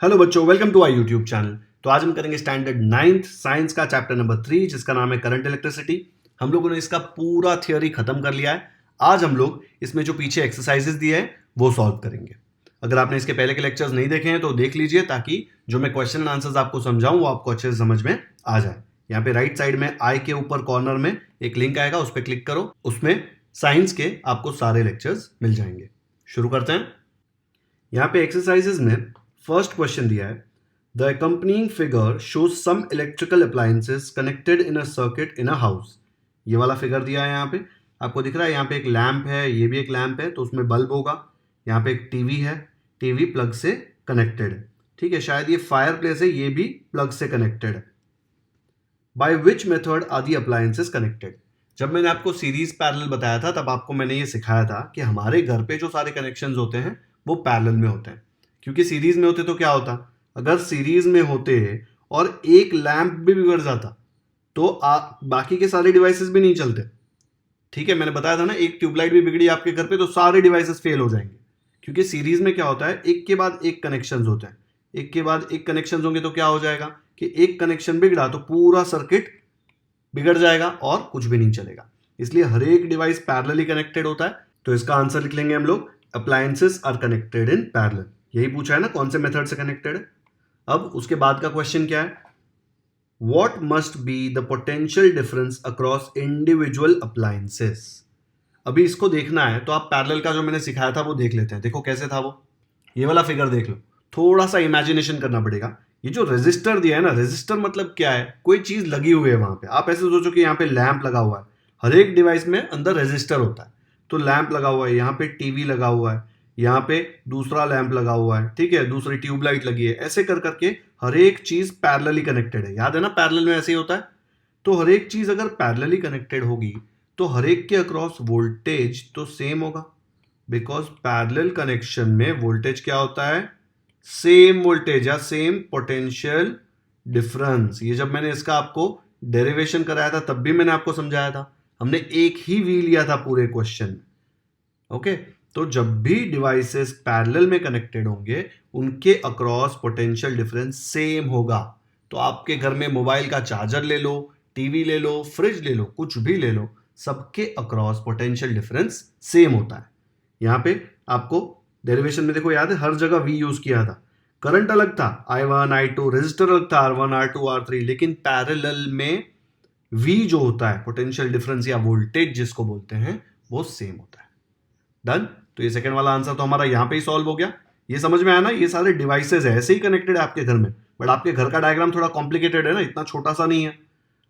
Hello बच्चों, welcome to our YouTube channel. तो आज हम करेंगे स्टैंडर्ड 9th साइंस का चैप्टर नंबर 3 जिसका नाम है करंट इलेक्ट्रिसिटी। हम लोगों ने इसका पूरा थियोरी खत्म कर लिया है। आज हम लोग इसमें जो पीछे एक्सरसाइजेस दिए हैं वो सॉल्व करेंगे। अगर आपने इसके पहले के लेक्चर्स नहीं देखे हैं तो देख लीजिए, ताकि जो मैं क्वेश्चन एंड आंसर्स आपको समझाऊं वो आपको अच्छे से समझ में आ जाए। यहाँ पे राइट साइड में आई के ऊपर कॉर्नर में एक लिंक आएगा, उस पर क्लिक करो। उसमें साइंस के आपको सारे लेक्चर्स मिल जाएंगे। शुरू करते हैं। यहाँ पे एक्सरसाइजेस में फर्स्ट क्वेश्चन दिया है, the accompanying figure shows some electrical appliances connected in a circuit in a house. ये वाला फिगर दिया है, यहाँ पे आपको दिख रहा है। यहाँ पे एक लैंप है, ये भी एक लैंप है, तो उसमें बल्ब होगा। यहाँ पे एक टीवी है, टीवी प्लग से कनेक्टेड है। ठीक है, शायद ये फायर प्लेस है, ये भी प्लग से कनेक्टेड है। By which method are the appliances connected. जब मैंने आपको सीरीज पैरेलल बताया था तब आपको मैंने ये सिखाया था कि हमारे घर पे जो सारे कनेक्शंस होते हैं वो पैरेलल में होते हैं, क्योंकि सीरीज में होते तो क्या होता, अगर सीरीज में होते और एक लैंप भी बिगड़ जाता तो बाकी के सारे डिवाइसेस भी नहीं चलते। ठीक है, मैंने बताया था ना, एक ट्यूबलाइट भी बिगड़ी आपके घर पे तो सारे डिवाइसेस फेल हो जाएंगे, क्योंकि सीरीज में क्या होता है, एक के बाद एक कनेक्शंस होते हैं। एक के बाद एक कनेक्शंस होंगे तो क्या हो जाएगा कि एक कनेक्शन बिगड़ा तो पूरा सर्किट बिगड़ जाएगा और कुछ भी नहीं चलेगा। इसलिए हर एक डिवाइस पैरेलली कनेक्टेड होता है। तो इसका आंसर लिख लेंगे हम लोग, appliances are connected in parallel. यही पूछा है ना, कौन से मेथड से कनेक्टेड है। अब उसके बाद का क्वेश्चन क्या है, what must be the potential difference across individual appliances. अभी इसको देखना है तो आप पैरेलल का जो मैंने सिखाया था वो देख लेते हैं। देखो कैसे था वो, ये वाला फिगर देख लो। थोड़ा सा इमेजिनेशन करना पड़ेगा। ये जो रेजिस्टर दिया है ना, रेजिस्टर मतलब क्या है, कोई चीज लगी हुई है वहां पे। आप ऐसे सोचो कि यहाँ पे लैंप लगा हुआ है, हर एक डिवाइस में अंदर रेजिस्टर होता है। तो लैंप लगा हुआ है, यहाँ पे टीवी लगा हुआ है, यहाँ पे दूसरा लैंप लगा हुआ है, ठीक है, दूसरी ट्यूबलाइट लगी है। ऐसे कर करके हर एक चीज पैरेलली कनेक्टेड है। याद है ना, पैरेलल में ऐसे ही होता है। तो हर एक चीज अगर पैरेलली कनेक्टेड होगी तो हर एक के अक्रॉस वोल्टेज तो सेम होगा, बिकॉज पैरेलल कनेक्शन में वोल्टेज क्या होता है, सेम वोल्टेज या सेम पोटेंशियल डिफरेंस। ये जब मैंने इसका आपको डेरिवेशन कराया था तब भी मैंने आपको समझाया था। हमने एक ही वी लिया था पूरे क्वेश्चन में। ओके, तो जब भी डिवाइसेस पैरेलल में कनेक्टेड होंगे उनके अक्रॉस पोटेंशियल डिफरेंस सेम होगा। तो आपके घर में मोबाइल का चार्जर ले लो, टीवी ले लो, फ्रिज ले लो, कुछ भी ले लो, सबके अक्रॉस पोटेंशियल डिफरेंस सेम होता है। यहां पे आपको डेरिवेशन में देखो, याद है हर जगह वी यूज किया था। करंट अलग था, I1 I2, रेजिस्टर अलग था, R1 R2 R3, लेकिन पैरेलल में वी जो होता है, पोटेंशियल डिफरेंस या वोल्टेज जिसको बोलते हैं, वो सेम होता है। डन। तो ये सेकंड वाला आंसर तो हमारा यहां पे ही सॉल्व हो गया। ये समझ में आया ना, ये सारे डिवाइसेस ऐसे ही कनेक्टेड है आपके घर में, बट आपके घर का डायग्राम थोड़ा कॉम्प्लिकेटेड है ना, इतना छोटा सा नहीं है।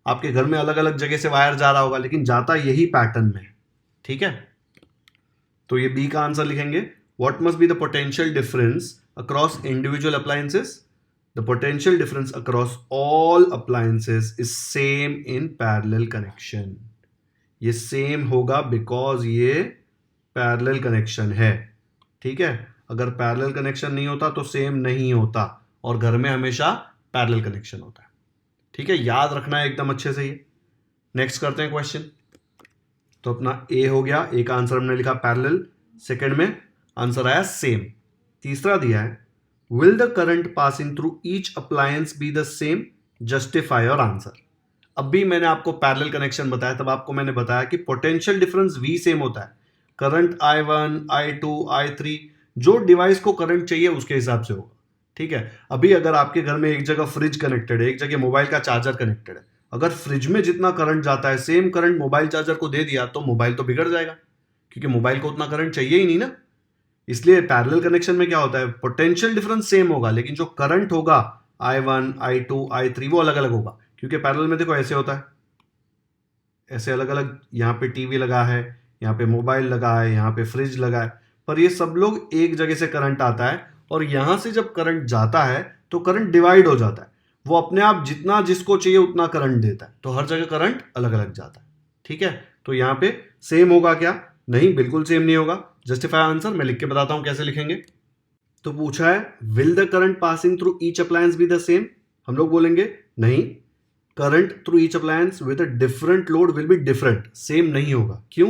आपके घर में अलग अलग जगह से वायर जा रहा होगा, लेकिन जाता यही पैटर्न में। ठीक है, तो ये बी का आंसर लिखेंगे, what must be the potential difference across individual appliances. The potential difference across all appliances is same in parallel connection. ये सेम होगा बिकॉज ये पैरेलल कनेक्शन है। ठीक है, अगर पैरेलल कनेक्शन नहीं होता तो सेम नहीं होता, और घर में हमेशा पैरेलल कनेक्शन होता है। ठीक है, याद रखना है एकदम अच्छे से ये। नेक्स्ट करते हैं क्वेश्चन। तो अपना ए हो गया, ए का आंसर हमने लिखा पैरेलल, सेकंड में आंसर आया सेम। तीसरा दिया है, will the current passing through each appliance be the same, justify your answer. अब भी मैंने आपको पैरेलल कनेक्शन बताया, तब आपको मैंने बताया कि पोटेंशियल डिफरेंस वी सेम होता है। करंट I1 I2 I3, जो डिवाइस को करंट चाहिए उसके हिसाब से होगा। ठीक है, अभी अगर आपके घर में एक जगह फ्रिज कनेक्टेड है, एक जगह मोबाइल का चार्जर कनेक्टेड है, अगर फ्रिज में जितना करंट जाता है सेम करंट मोबाइल चार्जर को दे दिया तो मोबाइल तो बिगड़ जाएगा, क्योंकि मोबाइल को उतना करंट चाहिए ही नहीं ना। इसलिए पैरेलल कनेक्शन में क्या होता है, पोटेंशियल डिफरेंस सेम होगा, लेकिन जो करंट होगा I1 I2 I3 वो अलग अलग होगा। क्योंकि पैरेलल में देखो ऐसे होता है, ऐसे अलग अलग, यहाँ पे टीवी लगा है, यहाँ पे मोबाइल लगा है, यहाँ पे फ्रिज लगा है, पर ये सब लोग एक जगह से करंट आता है, और यहां से जब करंट जाता है तो करंट डिवाइड हो जाता है। वो अपने आप जितना जिसको चाहिए उतना करंट देता है, तो हर जगह करंट अलग अलग जाता है। ठीक है, तो यहाँ पे सेम होगा क्या, नहीं, बिल्कुल सेम नहीं होगा। जस्टिफाई आंसर मैं लिख के बताता हूं कैसे लिखेंगे। तो पूछा है, will the current passing through each appliance be the same. हम लोग बोलेंगे नहीं, current through each appliance with a different load will be different, same नहीं होगा। क्यों,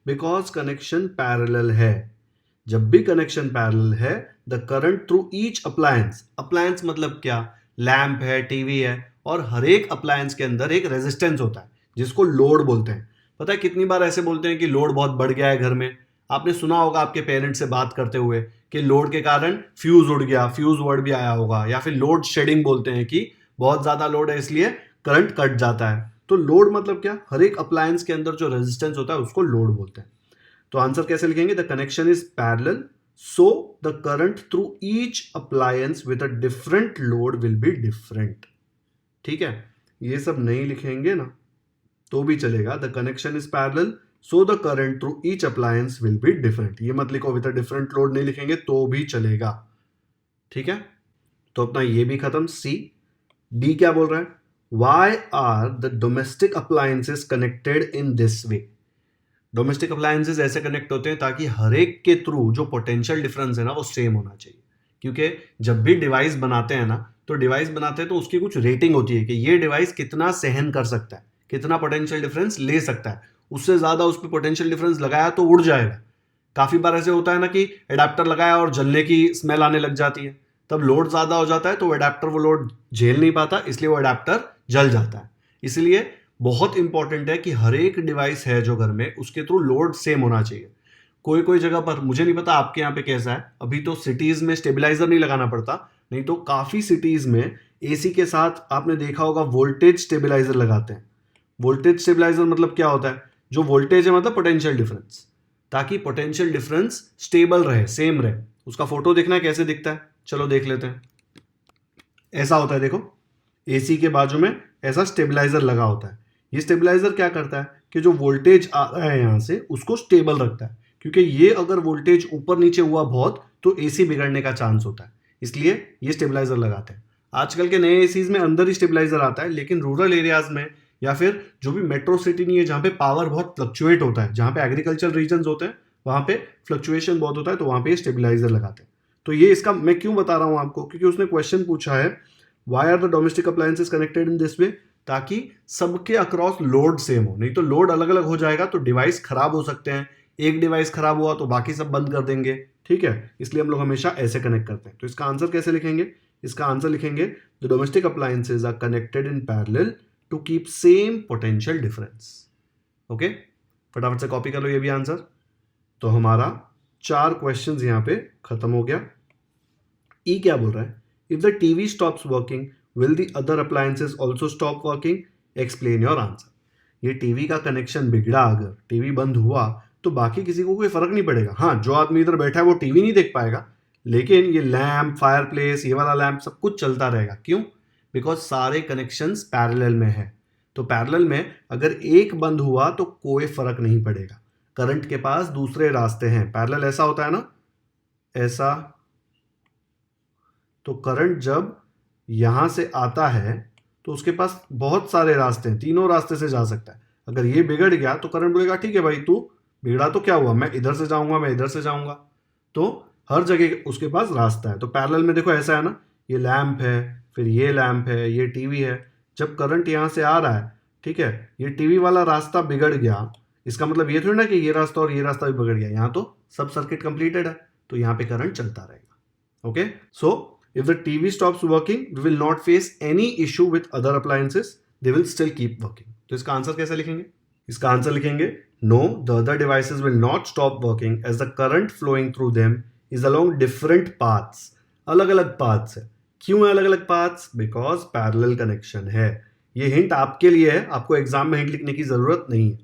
बिकॉज कनेक्शन पैरेलल है। जब भी कनेक्शन पैरेलल है, the current through each appliance, appliance मतलब क्या, लैंप है, टीवी है, और हर एक अप्लायंस के अंदर एक रेजिस्टेंस होता है जिसको लोड बोलते हैं। पता है कितनी बार ऐसे बोलते हैं कि लोड बहुत बढ़ गया है घर में। आपने सुना होगा आपके पेरेंट्स से बात करते हुए कि लोड के कारण फ्यूज उड़ गया, फ्यूज वर्ड भी आया होगा, या फिर लोड शेडिंग बोलते हैं कि बहुत ज्यादा लोड है इसलिए करंट कट जाता है। तो लोड मतलब क्या, हर एक अप्लायंस के अंदर जो रेजिस्टेंस होता है उसको लोड बोलते हैं। तो आंसर कैसे लिखेंगे, the connection is parallel so the current through each appliance with a different load will be different. ठीक है, ये सब नहीं लिखेंगे ना तो भी चलेगा। The connection is parallel so the current through each appliance will be different, ये मत लिखो, विद अ डिफरेंट लोड नहीं लिखेंगे तो भी चलेगा। ठीक है, तो अपना ये भी खत्म। सी, डी क्या बोल रहा है, why are the domestic appliances connected in this way. Domestic appliances ऐसे कनेक्ट होते हैं ताकि हर एक के थ्रू जो पोटेंशियल डिफरेंस है ना वो सेम होना चाहिए। क्योंकि जब भी डिवाइस बनाते हैं ना, तो डिवाइस बनाते हैं तो उसकी कुछ रेटिंग होती है कि ये डिवाइस कितना सहन कर सकता है, कितना पोटेंशियल डिफरेंस ले सकता है। उससे ज्यादा उस पर पोटेंशियल डिफरेंस लगाया तो उड़ जाएगा। काफी बार ऐसे होता है ना कि एडाप्टर लगाया और जलने की स्मेल आने लग जाती है, तब लोड ज्यादा हो जाता है तो वो एडाप्टर वो लोड झेल नहीं पाता, इसलिए वो एडाप्टर जल जाता है। इसलिए बहुत इंपॉर्टेंट है कि हर एक डिवाइस है जो घर में उसके थ्रू लोड सेम होना चाहिए। कोई कोई जगह पर, मुझे नहीं पता आपके यहाँ पे कैसा है, अभी तो सिटीज में स्टेबलाइजर नहीं लगाना पड़ता, नहीं तो काफी सिटीज में एसी के साथ आपने देखा होगा वोल्टेज स्टेबलाइजर लगाते हैं। वोल्टेज स्टेबलाइजर मतलब क्या होता है, जो वोल्टेज है मतलब पोटेंशियल डिफरेंस, ताकि पोटेंशियल डिफरेंस स्टेबल रहे, सेम रहे। उसका फोटो देखना है कैसे दिखता है, चलो देख लेते हैं। ऐसा होता है, देखो एसी के बाजू में ऐसा स्टेबलाइजर लगा होता है। ये स्टेबलाइजर क्या करता है कि जो वोल्टेज आ रहा है यहां से उसको स्टेबल रखता है, क्योंकि ये अगर वोल्टेज ऊपर नीचे हुआ बहुत तो एसी बिगड़ने का चांस होता है, इसलिए ये स्टेबलाइजर लगाते हैं। आजकल के नए एसीज में अंदर ही स्टेबलाइजर आता है, लेकिन रूरल एरियाज में या फिर जो भी मेट्रो सिटी नहीं है जहाँ पे पावर बहुत फ्लक्चुएट होता है, जहाँ पे एग्रीकल्चर रीजन होते हैं वहां पे फ्लक्चुएशन बहुत होता है, तो वहां पे स्टेबलाइजर लगाते हैं। तो ये इसका मैं क्यों बता रहा हूं आपको, क्योंकि उसने क्वेश्चन पूछा है why are the domestic appliances connected in this way, ताकि सबके अक्रॉस लोड सेम हो। नहीं तो लोड अलग अलग हो जाएगा तो डिवाइस खराब हो सकते हैं, एक डिवाइस खराब हुआ तो बाकी सब बंद कर देंगे। ठीक है, इसलिए हम लोग हमेशा ऐसे कनेक्ट करते हैं। तो इसका आंसर कैसे लिखेंगे, इसका आंसर लिखेंगे the domestic appliances are connected in parallel to keep same potential difference. Okay, फटाफट से कॉपी कर लो ये भी आंसर। तो हमारा 4 क्वेश्चंस यहां पे खत्म हो गया। ई क्या बोल रहा है, if the TV stops working will the other appliances also stop working, explain your answer. ये टीवी का कनेक्शन बिगड़ा, अगर टीवी बंद हुआ तो बाकी किसी को कोई फर्क नहीं पड़ेगा। हाँ, जो आदमी इधर बैठा है वो टीवी नहीं देख पाएगा, लेकिन ये लैंप, फायर प्लेस, ये वाला लैंप सब कुछ चलता रहेगा। क्यों, बिकॉज सारे कनेक्शंस पैरेलल में है। तो पैरेलल में अगर एक बंद हुआ तो कोई फर्क नहीं पड़ेगा। करंट के पास दूसरे रास्ते हैं, पैरेलल ऐसा होता है ना, ऐसा। तो करंट जब यहां से आता है तो उसके पास बहुत सारे रास्ते हैं, तीनों रास्ते से जा सकता है। अगर ये बिगड़ गया तो करंट बोलेगा ठीक है भाई, तू बिगड़ा तो क्या हुआ, मैं इधर से जाऊंगा, मैं इधर से जाऊंगा। तो हर जगह उसके पास रास्ता है। तो पैरेलल में देखो ऐसा है ना, ये लैंप है, फिर ये लैंप है, ये टीवी है। जब करंट यहां से आ रहा है, ठीक है, ये टीवी वाला रास्ता बिगड़ गया, इसका मतलब ये थोड़ी ना कि ये रास्ता और ये रास्ता भी बिगड़ गया। यहाँ तो सब सर्किट कंप्लीटेड है, तो यहाँ पे करंट चलता रहेगा। Okay, so if the TV stops working, we will not face any issue with other appliances. They will still keep working. तो इसका आंसर कैसे लिखेंगे, इसका आंसर लिखेंगे no, the other devices will not stop working as the current flowing through them is along different paths. अलग अलग paths है। क्यों है अलग अलग paths? Because parallel connection है। ये हिंट आपके लिए है, आपको एग्जाम में हिंट लिखने की जरूरत नहीं है।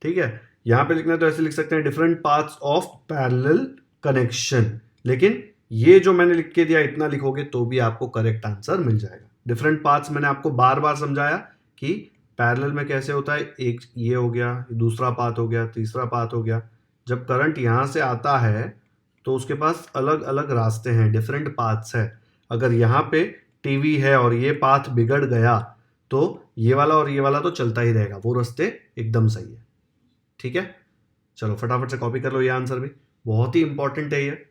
ठीक है, यहां पे लिखना है तो ऐसे लिख सकते हैं different paths of parallel connection, लेकिन ये जो मैंने लिख के दिया इतना लिखोगे तो भी आपको करेक्ट आंसर मिल जाएगा। डिफरेंट पाथ्स मैंने आपको बार बार समझाया कि पैरेलल में कैसे होता है, एक ये हो गया, दूसरा पाथ हो गया, तीसरा पाथ हो गया। जब करंट यहां से आता है तो उसके पास अलग अलग रास्ते हैं, डिफरेंट पाथ्स है। अगर यहाँ पे टीवी है और ये पाथ बिगड़ गया तो ये वाला और ये वाला तो चलता ही रहेगा, वो रास्ते एकदम सही है। ठीक है, चलो फटाफट से कॉपी कर लो ये आंसर भी, बहुत ही इंपॉर्टेंट है ये।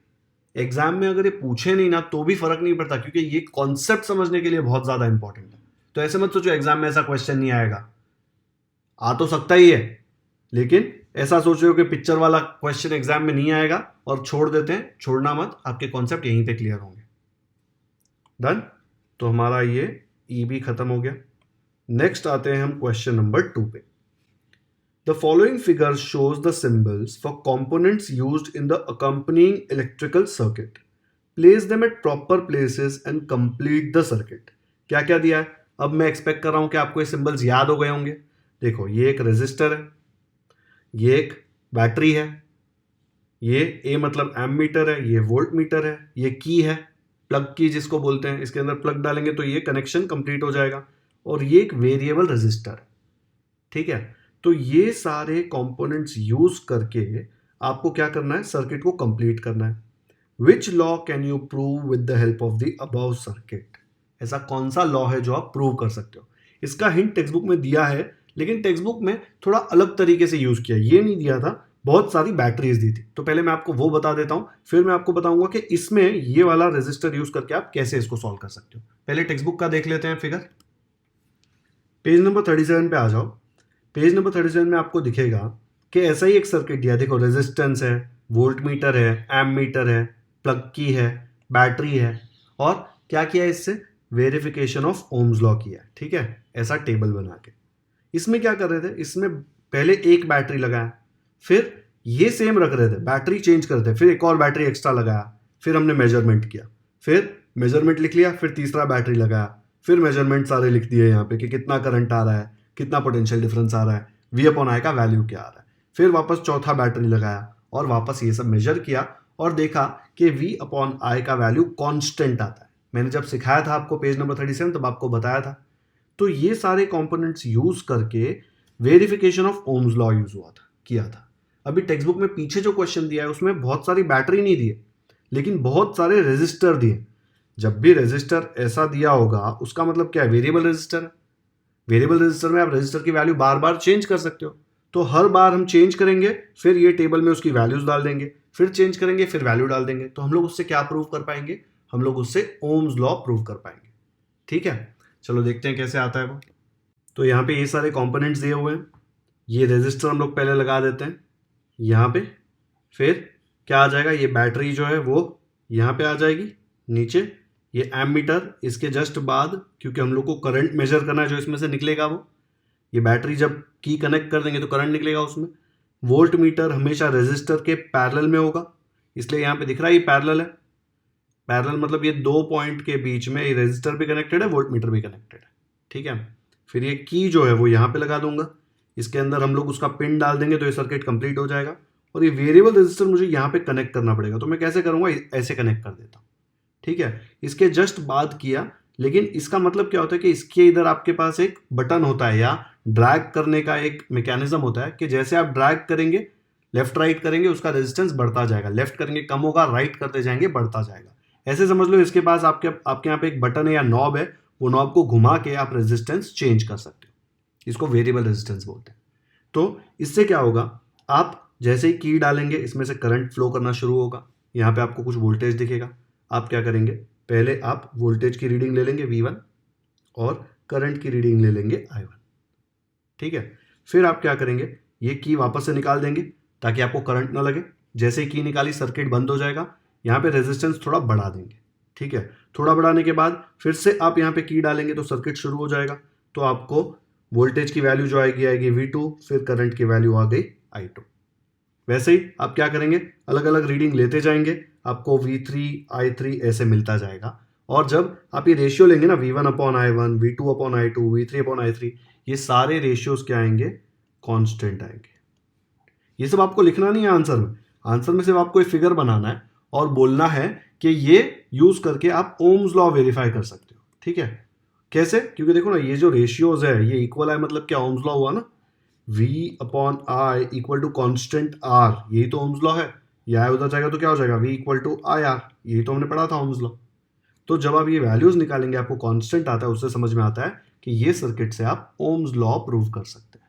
एग्जाम में अगर ये पूछे नहीं ना तो भी फर्क नहीं पड़ता, क्योंकि ये कॉन्सेप्ट समझने के लिए बहुत ज्यादा इंपॉर्टेंट है। तो ऐसे मत सोचो एग्जाम में ऐसा क्वेश्चन नहीं आएगा, आ तो सकता ही है, लेकिन ऐसा सोच रहे हो कि पिक्चर वाला क्वेश्चन एग्जाम में नहीं आएगा और छोड़ देते हैं, छोड़ना मत, आपके कॉन्सेप्ट यहीं पे क्लियर होंगे। डन। तो हमारा ये ई भी खत्म हो गया। नेक्स्ट आते हैं हम क्वेश्चन नंबर 2 पे। The following figure shows the symbols for components used in the accompanying electrical circuit. Place them at proper places and complete the circuit. क्या क्या दिया है? अब मैं एक्सपेक्ट कर रहा हूं कि आपको ये सिंबल्स याद हो गए होंगे। देखो, ये एक रेजिस्टर है, ये एक बैटरी है, ये ए मतलब एमीटर है, ये वोल्ट मीटर है, ये की है, प्लग की जिसको बोलते हैं, इसके अंदर प्लग डालेंगे तो ये कनेक्शन कंप्लीट हो जाएगा, और ये एक वेरिएबल रेजिस्टर है। ठीक है, तो ये सारे कंपोनेंट्स यूज करके आपको क्या करना है? सर्किट को कंप्लीट करना है। Which law can you prove with the help of the above circuit? ऐसा कौन सा लॉ है जो आप प्रूव कर सकते हो? इसका हिंट टेक्स्ट बुक में दिया है, लेकिन टेक्स्ट बुक में थोड़ा अलग तरीके से यूज किया। ये नहीं दिया था, बहुत सारी बैटरीज दी थी। तो पहले मैं आपको वो बता देता हूं, फिर मैं आपको बताऊंगा कि इसमें ये वाला रेजिस्टर यूज करके आप कैसे इसको सॉल्व कर सकते हो। पहले टेक्स्ट बुक का देख लेते हैं फिगर। पेज नंबर 37 पे आ जाओ। पेज नंबर 37 में आपको दिखेगा कि ऐसा ही एक सर्किट दिया। देखो, रेजिस्टेंस है, वोल्ट मीटर है, एम मीटर है, प्लग की है, बैटरी है, और क्या किया है? इससे वेरिफिकेशन ऑफ ओम्स लॉ किया है। ठीक है, ऐसा टेबल बना के। इसमें क्या कर रहे थे? इसमें पहले एक बैटरी लगाया, फिर ये सेम रख रहे थे, बैटरी चेंज कर रहे थे, फिर एक और बैटरी एक्स्ट्रा लगाया, फिर हमने मेजरमेंट किया, फिर मेजरमेंट लिख लिया, फिर तीसरा बैटरी लगाया, फिर मेजरमेंट सारे लिख दिए यहाँ पे कि कितना करंट आ रहा है, कितना पोटेंशियल डिफरेंस आ रहा है, वी अपॉन आई का वैल्यू क्या आ रहा है। फिर वापस चौथा बैटरी लगाया और वापस ये सब मेजर किया और देखा कि वी अपॉन आई का वैल्यू कांस्टेंट आता है। मैंने जब सिखाया था आपको पेज नंबर 37 तब आपको बताया था। तो ये सारे कंपोनेंट्स यूज करके verification of Ohm's law use हुआ था, किया था। अभी टेक्स्ट बुक में पीछे जो क्वेश्चन दिया है उसमें बहुत सारी बैटरी नहीं दिए, लेकिन बहुत सारे रेजिस्टर दिए। जब भी रेजिस्टर ऐसा दिया होगा उसका मतलब क्या है? वेरिएबल रेजिस्टर है। वेरिएबल रेजिस्टर में आप रेजिस्टर की वैल्यू बार बार चेंज कर सकते हो। तो हर बार हम चेंज करेंगे, फिर ये टेबल में उसकी वैल्यूज डाल देंगे, फिर चेंज करेंगे, फिर वैल्यू डाल देंगे। तो हम लोग उससे क्या प्रूव कर पाएंगे? हम लोग उससे ओम्स लॉ प्रूव कर पाएंगे। ठीक है, चलो देखते हैं कैसे आता है वो। तो यहाँ पे ये सारे कंपोनेंट्स दिए हुए हैं। ये रेजिस्टर हम लोग पहले लगा देते हैं यहाँ पे, फिर क्या आ जाएगा? ये बैटरी जो है वो यहाँ पे आ जाएगी नीचे। ये एमीटर इसके जस्ट बाद, क्योंकि हम लोग को करंट मेजर करना है जो इसमें से निकलेगा वो। ये बैटरी जब की कनेक्ट कर देंगे तो करंट निकलेगा उसमें। वोल्ट मीटर हमेशा रेजिस्टर के पैरेलल में होगा, इसलिए यहाँ पे दिख रहा है ये पैरेलल है। पैरेलल मतलब ये दो पॉइंट के बीच में ये रेजिस्टर भी कनेक्टेड है, वोल्ट मीटर भी कनेक्टेड है। ठीक है, फिर ये की जो है वो यहाँ पे लगा दूंगा, इसके अंदर हम लोग उसका पिन डाल देंगे तो ये सर्किट कंप्लीट हो जाएगा। और ये वेरिएबल रेजिस्टर मुझे यहाँ पे कनेक्ट करना पड़ेगा, तो मैं कैसे करूँगा? ऐसे कनेक्ट कर देता हूँ। ठीक है, इसके जस्ट बाद किया, लेकिन इसका मतलब क्या होता है कि इसके इधर आपके पास एक बटन होता है या ड्रैग करने का एक मैकेनिज्म होता है कि जैसे आप ड्रैग करेंगे, लेफ्ट राइट करेंगे, उसका रेजिस्टेंस बढ़ता जाएगा, लेफ्ट करेंगे कम होगा, राइट करते जाएंगे बढ़ता जाएगा। ऐसे समझ लो इसके पास आपके यहाँ पे एक बटन है या नॉब है, वो नॉब को घुमा के आप रेजिस्टेंस चेंज कर सकते हो। इसको वेरिएबल रेजिस्टेंस बोलते हैं। तो इससे क्या होगा? आप जैसे ही की डालेंगे इसमें से करंट फ्लो करना शुरू होगा, यहाँ पे आपको कुछ वोल्टेज दिखेगा। आप क्या करेंगे? पहले आप वोल्टेज की रीडिंग ले लेंगे V1 और करंट की रीडिंग ले लेंगे I1। ठीक है, फिर आप क्या करेंगे? ये की वापस से निकाल देंगे ताकि आपको करंट ना लगे। जैसे ही की निकाली सर्किट बंद हो जाएगा, यहाँ पे रेजिस्टेंस थोड़ा बढ़ा देंगे। ठीक है, थोड़ा बढ़ाने के बाद फिर से आप यहाँ पे की डालेंगे तो सर्किट शुरू हो जाएगा। तो आपको वोल्टेज की वैल्यू जो आएगी V2, फिर करंट की वैल्यू आ गई I2। वैसे ही आप क्या करेंगे? अलग अलग रीडिंग लेते जाएंगे, आपको V3 I3 ऐसे मिलता जाएगा। और जब आप ये रेशियो लेंगे ना, V1 upon I1, V2 upon I2, V3 upon I3, ये सारे रेशियोज क्या आएंगे? कांस्टेंट आएंगे। ये सब आपको लिखना नहीं है आंसर में। आंसर में सिर्फ आपको एक फिगर बनाना है और बोलना है कि ये यूज करके आप ओम्स लॉ वेरीफाई कर सकते हो। ठीक है, कैसे? क्योंकि देखो ना, ये जो रेशियोज है ये इक्वल है, मतलब क्या? ओम्स लॉ हुआ ना, V upon I equal to constant R, यही तो ओम्स लॉ है। ये I उधर जाएगा तो क्या हो जाएगा? V इक्वल टू IR, यही तो हमने पढ़ा था ओम्स लॉ। तो जब आप ये वैल्यूज निकालेंगे आपको कांस्टेंट आता है, उससे समझ में आता है कि ये सर्किट से आप ओम्स लॉ प्रूव कर सकते हैं।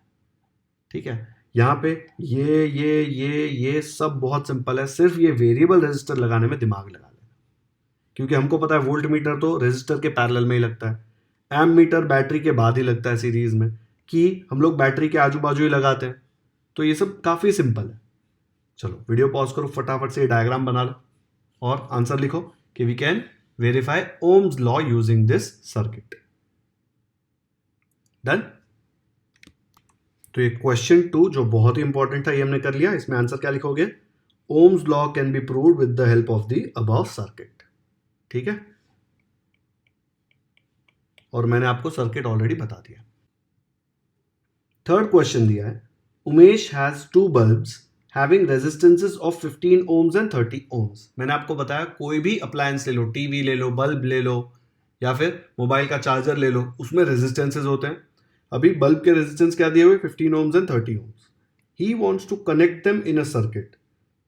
ठीक है, यहाँ पे ये सब बहुत सिंपल है, सिर्फ ये वेरिएबल रेजिस्टर लगाने में दिमाग लगा लेना, क्योंकि हमको पता है वोल्ट मीटर तो रेजिस्टर के पैरेलल में ही लगता है, एम मीटर बैटरी के बाद ही लगता है सीरीज में, कि हम लोग बैटरी के आजू बाजू ही लगाते हैं। तो ये सब काफ़ी सिंपल है। चलो वीडियो पॉज करो, फटाफट से ये डायग्राम बना लो और आंसर लिखो कि we can verify Ohm's law using this circuit. Done. तो ये क्वेश्चन 2 जो बहुत ही इंपॉर्टेंट था ये हमने कर लिया। इसमें आंसर क्या लिखोगे? Ohm's law can be proved with the help of the above circuit. ठीक है, और मैंने आपको सर्किट ऑलरेडी बता दिया। थर्ड क्वेश्चन दिया है, Umesh has two bulbs having resistances of 15 ohms and 30 ohms। मैंने आपको बताया कोई भी अप्लायंस ले लो, टीवी ले लो, बल्ब ले लो, या फिर मोबाइल का चार्जर ले लो, उसमें रेजिस्टेंसेस होते हैं। अभी बल्ब के रेजिस्टेंस क्या दिए हुए? 15 ohms and 30 ohms। He wants to connect them in a circuit,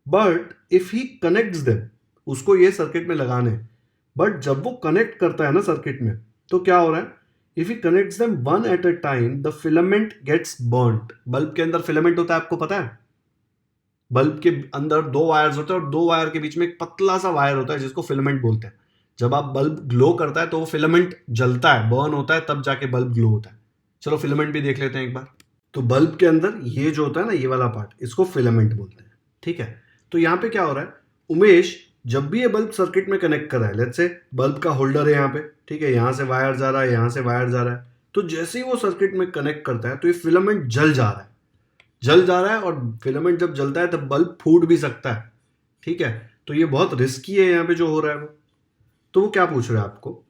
but if he connects them, उसको ये सर्किट में लगाने, बट जब वो कनेक्ट करता है ना सर्किट में, तो क्या हो रहा है? If he connects them one at a time the filament gets burned. Bulb के अंदर फिलामेंट होता है, आपको पता है? बल्ब के अंदर 2 वायर्स होते हैं और 2 वायर के बीच में एक पतला सा वायर होता है जिसको फिलामेंट बोलते हैं। जब आप बल्ब ग्लो करता है तो वो फिलामेंट जलता है, बर्न होता है, तब जाके बल्ब ग्लो होता है। चलो फिलामेंट भी देख लेते हैं एक बार। तो बल्ब के अंदर ये जो होता है ना, ये वाला पार्ट, इसको फिलामेंट बोलते हैं। ठीक है, तो यहाँ पे क्या हो रहा है? उमेश जब भी ये बल्ब सर्किट में कनेक्ट कर रहा है, लेट्स से बल्ब का होल्डर है यहाँ पे, ठीक है, यहाँ से वायर जा रहा है, यहाँ से वायर जा रहा है, तो जैसे ही वो सर्किट में कनेक्ट करता है तो ये फिलामेंट जल जा रहा है, और फिलामेंट जब जलता है तब बल्ब फूट भी सकता है। ठीक है, तो ये बहुत रिस्की है यहाँ पे जो हो रहा है वो। तो वो क्या पूछ रहा है आपको?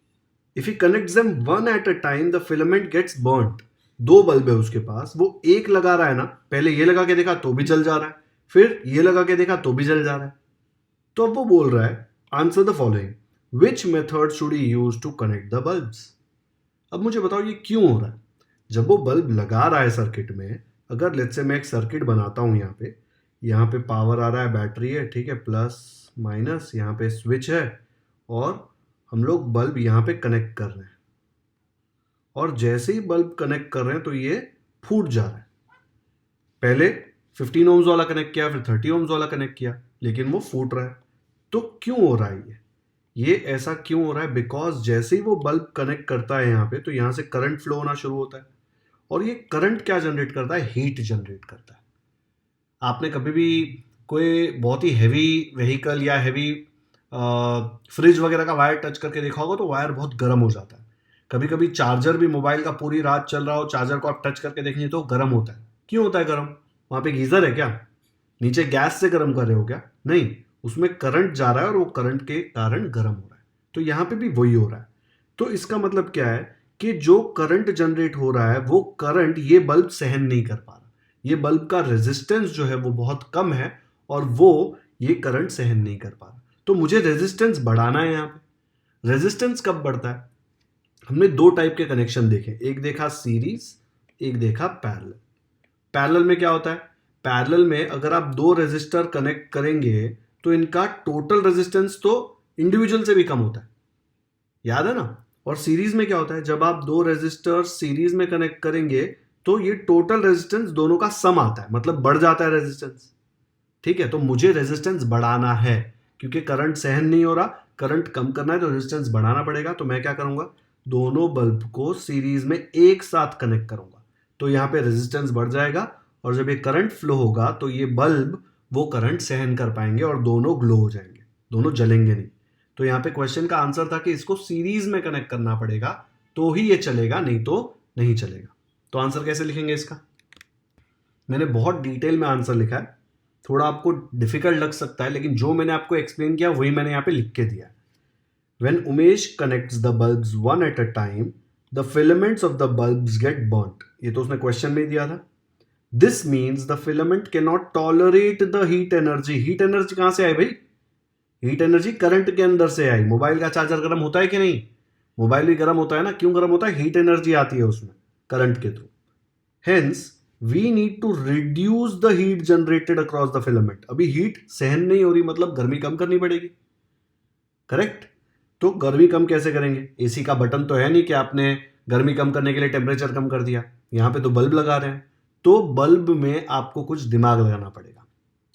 If he connects them one at a time the filament gets burned. 2 bulb है उसके पास, वो एक लगा रहा है ना, पहले ये लगा के देखा तो भी जल जा रहा है, फिर ये लगा के देखा तो भी जल जा रहा है। तो अब वो बोल रहा है answer the following, which method should he use to connect the bulbs. अब मुझे बताओ ये क्यों हो रहा है? जब वो बल्ब लगा रहा है सर्किट में, अगर लेट्स से मैं एक सर्किट बनाता हूँ, यहाँ पे पावर आ रहा है, बैटरी है, ठीक है, प्लस माइनस, यहाँ पे स्विच है, और हम लोग बल्ब यहाँ पे कनेक्ट कर रहे हैं, और जैसे ही बल्ब कनेक्ट कर रहे हैं तो ये फूट जा रहा है। पहले 15 ohms वाला कनेक्ट किया, फिर 30 ohms वाला कनेक्ट किया, लेकिन वो फूट रहा है। तो क्यों हो रहा है ये ऐसा क्यों हो रहा है? बिकॉज जैसे ही वो बल्ब कनेक्ट करता है यहाँ पे, तो यहाँ से करंट फ्लो होना शुरू होता है, और ये करंट क्या जनरेट करता है? हीट जनरेट करता है। आपने कभी भी कोई बहुत ही हैवी व्हीकल या हैवी फ्रिज वगैरह का वायर टच करके देखा होगा तो वायर बहुत गर्म हो जाता है। कभी कभी चार्जर भी, मोबाइल का पूरी रात चल रहा हो, चार्जर को आप टच करके देखेंगे तो गर्म होता है। क्यों होता है गर्म? वहाँ पे गीजर है क्या? नीचे गैस से गर्म कर रहे हो क्या? नहीं, उसमें करंट जा रहा है और वो करंट के कारण गर्म हो रहा है। तो यहाँ पे भी वही हो रहा है। तो इसका मतलब क्या है कि जो करंट जनरेट हो रहा है वो करंट ये बल्ब सहन नहीं कर पा रहा। ये बल्ब का रेजिस्टेंस जो है वो बहुत कम है और वो ये करंट सहन नहीं कर पा रहा। तो मुझे रेजिस्टेंस बढ़ाना है। यहाँ पे रेजिस्टेंस कब बढ़ता है? हमने 2 टाइप के कनेक्शन देखे, एक देखा सीरीज, एक देखा पैरेलल। पैरेलल में क्या होता है? पैरेलल में अगर आप 2 रेजिस्टर कनेक्ट करेंगे तो इनका टोटल रेजिस्टेंस तो इंडिविजुअल से भी कम होता है, याद है ना? और सीरीज में क्या होता है? जब आप 2 रेजिस्टर सीरीज में कनेक्ट करेंगे तो ये टोटल रेजिस्टेंस दोनों का सम आता है, मतलब बढ़ जाता है रेजिस्टेंस। ठीक है, तो मुझे रेजिस्टेंस बढ़ाना है क्योंकि करंट सहन नहीं हो रहा, करंट कम करना है तो रेजिस्टेंस बढ़ाना पड़ेगा। तो मैं क्या करूंगा? दोनों बल्ब को सीरीज में एक साथ कनेक्ट करूंगा, तो यहाँ पे रेजिस्टेंस बढ़ जाएगा, और जब ये करंट फ्लो होगा तो ये बल्ब वो करंट सहन कर पाएंगे और दोनों ग्लो हो जाएंगे, दोनों जलेंगे नहीं। तो यहाँ पे क्वेश्चन का आंसर था कि इसको सीरीज में कनेक्ट करना पड़ेगा तो ही ये चलेगा, नहीं तो नहीं चलेगा। तो आंसर कैसे लिखेंगे इसका? मैंने बहुत डिटेल में आंसर लिखा है, थोड़ा आपको डिफिकल्ट लग सकता है, लेकिन जो मैंने आपको एक्सप्लेन किया वही मैंने यहाँ पे लिख के दिया। When Umesh connects the bulbs one at a time, the filaments of the bulbs get burnt. ये तो उसने क्वेश्चन में दिया था। This means the filament cannot tolerate the heat energy. Heat energy कहाँ से आई भाई? हीट एनर्जी करंट के अंदर से आई। मोबाइल का चार्जर गर्म होता है कि नहीं? मोबाइल भी गर्म होता है ना। क्यों गर्म होता है? हीट एनर्जी आती है उसमें करंट के through. Hence, we need to reduce the heat generated across the filament. अभी हीट सहन नहीं हो रही, मतलब गर्मी कम करनी पड़ेगी। करेक्ट? तो गर्मी कम कैसे करेंगे? एसी का बटन तो है नहीं कि आपने गर्मी कम करने के लिए टेम्परेचर कम कर दिया। यहाँ पे तो बल्ब लगा रहे हैं, तो बल्ब में आपको कुछ दिमाग लगाना पड़ेगा।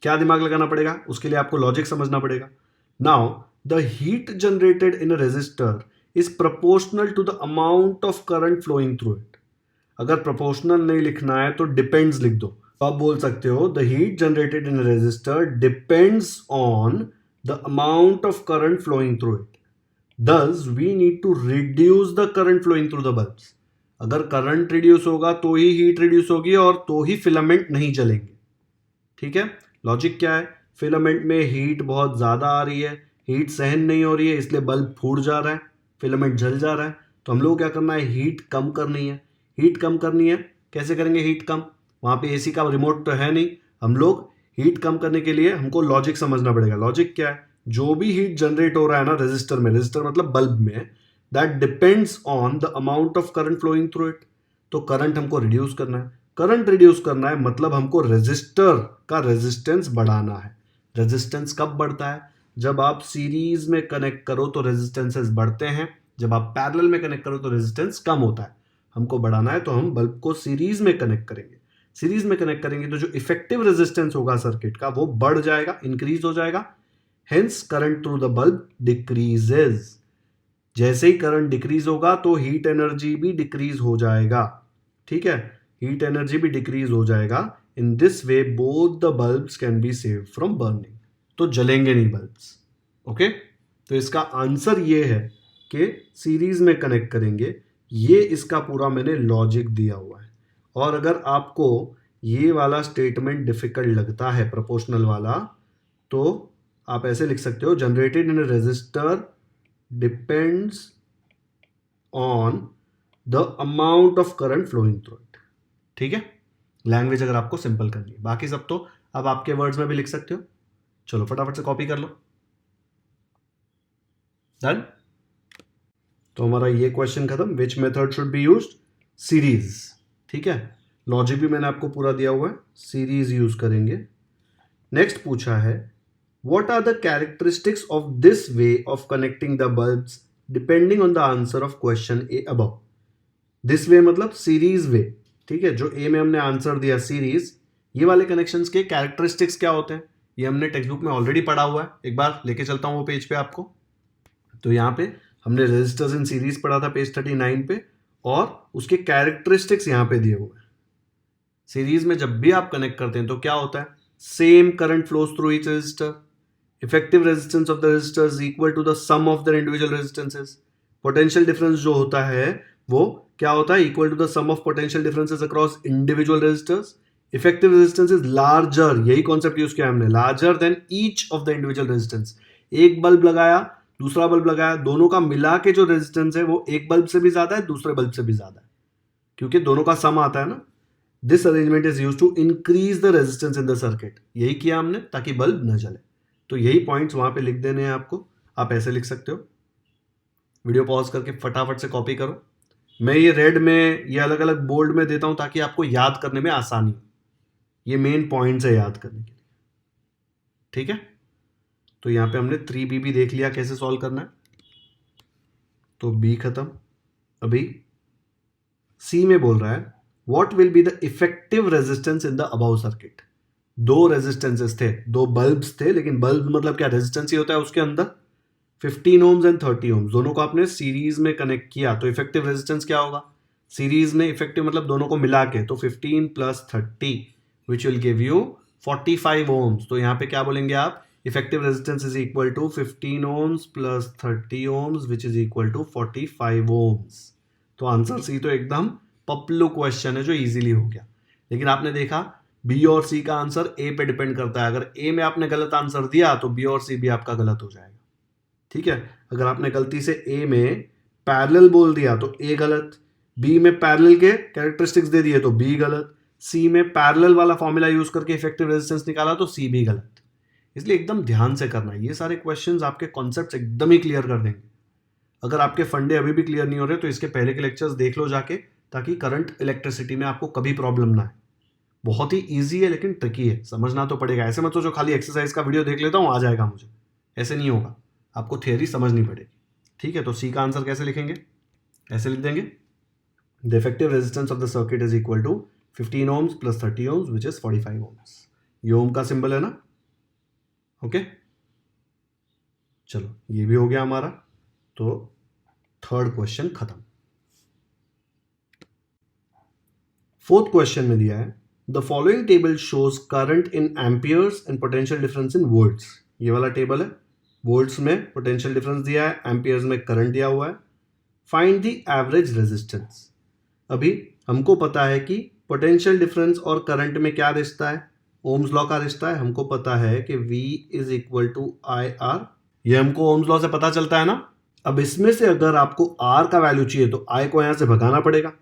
क्या दिमाग लगाना पड़ेगा? उसके लिए आपको लॉजिक समझना पड़ेगा। Now the heat generated in a resistor is proportional to the amount of current flowing through it. अगर प्रोपोर्शनल नहीं लिखना है तो डिपेंड्स लिख दो। आप बोल सकते हो the heat generated in resistor depends on the amount of current flowing through it, thus we need to reduce the current flowing through the bulbs. अगर करंट रिड्यूस होगा तो ही हीट रिड्यूस होगी और तो ही फिलामेंट नहीं जलेंगे। ठीक है, लॉजिक क्या है, फिलामेंट में हीट बहुत ज्यादा आ रही है, हीट सहन नहीं हो रही है, इसलिए बल्ब फूट जा रहा है, फिलामेंट जल जा रहा है। तो हम लोग क्या करना है, हीट कम करनी है। हीट कम करनी है, कैसे करेंगे हीट कम, वहां पे एसी का रिमोट तो है नहीं। हम लोग हीट कम करने के लिए हमको लॉजिक समझना पड़ेगा। लॉजिक क्या है, जो भी हीट जनरेट हो रहा है ना रेजिस्टर में, रेजिस्टर मतलब बल्ब में, that depends on the amount of current flowing through it. तो करंट हमको रिड्यूस करना है, करंट रिड्यूस करना है मतलब हमको रेजिस्टर का रेजिस्टेंस बढ़ाना है। रेजिस्टेंस कब बढ़ता है, जब आप सीरीज में कनेक्ट करो तो रेजिस्टेंसेस बढ़ते हैं, जब आप पैरेलल में कनेक्ट करो तो रेजिस्टेंस कम होता है। हमको बढ़ाना है तो हम बल्ब को सीरीज में कनेक्ट करेंगे। सीरीज में कनेक्ट करेंगे तो जो इफेक्टिव रेजिस्टेंस होगा सर्किट का वो बढ़ जाएगा, इंक्रीज हो जाएगा। Hence current through the bulb decreases. जैसे ही करंट डिक्रीज होगा तो हीट एनर्जी भी डिक्रीज हो जाएगा। ठीक है, हीट एनर्जी भी डिक्रीज हो जाएगा। इन this way both the bulbs can be saved from burning. तो जलेंगे नहीं बल्ब्स। ओके, तो इसका आंसर ये है कि सीरीज में कनेक्ट करेंगे। ये इसका पूरा मैंने लॉजिक दिया हुआ है। और अगर आपको ये वाला स्टेटमेंट डिफिकल्ट लगता है प्रोपोर्शनल वाला, तो आप ऐसे लिख सकते हो, generated in resistor depends on the amount of current flowing through it. ठीक है, लैंग्वेज अगर आपको सिंपल करनी है, बाकी सब तो अब आपके वर्ड्स में भी लिख सकते हो। चलो फटाफट से कॉपी कर लो। डन। तो हमारा ये क्वेश्चन खत्म। विच method should be used, series. ठीक है, लॉजिक भी मैंने आपको पूरा दिया हुआ है, सीरीज यूज करेंगे। नेक्स्ट पूछा है, what are the characteristics of this way of connecting the bulbs depending on the answer of question A above. This way मतलब सीरीज वे। ठीक है, जो ए में हमने आंसर दिया सीरीज, ये वाले कनेक्शंस के कैरेक्टरिस्टिक्स क्या होते हैं ये हमने टेक्स्ट बुक में ऑलरेडी पढ़ा हुआ है। एक बार लेके चलता हूं वो पेज पे आपको। तो यहाँ पे हमने रेजिस्टर्स इन सीरीज पढ़ा था पेज 39 पे, और उसके कैरेक्टरिस्टिक्स यहाँ पे दिए हुए हैं। सीरीज में जब भी आप कनेक्ट करते हैं तो क्या होता है, same current flows through each resistor, effective resistance of the resistors equal to the sum of the individual resistances. Potential difference जो होता है वो क्या होता है, equal to the sum of potential differences across individual resistors. Effective resistance is larger, यही concept use किया हमने, larger than each of the individual resistance. एक बल्ब लगाया, दूसरा बल्ब लगाया, दोनों का मिला के जो रेजिस्टेंस है वो एक बल्ब से भी ज्यादा है, दूसरे बल्ब से भी ज्यादा है, क्योंकि दोनों का सम आता है ना। This arrangement is use to increase the resistance in the circuit. यही किया हमने ताकि बल्ब न जले। तो यही पॉइंट्स वहां पे लिख देने हैं आपको। आप ऐसे लिख सकते हो, वीडियो पॉज करके फटाफट से कॉपी करो। मैं ये रेड में, ये अलग अलग बोल्ड में देता हूं ताकि आपको याद करने में आसानी हो। ये मेन पॉइंट्स है याद करने के लिए। ठीक है, तो यहां पे हमने 3B भी देख लिया कैसे सॉल्व करना है, तो बी खत्म। अभी सी में बोल रहा है, what will be the effective resistance in the above circuit. दो रेजिस्टेंसेस थे, दो बल्ब्स थे, लेकिन बल्ब मतलब क्या, रेजिस्टेंस ही होता है उसके अंदर। 15 ओम्स एंड 30 ओम्स, दोनों को आपने सीरीज में कनेक्ट किया, तो इफेक्टिव रेजिस्टेंस क्या होगा, सीरीज में इफेक्टिव मतलब दोनों को मिला के, तो 15 + 30 which will give you 45 ohms. तो यहाँ पे क्या बोलेंगे आप, effective resistance is equal to 15 ohms + 30 ohms which is equal to 45 ohms. तो आंसर सी तो एकदम पपलू क्वेश्चन है जो इजीली हो गया। लेकिन आपने देखा बी और सी का आंसर ए पे डिपेंड करता है। अगर ए में आपने गलत आंसर दिया तो बी और सी भी आपका गलत हो जाएगा। ठीक है, अगर आपने गलती से ए में पैरेलल बोल दिया तो ए गलत, बी में पैरेलल के कैरेक्टरिस्टिक्स दे दिए तो बी गलत, सी में पैरेलल वाला फॉर्मूला यूज करके इफेक्टिव रेजिस्टेंस निकाला तो सी भी गलत। इसलिए एकदम ध्यान से करना है। ये सारे क्वेश्चंस आपके कॉन्सेप्ट्स एकदम ही क्लियर कर देंगे। अगर आपके फंडे अभी भी क्लियर नहीं हो रहे तो इसके पहले के लेक्चर्स देख लो जाके, ताकि करंट इलेक्ट्रिसिटी में आपको कभी प्रॉब्लम ना है। बहुत ही ईजी है लेकिन ट्रिकी है, समझना तो पड़ेगा। ऐसे मत सोचो खाली एक्सरसाइज का वीडियो देख लेता हूँ आ जाएगा मुझे, ऐसे नहीं होगा, आपको थियरी समझनी पड़ेगी। ठीक है, तो सी का आंसर कैसे लिखेंगे, ऐसे लिख देंगे, the effective resistance of the circuit is equal to 15 ohms + 30 ohms which is 45 ohms. ये ओम का सिंबल है ना। ओके, चलो ये भी हो गया हमारा। तो थर्ड क्वेश्चन खत्म। फोर्थ क्वेश्चन में दिया है, the following table shows current in amperes and potential difference in volts. ये वाला टेबल है, वोल्ट्स में पोटेंशियल डिफरेंस दिया है, एम्पियर्स में करंट दिया हुआ है। Find the average resistance. अभी हमको पता है कि पोटेंशियल डिफरेंस और करंट में क्या रिश्ता है, ओम्स लॉ का रिश्ता है। हमको पता है कि V is equal to I R, ये हमको ओम्स लॉ से पता चलता है ना। अब इसमें से अगर आपको R का वैल्यू चाहिए तो I को यहाँ से भगाना पड़ेगा।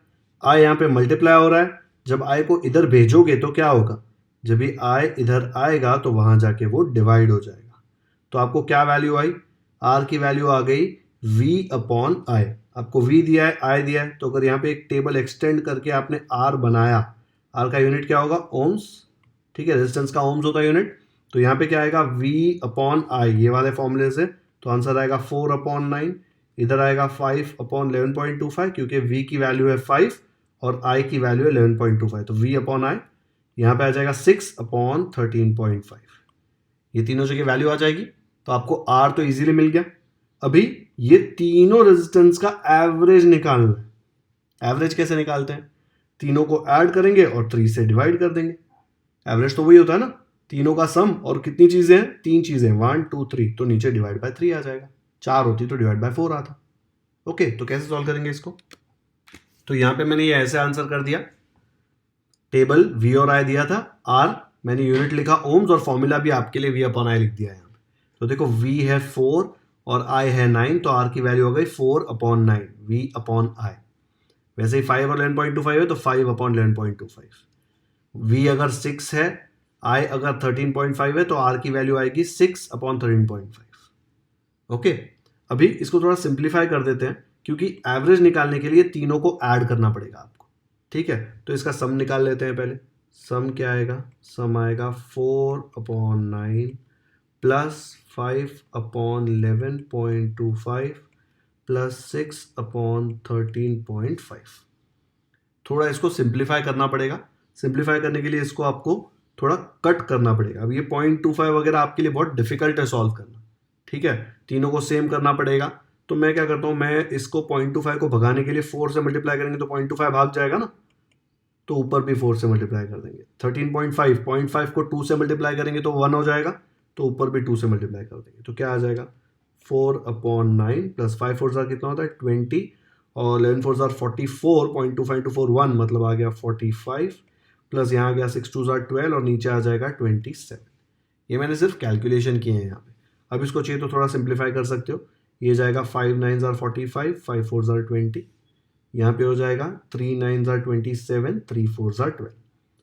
I यहाँ पे मल्टीप्लाई हो रहा है, जब I को इधर भेजोगे तो क्या होगा, जब भी I इधर आएगा तो वहां जाके वो डिवाइड हो जाएगा। तो आपको क्या वैल्यू आई, R की वैल्यू आ गई V अपॉन I। आपको V दिया है, I दिया है, तो अगर यहाँ पे एक टेबल एक्सटेंड करके आपने R बनाया, R का यूनिट क्या होगा, ओम्स, ठीक है, रेजिस्टेंस का ओम्स होता है यूनिट। तो यहाँ पे क्या आएगा, V अपॉन I, ये वाले फॉर्मूले से, तो आंसर आएगा 4 अपॉन 9। इधर आएगा 5 अपॉन 11.25, क्योंकि V की वैल्यू है 5 और I की वैल्यू है 11.25, तो V अपॉन I यहाँ पे आ जाएगा 6 अपॉन 13.5। ये तीनों जगह वैल्यू आ जाएगी, तो आपको R तो इजीली मिल गया। अभी ये तीनों रेजिस्टेंस का एवरेज निकालना है। एवरेज कैसे निकालते हैं, तीनों को ऐड करेंगे और 3 से डिवाइड कर देंगे। एवरेज तो वही होता है ना, तीनों का सम, और कितनी चीजें हैं, 3 चीजें, 1 2 3, तो नीचे डिवाइड बाय 3 आ जाएगा। 4 होती तो डिवाइड बाय 4 आता। ओके, तो कैसे सॉल्व करेंगे इसको, तो यहां पे मैंने ये ऐसे आंसर कर दिया। टेबल V और I दिया था, R मैंने यूनिट लिखा ओम्स, और फॉर्मूला भी आपके लिए V अपॉन I लिख दिया यहाँ पे। तो देखो V है 4 और I है 9, तो R की वैल्यू हो गई 4 अपॉन 9, V अपॉन I। वैसे ही 5 और 11.25 है तो 5 अपॉन 11.25। V अगर 6 है, I अगर 13.5 है, तो R की वैल्यू आएगी 6 अपॉन 13.5। ओके, अभी इसको थोड़ा सिंप्लीफाई कर देते हैं, क्योंकि एवरेज निकालने के लिए तीनों को ऐड करना पड़ेगा आपको, ठीक है। तो इसका सम निकाल लेते हैं पहले। सम क्या आएगा, सम आएगा 4 upon 9 plus 5 upon 11.25 plus 6 upon 13.5। थोड़ा इसको सिंप्लीफाई करना पड़ेगा। सिंप्लीफाई करने के लिए इसको आपको थोड़ा कट करना पड़ेगा। अब ये 0.25 वगैरह आपके लिए बहुत डिफिकल्ट है सॉल्व करना, ठीक है, तीनों को सेम करना पड़ेगा। तो मैं क्या करता हूँ, मैं इसको 0.25 को भगाने के लिए 4 से मल्टीप्लाई करेंगे तो 0.25 भाग जाएगा ना, तो ऊपर भी 4 से मल्टीप्लाई कर देंगे। 13.5, 0.5 को 2 से मल्टीप्लाई करेंगे तो 1 हो जाएगा, तो ऊपर भी 2 से मल्टीप्लाई कर देंगे। तो क्या आ जाएगा, 4 अपॉन 9 प्लस 5 4 जार कितना होता है 20, और 11 4 जार 44, 0.25 to 4 1, मतलब आ गया 45, प्लस यहाँ आ गया 6 2 जार 12, और नीचे आ जाएगा 27। ये मैंने सिर्फ कैलकुलेशन किए हैं यहाँ पे। अब इसको चाहिए तो थोड़ा सिंप्लीफाई कर सकते हो। ये जाएगा 5 9 जार 45, 5 4 जार 20, यहाँ पे हो जाएगा 3 9 जार 27, 3 4 जार 12।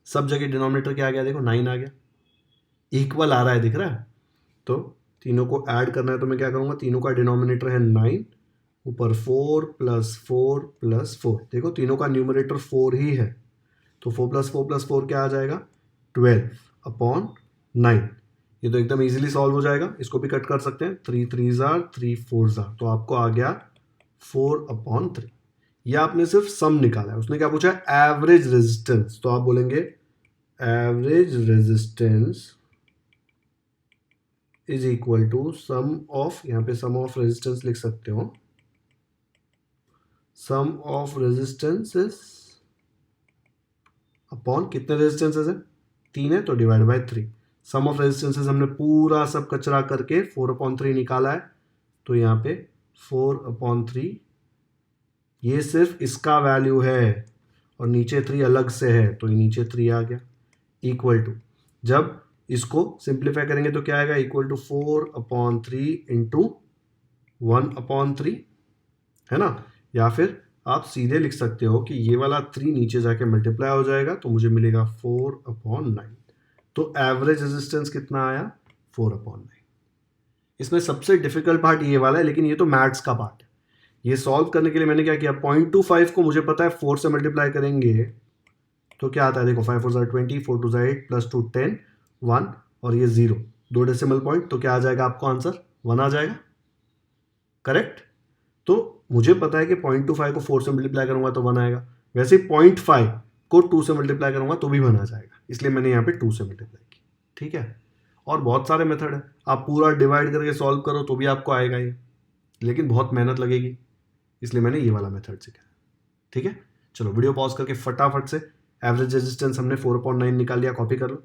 सब जगह डिनोमिनेटर क्या आ गया, देखो 9 आ गया, इक्वल आ रहा है, दिख रहा है। तो तीनों को ऐड करना है, तो मैं क्या करूँगा, तीनों का डिनोमिनेटर है 9, ऊपर 4 प्लस 4 प्लस 4, देखो तीनों का न्यूमरेटर 4 ही है, तो 4 प्लस 4 प्लस 4 क्या आ जाएगा 12 अपॉन 9। ये तो एकदम इजीली सॉल्व हो जाएगा, इसको भी कट कर सकते हैं, 3 3 जार 3 4 जार, तो आपको आ गया 4 अपॉन 3। यह आपने सिर्फ सम निकाला है। उसने क्या पूछा है, एवरेज रेजिस्टेंस, तो आप बोलेंगे average resistance is equal to sum of, यहाँ पे सम ऑफ रेजिस्टेंस लिख सकते हो, सम ऑफ रेजिस्टेंसेस अपॉन कितने रेजिस्टेंसेस है, 3 है, तो divide by 3। Sum of resistances हमने पूरा सब कचरा करके 4 अपॉन 3 निकाला है, तो यहाँ पे 4 अपॉन 3, ये सिर्फ इसका वैल्यू है, और नीचे 3 अलग से है, तो ये नीचे 3 आ गया, इक्वल टू, जब इसको सिंप्लीफाई करेंगे तो क्या आएगा, equal to 4 upon 3 into 1 upon 3, है ना। या फिर आप सीधे लिख सकते हो कि ये वाला 3 नीचे जाके मल्टीप्लाई हो जाएगा, तो मुझे मिलेगा 4 अपॉन 9। तो एवरेज रेजिस्टेंस कितना आया, 4 अपॉन 9। इसमें सबसे डिफिकल्ट पार्ट ये वाला है, लेकिन ये तो मैथ्स का पार्ट है। ये सॉल्व करने के लिए मैंने क्या किया, 0.25 को मुझे पता है 4 से मल्टीप्लाई करेंगे तो क्या आता है, देखो 5 4 जार 20, 4 2 जार 8, प्लस 2 10, 1, और ये 0, 2 डेसिमल पॉइंट, तो क्या आ जाएगा आपको आंसर, 1 आ जाएगा, करेक्ट। तो मुझे पता है कि 0.25 को 4 से मल्टीप्लाई करूंगा तो 1 आएगा, वैसे ही 0.5 को 2 से मल्टीप्लाई करूंगा तो भी 1 आ जाएगा, इसलिए मैंने यहाँ पे 2 से मल्टीप्लाई की, ठीक है। और बहुत सारे मेथड है, आप पूरा डिवाइड करके सॉल्व करो तो भी आपको आएगा ये, लेकिन बहुत मेहनत लगेगी, इसलिए मैंने ये वाला मेथड सिखाया, ठीक है। चलो वीडियो पॉज करके फटाफट से एवरेज रेजिस्टेंस हमने 4/9 निकाल लिया, कॉपी कर लो।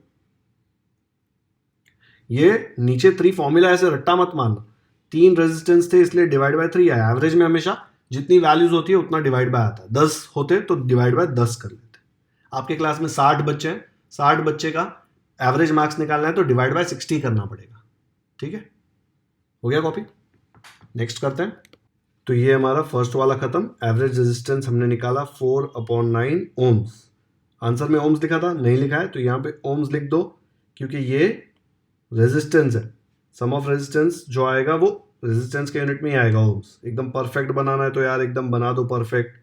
ये नीचे 3 फॉर्मूला ऐसे रट्टा मत मारना, 3 रेजिस्टेंस थे इसलिए डिवाइड बाय 3 आया। एवरेज में हमेशा जितनी वैल्यूज होती है उतना डिवाइड बाय आता है, 10 होते तो डिवाइड बाय 10 कर लेते। आपके क्लास में 60 बच्चे हैं, 60 बच्चे का एवरेज मार्क्स निकालना है तो डिवाइड बाय 60 करना पड़ेगा। ठीक है, हो गया कॉपी। नेक्स्ट करते हैं। तो ये हमारा फर्स्ट वाला खत्म। एवरेज रेजिस्टेंस हमने निकाला 4/9 ओम्स। आंसर में ओम्स लिखा था, नहीं लिखा है तो यहाँ पे ओम्स लिख दो, क्योंकि ये रेजिस्टेंस है। सम ऑफ रेजिस्टेंस जो आएगा वो रेजिस्टेंस के यूनिट में ही आएगा, ओम्स। एकदम परफेक्ट बनाना है तो यार एकदम बना दो परफेक्ट।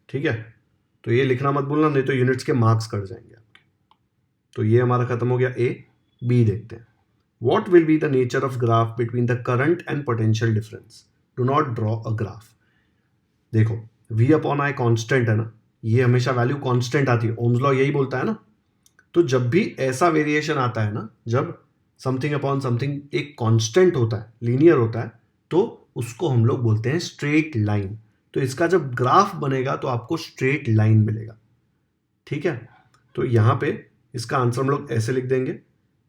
ठीक है, तो ये लिखना मत भूलना, नहीं तो यूनिट्स के मार्क्स कट जाएंगे आपके। तो ये हमारा खत्म हो गया ए। बी देखते हैं। What will be the nature of graph between the current and potential difference? Do not draw a graph. देखो V/I कांस्टेंट है ना, ये हमेशा वैल्यू कांस्टेंट आती है, ओम्स लॉ यही बोलता है ना। तो जब भी ऐसा वेरिएशन आता है ना, जब समथिंग अपॉन समथिंग एक कांस्टेंट होता है, लीनियर होता है, तो उसको हम लोग बोलते हैं स्ट्रेट लाइन। तो इसका जब ग्राफ बनेगा तो आपको स्ट्रेट लाइन मिलेगा। ठीक है, तो यहाँ पे इसका आंसर हम लोग ऐसे लिख देंगे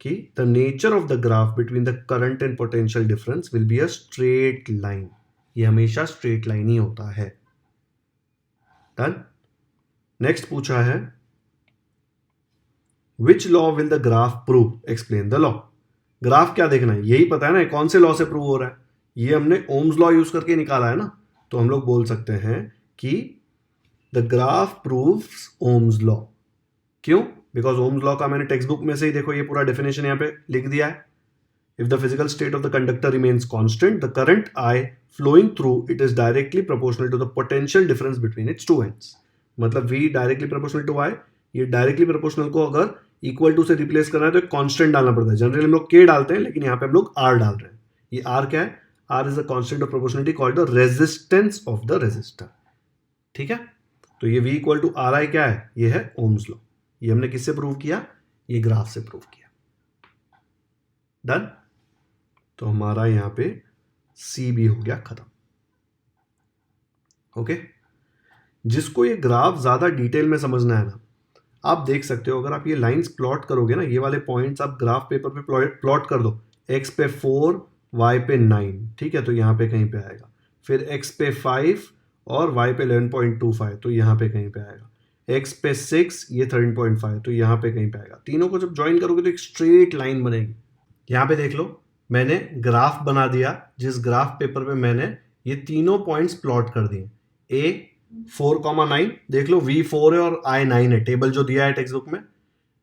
कि the nature of the graph between the current and potential difference will be a straight line. ये हमेशा स्ट्रेट लाइन ही होता है। डन। नेक्स्ट पूछा है which law will the graph prove, explain the law. Graph क्या देखना है, यही पता है ना कौन से लॉ से प्रूव हो रहा है। ये हमने ओम्स लॉ यूज करके निकाला है ना, तो हम लोग बोल सकते हैं कि the graph proves Ohm's law. क्यों? बिकॉज ओम्स लॉ का मैंने टेक्स्ट बुक में से ही देखो ये पूरा डेफिनेशन यहाँ पे लिख दिया है। If the physical state of the conductor remains constant, the current I flowing through it is directly proportional to the potential difference between its two ends. मतलब v directly proportional to i, ये directly proportional को अगर equal to से replace करना है तो एक constant डालना पड़ता है। जनरली हम लोग k डालते हैं, लेकिन यहाँ पे हम लोग r डाल रहे हैं। ये r क्या है? r is a constant of proportionality called the resistance of the resistor. ठीक है, तो ये v equal to R I क्या है? ये है ओम्स लॉ। ये हमने किससे प्रूव किया? ये ग्राफ से प्रूव किया। डन। तो हमारा यहां पे सी भी हो गया खत्म। ओके, जिसको ये ग्राफ ज्यादा डिटेल में समझना है ना, आप देख सकते हो। अगर आप ये लाइंस प्लॉट करोगे ना, ये वाले पॉइंट्स आप ग्राफ पेपर पे प्लॉट कर दो। x पे 4, y पे 9, ठीक है, तो यहां पे कहीं पे आएगा। फिर x पे 5 और y पे 11.25, तो यहां पे कहीं पे आएगा। x पे 6, ये 13.5, तो यहाँ पे कहीं पे आएगा। तीनों को जब ज्वाइन करोगे तो एक स्ट्रेट लाइन बनेगी। यहाँ पे देख लो, मैंने ग्राफ बना दिया, जिस ग्राफ पेपर पे मैंने ये तीनों पॉइंट्स प्लॉट कर दिए। a 4,9 देख लो, v4 है और i 9 है, टेबल जो दिया है टेक्स्ट बुक में।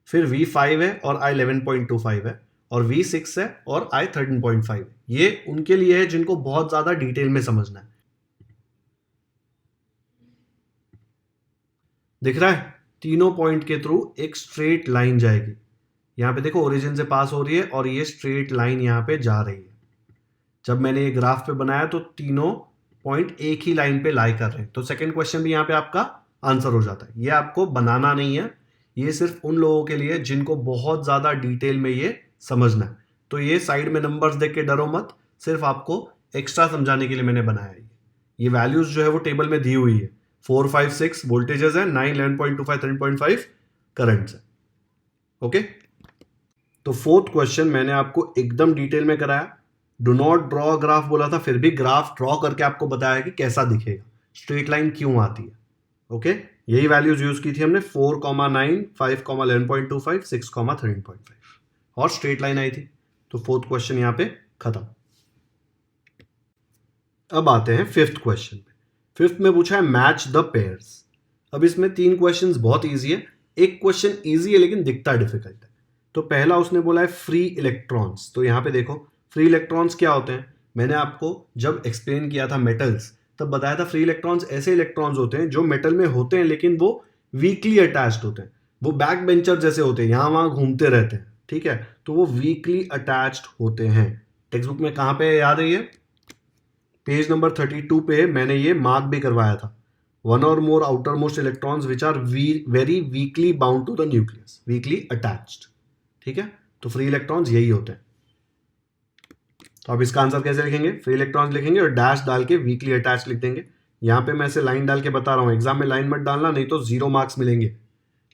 फिर v5 है और i 11.25 है, और v6 है और i 13.5 है। ये उनके लिए है जिनको बहुत ज्यादा डिटेल में समझना है। दिख रहा है? तीनों पॉइंट के थ्रू एक स्ट्रेट लाइन जाएगी। यहां पे देखो ओरिजिन से पास हो रही है और ये स्ट्रेट लाइन यहां पे जा रही है। जब मैंने ये ग्राफ पे बनाया तो तीनों पॉइंट एक ही लाइन पे लाई कर रहे हैं। तो सेकंड क्वेश्चन भी यहां पे आपका आंसर हो जाता है। ये आपको बनाना नहीं है, ये सिर्फ उन लोगों के लिए जिनको बहुत ज्यादा डिटेल में ये समझना है। तो ये साइड में नंबर्स देख के डरो मत, सिर्फ आपको एक्स्ट्रा समझाने के लिए मैंने बनाया है। ये वैल्यूज जो है वो टेबल में दी हुई है। 4, 5, 6 वोल्टेजेस है, 9, 11.25, 13.5 करंट्स है। ओके, तो फोर्थ क्वेश्चन मैंने आपको एकदम डिटेल में कराया। डू नॉट ड्रॉ ग्राफ बोला था, फिर भी ग्राफ ड्रॉ करके आपको बताया कि कैसा दिखेगा, स्ट्रेट लाइन क्यों आती है। ओके, यही वैल्यूज यूज की थी हमने, 4,9, 5, 11.25, 6, 13.5, और स्ट्रेट लाइन आई थी। तो फोर्थ क्वेश्चन यहां पे खत्म। अब आते हैं फिफ्थ क्वेश्चन पे। फिफ्थ में पूछा है मैच द पेयर्स। अब इसमें 3 क्वेश्चंस बहुत इजी है, एक क्वेश्चन इजी है लेकिन दिखता डिफिकल्ट है। तो पहला उसने बोला है फ्री इलेक्ट्रॉन्स। तो यहां पे देखो फ्री इलेक्ट्रॉन्स क्या होते हैं। मैंने आपको जब एक्सप्लेन किया था मेटल्स, तब बताया था फ्री इलेक्ट्रॉन्स ऐसे इलेक्ट्रॉन्स होते हैं जो मेटल में होते हैं लेकिन वो वीकली अटैच्ड होते हैं। वो बैक बेंचर जैसे होते हैं, यहां वहां घूमते रहते हैं। ठीक है, तो वो वीकली अटैच्ड होते हैं। टेक्स्ट बुक में कहां पे याद है? ये पेज नंबर 32 पे मैंने ये मार्क भी करवाया था। वन और more outermost electrons which are very weakly bound to the nucleus, weakly attached. ठीक है, तो फ्री इलेक्ट्रॉन्स यही होते हैं। तो अब इसका आंसर कैसे लिखेंगे? फ्री इलेक्ट्रॉन्स लिखेंगे और डैश डाल के वीकली अटैच्ड लिख देंगे। यहाँ पे मैं ऐसे लाइन डाल के बता रहा हूँ, एग्जाम में लाइन मत डालना, नहीं तो 0 मार्क्स मिलेंगे।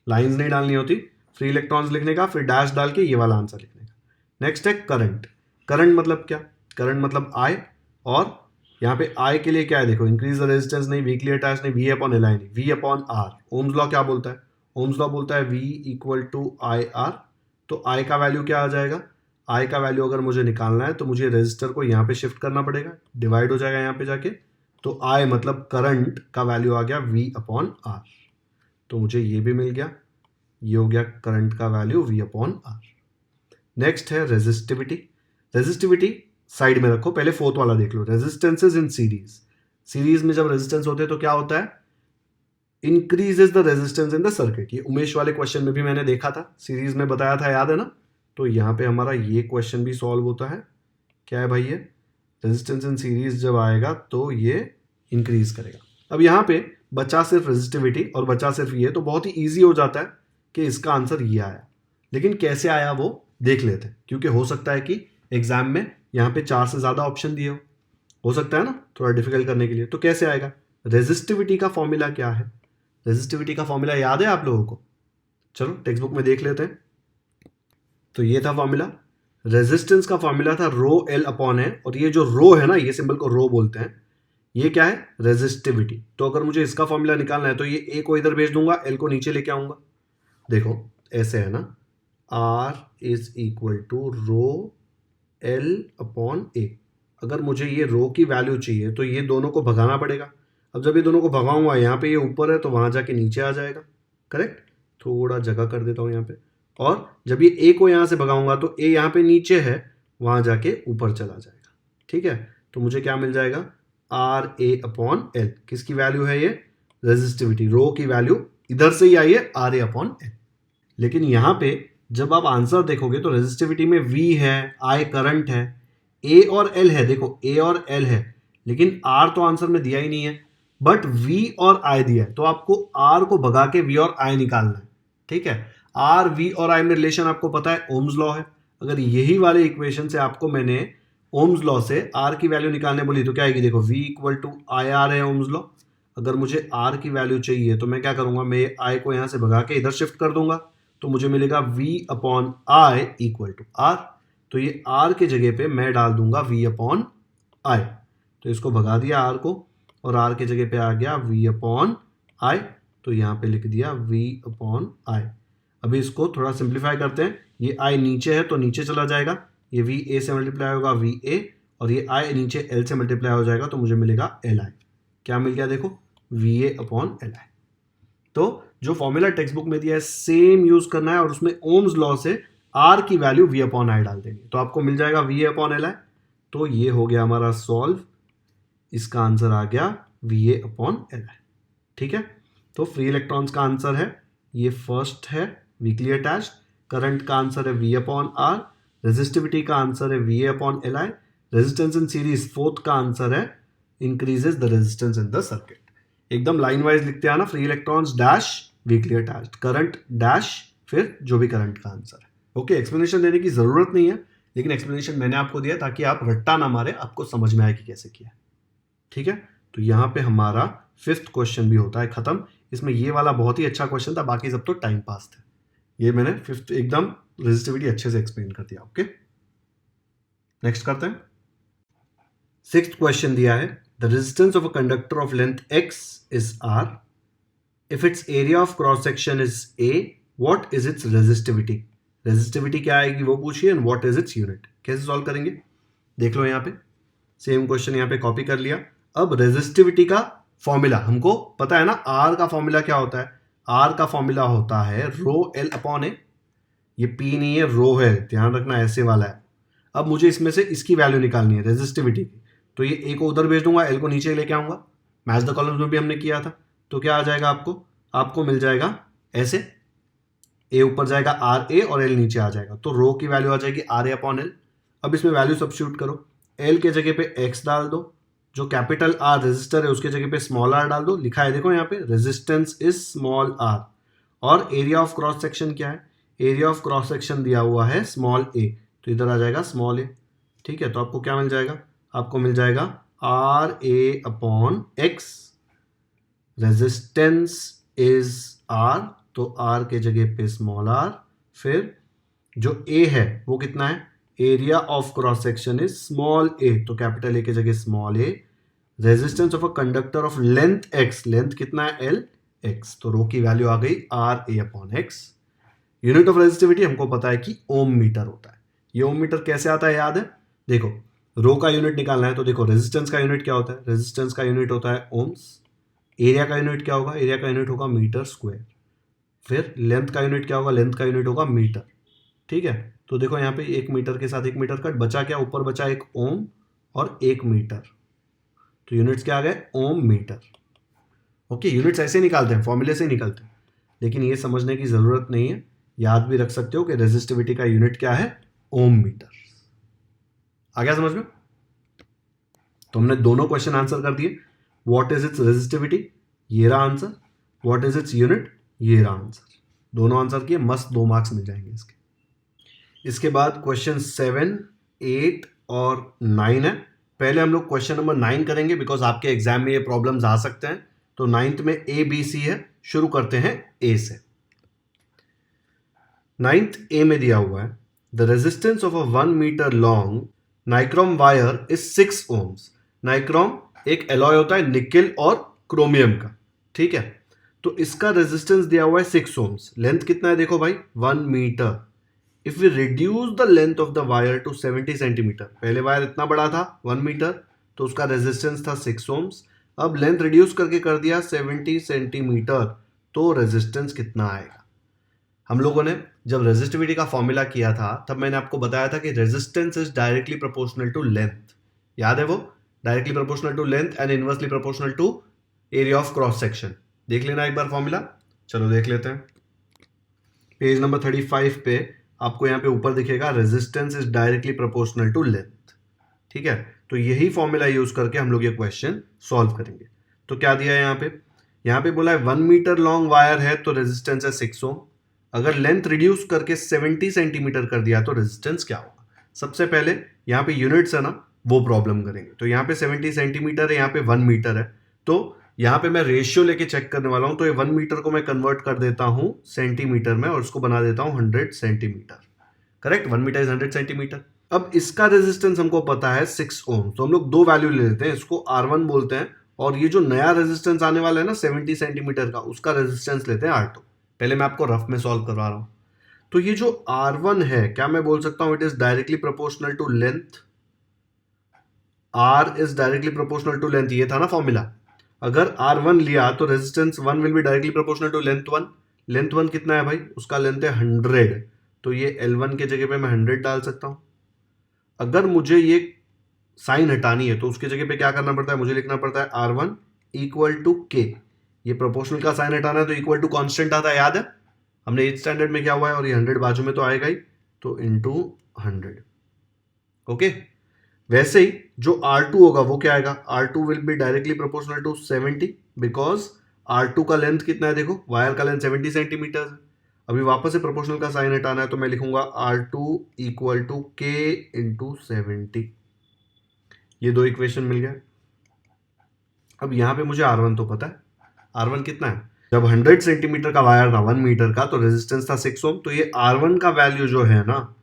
लाइंस नहीं डालनी होती, फ्री इलेक्ट्रॉन्स लिखने का, फिर डैश डाल के ये वाला आंसर लिखने का। नेक्स्ट है करंट। करंट मतलब क्या? करंट मतलब आई, और यहाँ पे आई के लिए क्या है देखो, इंक्रीज द रेजिस्टेंस नहीं, वीकली अटैच नहीं, वी अपॉन एल आई नहीं, V upon R. Ohm's law क्या बोलता है? ओम्स लॉ बोलता है V equal to I R. तो आई का वैल्यू क्या आ जाएगा? आई का वैल्यू अगर मुझे निकालना है तो मुझे रेजिस्टर को यहाँ पे शिफ्ट करना पड़ेगा, डिवाइड हो जाएगा यहाँ पे जाके। तो आई मतलब करंट का वैल्यू आ गया वी अपॉन आर। तो मुझे ये भी मिल गया, ये हो गया करंट का value V upon R. Next है रेजिस्टिविटी। रेजिस्टिविटी साइड में रखो, पहले फोर्थ वाला देख लो, रेजिस्टेंसेज इन सीरीज। सीरीज में जब रेजिस्टेंस होते हैं तो क्या होता है? Increases the resistance in the circuit. ये उमेश वाले क्वेश्चन में भी मैंने देखा था, सीरीज में बताया था, याद है ना? तो यहाँ पे हमारा ये क्वेश्चन भी सॉल्व होता है। क्या है भाई? ये रेजिस्टेंस इन सीरीज जब आएगा तो ये इंक्रीज करेगा। अब यहाँ पे बचा सिर्फ रेजिस्टिविटी और बचा सिर्फ ये, तो बहुत ही ईजी हो जाता है कि इसका आंसर ये आया। लेकिन कैसे आया वो देख लेते हैं, क्योंकि हो सकता है कि एग्जाम में यहाँ पे 4 से ज़्यादा ऑप्शन दिए हो सकता है ना, थोड़ा डिफिकल्ट करने के लिए। तो कैसे आएगा? रेजिस्टिविटी का फॉर्मूला क्या है? रेजिस्टिविटी का फॉर्मूला याद है आप लोगों को? चलो टेक्स्ट बुक में देख लेते हैं। तो ये था फॉर्मूला, रेजिस्टेंस का फॉर्मूला था रो एल अपॉन है, और ये जो रो है ना, ये सिंबल को रो बोलते हैं, ये क्या है? रेजिस्टिविटी। तो अगर मुझे इसका फॉर्मूला निकालना है तो ये ए को इधर भेज दूंगा, एल को नीचे लेके आऊंगा। देखो ऐसे है ना, R is equal to rho L upon A. अगर मुझे ये रो की वैल्यू चाहिए तो ये दोनों को भगाना पड़ेगा। अब जब ये दोनों को भगाऊंगा, यहाँ पे ये ऊपर है तो वहाँ जाके नीचे आ जाएगा, करेक्ट? थोड़ा जगह कर देता हूँ यहाँ पे। और जब ये ए को यहाँ से भगाऊंगा तो ए यहाँ पे नीचे है, वहाँ जाके ऊपर चला जाएगा, ठीक है? तो मुझे क्या मिल जाएगा? R A upon L. किसकी वैल्यू है ये? रेजिस्टिविटी। रो की वैल्यू इधर से ही आई है, आर ए अपॉन एल। लेकिन यहाँ पे जब आप आंसर देखोगे तो रेजिस्टिविटी में V है, I करंट है, A और L है, देखो A और L है, लेकिन R तो आंसर में दिया ही नहीं है, बट V और I दिया है। तो आपको R को भगा के V और I निकालना है, ठीक है? R, V और I में रिलेशन आपको पता है, ओम्स लॉ है। अगर यही वाले इक्वेशन से आपको मैंने ओम्स लॉ से R की वैल्यू निकालने बोली तो क्या आएगी? देखो V equal to I R है ओम्स लॉ। अगर मुझे R की वैल्यू चाहिए तो मैं क्या करूंगा? मैं I को यहाँ से भगा के इधर शिफ्ट कर दूंगा, तो मुझे मिलेगा V upon I equal to R. तो ये R की जगह पे मैं डाल दूंगा V अपॉन आई। तो इसको भगा दिया R को, और R की जगह पे आ गया V अपॉन आई। तो यहाँ पे लिख दिया V अपॉन आई। अभी इसको थोड़ा सिंप्लीफाई करते हैं। ये I नीचे है तो नीचे चला जाएगा, ये V A से मल्टीप्लाई होगा V A, और ये I नीचे L से मल्टीप्लाई हो जाएगा, तो मुझे मिलेगा L I। क्या मिल गया? देखो V A upon L I। तो जो फॉर्मूला टेक्स्ट बुक में दिया है सेम यूज करना है, और उसमें ओम्स लॉ से आर की वैल्यू V अपॉन आई डाल देंगे, तो आपको मिल जाएगा V अपॉन एल आई। तो ये हो गया हमारा सॉल्व, इसका आंसर आ गया VA अपॉन एल आई, ठीक है? तो फ्री इलेक्ट्रॉन्स का आंसर है ये फर्स्ट है, वीकली अटैच्ड। करंट का आंसर है V अपॉन आर। रेजिस्टिविटी का आंसर है VA upon L I. Resistance in series fourth का आंसर है increases the resistance in the circuit. एकदम लाइन वाइज लिखते हैं ना, free electrons dash weekly attached, current dash, फिर जो भी करंट का आंसर है। ओके, एक्सप्लेनेशन देने की जरूरत नहीं है, लेकिन एक्सप्लेनेशन मैंने आपको दिया ताकि आप रट्टा ना मारे, आपको समझ में आए कि कैसे किया, ठीक है? तो यहाँ पे हमारा 5th क्वेश्चन भी होता है खत्म। इसमें ये वाला बहुत ही अच्छा क्वेश्चन था, बाकी सब तो टाइम पास थे। ये मैंने 5th एकदम रेजिस्टिविटी अच्छे से एक्सप्लेन कर दिया। ओके, नेक्स्ट करते हैं। 6th क्वेश्चन दिया है, the resistance of a conductor of length x is r. If its area of cross section is a, what is its resistivity? Resistivity क्या आएगी वो पूछिए, and what is its unit. कैसे solve करेंगे देख लो, यहाँ पे सेम क्वेश्चन यहाँ पे कॉपी कर लिया। अब रेजिस्टिविटी का फॉर्मूला हमको पता है ना, आर का फॉर्मूला क्या होता है? आर का फॉर्मूला होता है रो एल अपॉन ए। ये पी नहीं है, रो है, ध्यान रखना ऐसे वाला है। अब मुझे इसमें से इसकी वैल्यू निकालनी है रेजिस्टिविटी की, तो ये ए को उधर भेज दूंगा, एल को नीचे लेके आऊंगा। मैच द कॉलम्स में भी हमने किया था, तो क्या आ जाएगा आपको मिल जाएगा ऐसे, ए ऊपर जाएगा आर ए और एल नीचे आ जाएगा, तो रो की वैल्यू आ जाएगी आर ए अपॉन एल। अब इसमें वैल्यू सब्स्टिट्यूट करो, एल के जगह पे एक्स डाल दो, जो कैपिटल आर रेजिस्टर है उसके जगह पे स्मॉल आर डाल दो। लिखा है देखो यहाँ पे, रेजिस्टेंस इज स्मॉल आर, और एरिया ऑफ क्रॉस सेक्शन क्या है? एरिया ऑफ क्रॉस सेक्शन दिया हुआ है स्मॉल ए, तो इधर आ जाएगा स्मॉल ए, ठीक है? तो आपको क्या मिल जाएगा? आपको मिल जाएगा R A upon X, resistance is R, तो आर के जगह पे स्मॉल आर, फिर जो ए है वो कितना है, area of cross section is small A, तो कैपिटल ए के जगह small A. Resistance of a conductor of length X, length कितना है एल एक्स, तो रो की वैल्यू आ गई R A upon X. Unit of resistivity हमको पता है कि ओम मीटर होता है। ये ओम मीटर कैसे आता है याद है, देखो रो का यूनिट निकालना है तो देखो रेजिस्टेंस का यूनिट क्या होता है, रेजिस्टेंस का यूनिट होता है ओम्स। एरिया का यूनिट क्या होगा, एरिया का यूनिट होगा मीटर स्क्वायर। फिर लेंथ का यूनिट क्या होगा, लेंथ का यूनिट होगा मीटर। ठीक है, तो देखो यहाँ पे 1 मीटर के साथ 1 मीटर कट, बचा क्या, ऊपर बचा 1 ओम और 1 मीटर, तो यूनिट्स क्या आ गए, ओम मीटर। ओके, यूनिट्स ऐसे निकालते हैं, फॉर्मूले से निकलते हैं, लेकिन ये समझने की जरूरत नहीं है, याद भी रख सकते हो कि रेजिस्टिविटी का यूनिट क्या है, ओम मीटर। आ गया समझ में? तो हमने दोनों क्वेश्चन आंसर कर दिए। व्हाट इज इट्स रेजिस्टिविटी, ये रहा answer. What is its unit, ये रहा आंसर। दोनों आंसर किए, मस्त 2 मार्क्स मिल जाएंगे इसके। इसके बाद क्वेश्चन 7, 8 और 9 है। पहले हम लोग क्वेश्चन नंबर 9 करेंगे, बिकॉज आपके एग्जाम में ये प्रॉब्लम्स आ सकते हैं। तो 9th में ए बी सी है, शुरू करते हैं ए से। 9th ए में दिया हुआ है, the resistance of a 1 metre long nichrome wire is 6 ohms। Nichrome एक एलॉय होता है निकेल और क्रोमियम का, ठीक है। तो इसका रेजिस्टेंस दिया हुआ है 6 ohms। लेंथ कितना है देखो भाई, 1 metre. If we reduce the length of the wire to 70 centimetre, पहले वायर इतना बड़ा था 1 मीटर, तो उसका रेजिस्टेंस था 6 ohms। अब लेंथ रिड्यूस करके कर दिया 70 सेंटीमीटर, तो रेजिस्टेंस कितना आएगा। हम लोगों ने जब रेजिस्टिविटी का फॉर्मूला किया था तब मैंने आपको बताया था कि resistance is directly proportional to length, याद है वो, directly proportional to length and inversely proportional to area of cross section. देख लेना एक बार फॉर्मूला, चलो देख लेते हैं। पेज नंबर 35 पे आपको यहाँ पे ऊपर दिखेगा resistance is directly proportional to length, ठीक है। तो यही फॉर्मूला यूज करके हम लोग ये क्वेश्चन सॉल्व करेंगे। तो क्या दिया है यहाँ पे बोला है 1 मीटर लॉन्ग वायर है तो रेजिस्टेंस है 6 ohm। अगर लेंथ रिड्यूस करके 70 सेंटीमीटर कर दिया तो रेजिस्टेंस क्या होगा। सबसे पहले यहाँ पे यूनिट्स है ना, वो प्रॉब्लम करेंगे। तो यहाँ पे 70 सेंटीमीटर है, यहाँ पे 1 मीटर है, तो यहाँ पे मैं रेशियो लेके चेक करने वाला हूं। तो ये 1 मीटर को मैं कन्वर्ट कर देता हूं सेंटीमीटर में और उसको बना देता हूं 100 centimetre. Correct, 1 metre is 100 centimetre. अब इसका रेजिस्टेंस हमको पता है 6 ohm, तो हम लोग 2 वैल्यू ले लेते हैं, इसको R1 बोलते हैं, और ये जो नया रेजिस्टेंस आने वाला है ना 70 सेंटीमीटर का, उसका रेजिस्टेंस लेते हैं R2। पहले मैं आपको रफ में सॉल्व करवा रहा हूं। तो ये जो R1 है, क्या मैं बोल सकता हूं it is directly proportional to length. R is directly proportional to length, ये था ना फॉर्मूला। अगर R1 लिया तो resistance 1 will be directly proportional to length 1। Length 1 कितना है भाई, उसका लेंथ है 100, तो ये L1 के जगह पे मैं 100 डाल सकता हूं। अगर मुझे ये साइन हटानी है तो उसके जगह पे क्या करना पड़ता है, मुझे लिखना पड़ता है R1 इक्वल टू K। ये प्रोपोर्शनल का साइन हटाना है तो इक्वल टू कांस्टेंट आता है, याद है हमने 8th स्टैंडर्ड में क्या हुआ है, और ये 100 बाजू में तो आएगा ही, तो इंटू 100। ओके, वैसे ही जो R2 होगा वो क्या आएगा, R2 will be directly proportional to 70, because R2 का लेंथ कितना है देखो, वायर का लेंथ 70 सेंटीमीटर है। अभी वापस से प्रोपोर्शनल का साइन हटाना है तो मैं लिखूंगा R2 equal to K into 70। ये 2 इक्वेशन मिल गया। अब यहां पे मुझे R1 तो पता है, R1 कितना है, जब 100 सेंटीमीटर का वायर था 1 मीटर का, तो रेजिस्टेंस था 6 ohm, तो ये R1 का वैल्यू जो है ना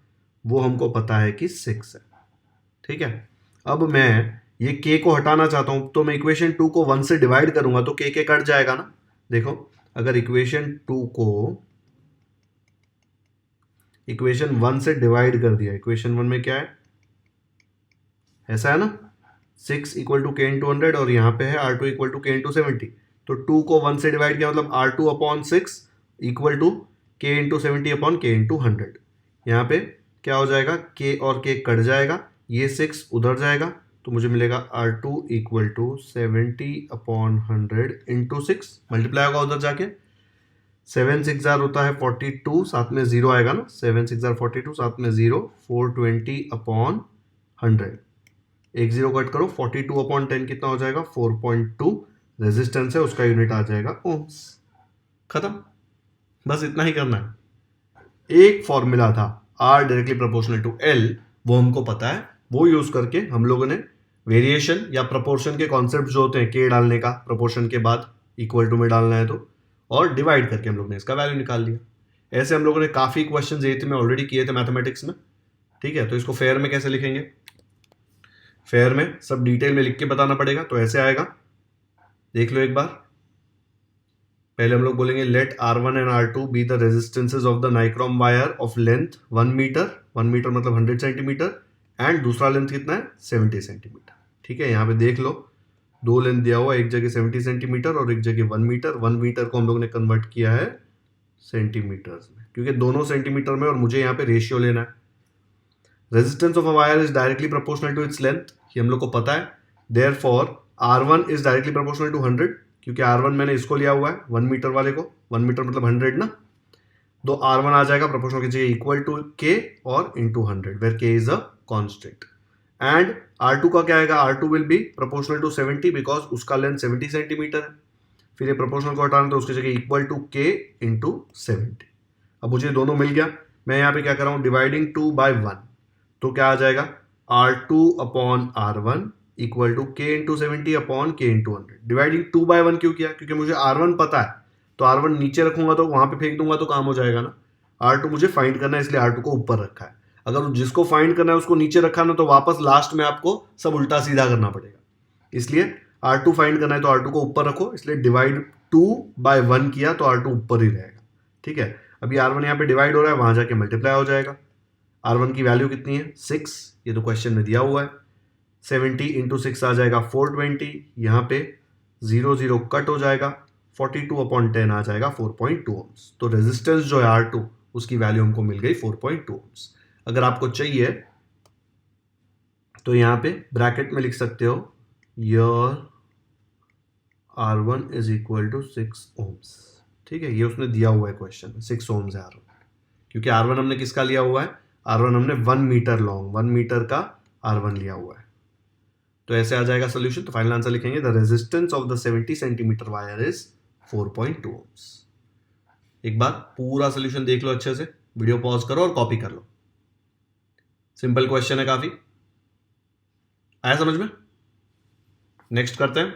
वो हमको पता है कि 6 है, ठीक है। अब मैं ये k को हटाना चाहता हूं, तो मैं इक्वेशन 2 को 1 से डिवाइड करूंगा तो k कट जाएगा ना। देखो, अगर इक्वेशन 2 को इक्वेशन 1 से डिवाइड कर दिया, इक्वेशन 1 में क्या है, ऐसा है ना, 6 इक्वल टू K इंटू 100, और यहाँ पे है R2 equal to K into 70। तो 2 को 1 से डिवाइड किया मतलब R2 upon 6 equal to K into 70 upon K into 100। यहाँ पे क्या हो जाएगा, K और K कट जाएगा, ये 6 उधर जाएगा, तो मुझे मिलेगा R2 equal to 70 upon 100 into 6, multiply होगा उधर जाके, 7 6 होता है 42, साथ में 0 आएगा ना, 7 6 42, साथ में 0, 420 अपॉन 100, एक 0 कट करो, 42 अपॉन 10 कितना हो जाएगा, 4.2 रेजिस्टेंस है, उसका यूनिट आ जाएगा ओम्स। खत्म, बस इतना ही करना है। एक फॉर्मूला था R directly proportional to L, वो हमको पता है, वो यूज करके हम लोगों ने वेरिएशन या प्रोपोर्शन के कॉन्सेप्ट जो होते हैं K डालने का प्रोपोर्शन के बाद, इक्वल टू में डालना है तो, और डिवाइड करके हम लोग ने इसका वैल्यू निकाल लिया। ऐसे हम लोगों ने काफ़ी क्वेश्चन 8th में ऑलरेडी किए थे मैथमेटिक्स में, ठीक है। तो इसको फेयर में कैसे लिखेंगे, फेयर में सब डिटेल में लिख के बताना पड़ेगा। तो ऐसे आएगा, देख लो एक बार। पहले हम लोग बोलेंगे let R1 and R2 be the resistances of the nichrome wire of length 1 metre, 1 metre मतलब 100 सेंटीमीटर, एंड दूसरा लेंथ कितना है 70 सेंटीमीटर, ठीक है। यहाँ पे देख लो दो लेंथ दिया हुआ, एक जगह 70 सेंटीमीटर और एक जगह 1 मीटर। 1 मीटर को हम लोग ने कन्वर्ट किया है सेंटीमीटर्स में, क्योंकि दोनों सेंटीमीटर में और मुझे यहाँ पे रेशियो लेना है। Resistance of a wire is directly proportional to its length, ये हम लोग को पता है। Therefore R1 is directly proportional to 100, क्योंकि R1 मैंने इसको लिया हुआ है 1 मीटर वाले को, 1 मीटर मतलब 100 ना, तो R1 आ जाएगा प्रोपोर्शनल की जगह इक्वल टू K और into 100 where K is a constant. And R2 का क्या आएगा, R2 will be proportional to 70 because उसका लेंथ 70 सेंटीमीटर है। फिर ये प्रोपोर्शनल को हटाना तो उसकी जगह इक्वल टू K इंटू 70। अब मुझे दोनों मिल गया, मैं यहाँ पे क्या कर रहा हूँ डिवाइडिंग 2 बाई 1, तो क्या आ जाएगा R2 upon R1 equal to K into 70 upon K into 100। Dividing 2 by 1 क्यों किया, क्योंकि मुझे R1 पता है, तो R1 नीचे रखूंगा तो वहां पे फेंक दूंगा तो काम हो जाएगा ना। R2 मुझे फाइंड करना है, इसलिए R2 को ऊपर रखा है। अगर जिसको फाइंड करना है उसको नीचे रखा ना, तो वापस लास्ट में आपको सब उल्टा सीधा करना पड़ेगा। इसलिए R2 फाइंड करना है तो R2 को ऊपर रखो, इसलिए डिवाइड 2 बाई 1 किया तो R2 ऊपर ही रहेगा, ठीक है। अभी R1 यहाँ पे डिवाइड हो रहा है, वहां जाके मल्टीप्लाई हो जाएगा। R1 की वैल्यू कितनी है 6, ये तो क्वेश्चन में दिया हुआ है। 70 इंटू 6 आ जाएगा 420, यहाँ पे 0 0 कट हो जाएगा, 42 अपॉन 10 आ जाएगा 4.2 ओम्स। तो रेजिस्टेंस जो है R2 उसकी वैल्यू हमको मिल गई 4.2 ओम्स। अगर आपको चाहिए तो यहाँ पे ब्रैकेट में लिख सकते हो your R1 is equal to 6 ohms, ठीक है। ये उसने दिया हुआ है क्वेश्चन में, 6 ओम्स है R1, क्योंकि R1 हमने किसका लिया हुआ है, R1 हमने 1 मीटर लॉन्ग 1 मीटर का R1 लिया हुआ है। तो ऐसे आ जाएगा सोल्यूशन। तो फाइनल आंसर लिखेंगे the resistance of the 70 centimetre wire is 4.2 ohms. एक बार पूरा सोल्यूशन देख लो अच्छे से, वीडियो पॉज करो और कॉपी कर लो। सिंपल क्वेश्चन है काफी, आया समझ में। नेक्स्ट करते हैं।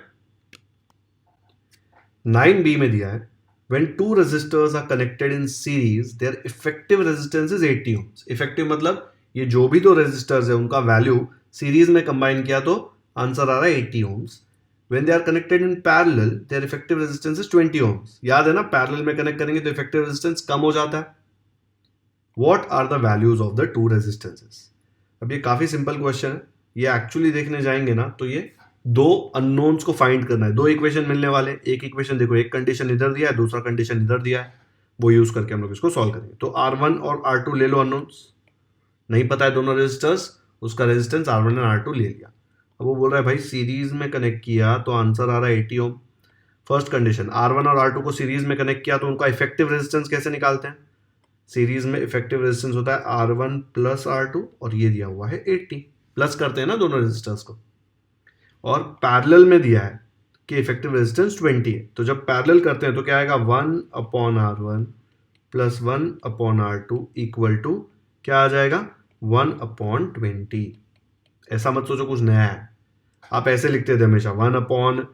9b में दिया है when two resistors are connected in series their effective resistance is 80 ohms। Effective मतलब ये जो भी दो रेजिस्टर्स है उनका वैल्यू सीरीज में कंबाइन किया तो आंसर आ रहा है 80 ohms। when they are connected in parallel their effective resistance is 20 ohms। याद है ना, पैरेलल में कनेक्ट करेंगे तो इफेक्टिव रेजिस्टेंस कम हो जाता है। what are the values of the two resistances। अब ये काफी सिंपल क्वेश्चन है, ये एक्चुअली देखने जाएंगे ना तो ये दो अननोन्स को फाइंड करना है। दो इक्वेशन मिलने वाले, एक इक्वेशन देखो, एक कंडीशन इधर दिया है, दूसरा कंडीशन इधर दिया है, वो यूज करके हम लोग इसको सॉल्व करेंगे। तो R1 और R2 ले लो, अननोन्स नहीं पता है दोनों रेजिस्टर्स, उसका रेजिस्टेंस R1 और R2 ले लिया। अब वो बोल रहा है भाई सीरीज में कनेक्ट किया तो आंसर आ रहा है 80 ओम। फर्स्ट कंडीशन, R1 और R2 को सीरीज में कनेक्ट किया तो उनका इफेक्टिव रेजिस्टेंस कैसे निकालते हैं, सीरीज में इफेक्टिव रेजिस्टेंस होता है R1 प्लस R2 और ये दिया हुआ है 80, प्लस करते हैं ना दोनों रेजिस्टर्स को। और पैरेलल में दिया है कि इफेक्टिव रेजिस्टेंस 20 है, तो जब पैरेलल करते हैं तो क्या आएगा 1 upon R1 plus 1 upon R2 equal to क्या आ जाएगा 1 अपॉन 20। ऐसा मत सोचो कुछ नया है, आप ऐसे लिखते थे हमेशा 1 upon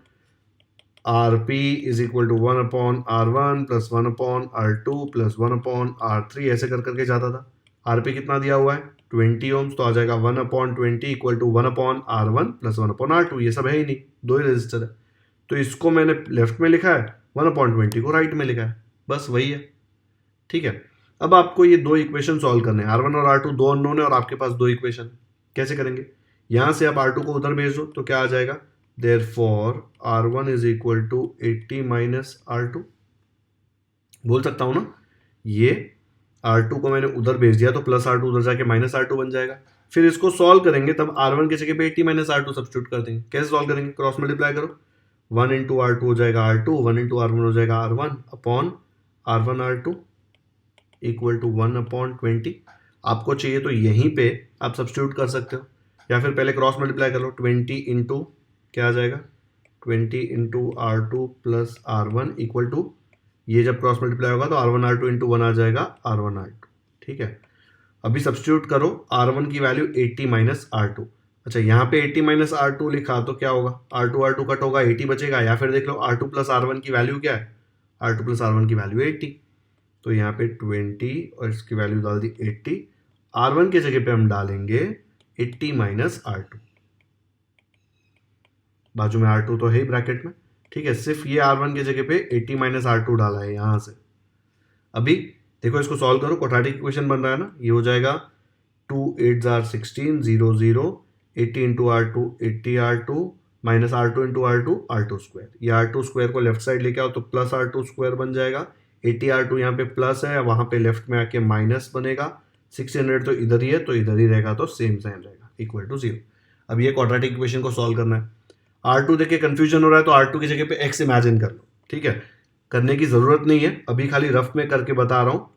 RP is equal to 1 upon R1 plus 1 upon R2 plus 1 upon R3, ऐसे कर करके जाता था। RP कितना दिया हुआ है 20 ओम्स, तो आ जाएगा 1 upon 20 equal to 1 upon R1 plus 1 upon R2। ये सब है ही नहीं, दो ही रजिस्टर है, तो इसको मैंने लेफ्ट में लिखा है, 1 अपॉन 20 को राइट में लिखा है, बस वही है, ठीक है। अब आपको ये दो इक्वेशन सॉल्व करने हैं, R1 और R2 दो अननोन है और आपके पास दो इक्वेशन, कैसे करेंगे। यहाँ से आप R2 को उधर भेज दो तो क्या आ जाएगा, therefore R1 is equal to 80 minus R2। बोल सकता हूँ ना, ये R2 को मैंने उधर भेज दिया तो प्लस R2 उधर जाके माइनस R2 बन जाएगा। फिर इसको सॉल्व करेंगे तब R1 की जगह पे 80 माइनस R2 सब्स्टिट्यूट कर देंगे। कैसे सॉल्व करेंगे, क्रॉस मल्टीप्लाई करो, 1 इंटू R2 हो जाएगा R2, 1 इंटू R1 हो जाएगा R1 upon R1 R2 equal to 1 upon 20। आपको चाहिए तो यहीं पे आप सब्स्टिट्यूट कर सकते हो, या फिर पहले क्रॉस मल्टीप्लाई कर लो, 20 इंटू क्या आ जाएगा 20 into R2 plus R1 equal to, ये जब क्रॉस मल्टीप्लाई होगा तो R1 R2 इंटू 1 आ जाएगा R1 R2, ठीक है। अभी सब्स्टिट्यूट करो, R1 की वैल्यू 80 माइनस R2, अच्छा यहाँ पे 80 माइनस R2 लिखा तो क्या होगा, R2 कट होगा, 80 बचेगा, या फिर देख लो R2 प्लस R1 की वैल्यू क्या है, R2 प्लस R1 की वैल्यू 80, तो यहाँ पे 20 और इसकी वैल्यू डाल दी 80, R1 के जगह पे हम डालेंगे 80 माइनस R2, बाजू में R2 तो है ही ब्रैकेट में, ठीक है, सिर्फ ये R1 के जगह पे 80 माइनस R2 डाला है यहाँ से। अभी देखो इसको सॉल्व करो, क्वाड्रेटिक इक्वेशन बन रहा है ना, ये हो जाएगा 2 8 jar 16 0 0 80 into R2 80 R2 minus R2 into R2 square, ये R2 स्क्वायर को लेफ्ट साइड लेके आओ तो प्लस R2 स्क्वायर बन जाएगा, 80 R2 यहाँ पे प्लस है, वहाँ पे लेफ्ट में आके माइनस बनेगा, 1600 तो इधर ही है तो इधर ही रहेगा, तो सेम साइन रहेगा, इक्वल टू 0। अब ये क्वाड्रेटिक इक्वेशन को सॉल्व करना है। R2 देख के कंफ्यूजन हो रहा है तो R2 की जगह पे x इमेजिन कर लो, ठीक है, करने की ज़रूरत नहीं है, अभी खाली रफ में करके बता रहा हूँ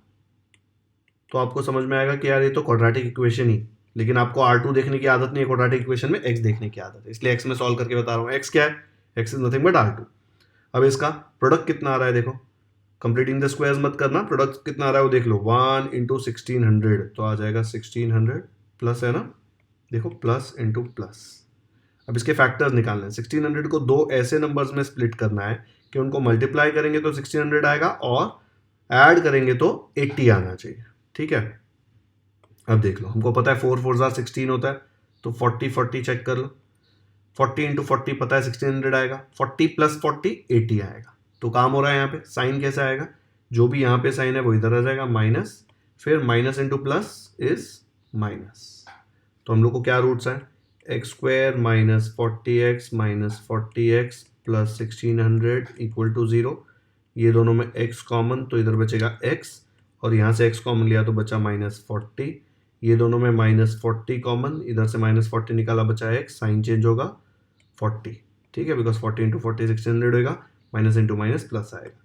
तो आपको समझ में आएगा कि यार ये तो क्वाड्रेटिक इक्वेशन ही, लेकिन आपको R2 देखने की आदत नहीं है, क्वाड्रेटिक इक्वेशन में x देखने की आदत है, इसलिए x में सॉल्व करके बता रहा हूँ। x क्या है, x is nothing but R2। अब इसका प्रोडक्ट कितना आ रहा है, देखो कंप्लीटिंग द स्क्वायर्स मत करना, प्रोडक्ट कितना आ रहा है वो देख लो, 1 इंटू 1600 तो आ जाएगा 1600 प्लस है ना, देखो प्लस इंटू प्लस। अब इसके फैक्टर्स निकालने हैं, 1600 को दो ऐसे नंबर्स में स्प्लिट करना है कि उनको मल्टीप्लाई करेंगे तो 1600 आएगा और ऐड करेंगे तो 80 आना चाहिए, ठीक है। अब देख लो, हमको पता है 4 4 जार 16 होता है, तो 40 40 चेक कर लो, 40 इंटू 40 पता है 1600 आएगा, 40 प्लस 40 80 आएगा, तो काम हो रहा है यहाँ पे। साइन कैसे आएगा, जो भी यहाँ पे साइन है वो इधर आ जाएगा माइनस, फिर minus into plus is minus, तो हम लोग को क्या रूट्स है, X square minus 40x minus 40x plus 1600 equal to 0, ये दोनों में x कॉमन तो इधर बचेगा x, और यहाँ से x कॉमन लिया तो बचा माइनस 40, ये दोनों में माइनस 40 कॉमन, इधर से माइनस 40 निकाला बचा x, साइन चेंज होगा 40, ठीक है, बिकॉज 40 इंटू 40 1600 होगा, माइनस इंटू माइनस प्लस आएगा,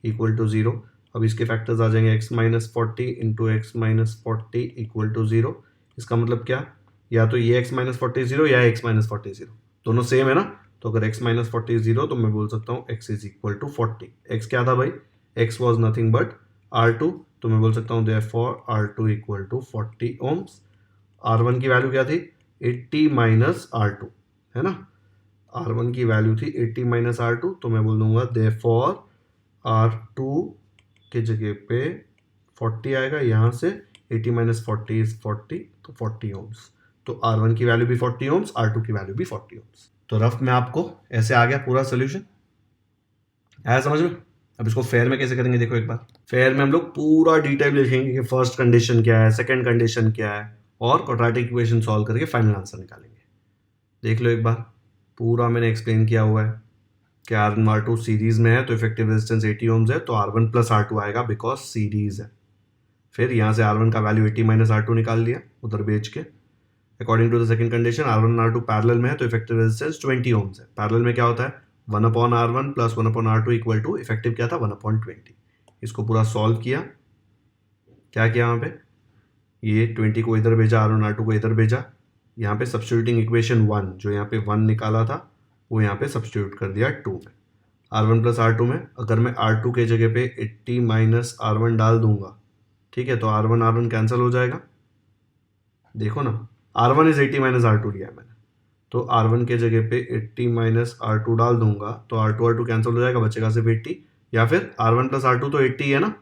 इक्वल टू 0। अब इसके फैक्टर्स आ जाएंगे x minus 40 into X minus 40 equal to 0, इसका मतलब क्या, या तो ये x माइनस 40 0 या x माइनस 40 0, दोनों सेम है ना, तो अगर x माइनस 40 0 तो मैं बोल सकता हूँ x is equal to 40। x क्या था भाई, x was nothing but R2, तो मैं बोल सकता हूँ therefore R2 equal to 40 ohms. R1 की वैल्यू क्या थी, 80 माइनस R2, है ना, R1 की वैल्यू थी 80 माइनस R2, तो मैं बोल दूंगा देयरफॉर R2 के जगह पे 40 आएगा, यहाँ से 80 माइनस 40 इज 40, तो 40 ओम्स, तो R1 की वैल्यू भी 40 ओम्स, R2 की वैल्यू भी 40 ओम्स। तो रफ में आपको ऐसे आ गया पूरा सोल्यूशन, आया समझ में। अब इसको फेयर में कैसे करेंगे, देखो एक बार, फेयर में हम लोग पूरा डिटेल लिखेंगे कि फर्स्ट कंडीशन क्या है, सेकंड कंडीशन क्या है, और क्वाड्रेटिक इक्वेशन सॉल्व करके फाइनल आंसर निकालेंगे। देख लो एक बार, पूरा मैंने एक्सप्लेन किया हुआ है कि R1 R2 सीरीज में है तो इफेक्टिव रेजिस्टेंस 80 ओम्स है, तो R1 प्लस R2 आएगा बिकॉज सीरीज है। फिर यहाँ से R1 का वैल्यू 80 माइनस R2 निकाल लिया उधर बेच के। According to the second condition R1 R2 parallel में है तो इफेक्टिव रेजिस्टेंस 20 ओम्स है। पैरेलल में क्या होता है, 1 upon R1 plus 1 upon R2 equal to effective क्या था 1 अपॉन 20। इसको पूरा सॉल्व किया, क्या किया यहाँ पे, ये 20 को इधर भेजा, R1 R2 को इधर भेजा, यहाँ पे सब्स्टिट्यूटिंग इक्वेशन 1 जो यहाँ पे 1 निकाला था वो यहाँ पे सब्स्टिट्यूट कर दिया 2 में। R1 प्लस R2 में अगर मैं R2 के जगह पे 80 माइनस R1 डाल दूंगा, ठीक है, तो R1 R1 कैंसिल हो जाएगा, देखो ना, R1 इज 80 माइनस R2 लिया है मैंने, तो R1 के जगह पे 80 माइनस R2 डाल दूंगा तो R2 कैंसिल हो जाएगा, बचेगा सिर्फ 80, या फिर R1 प्लस R2 तो 80 है ना,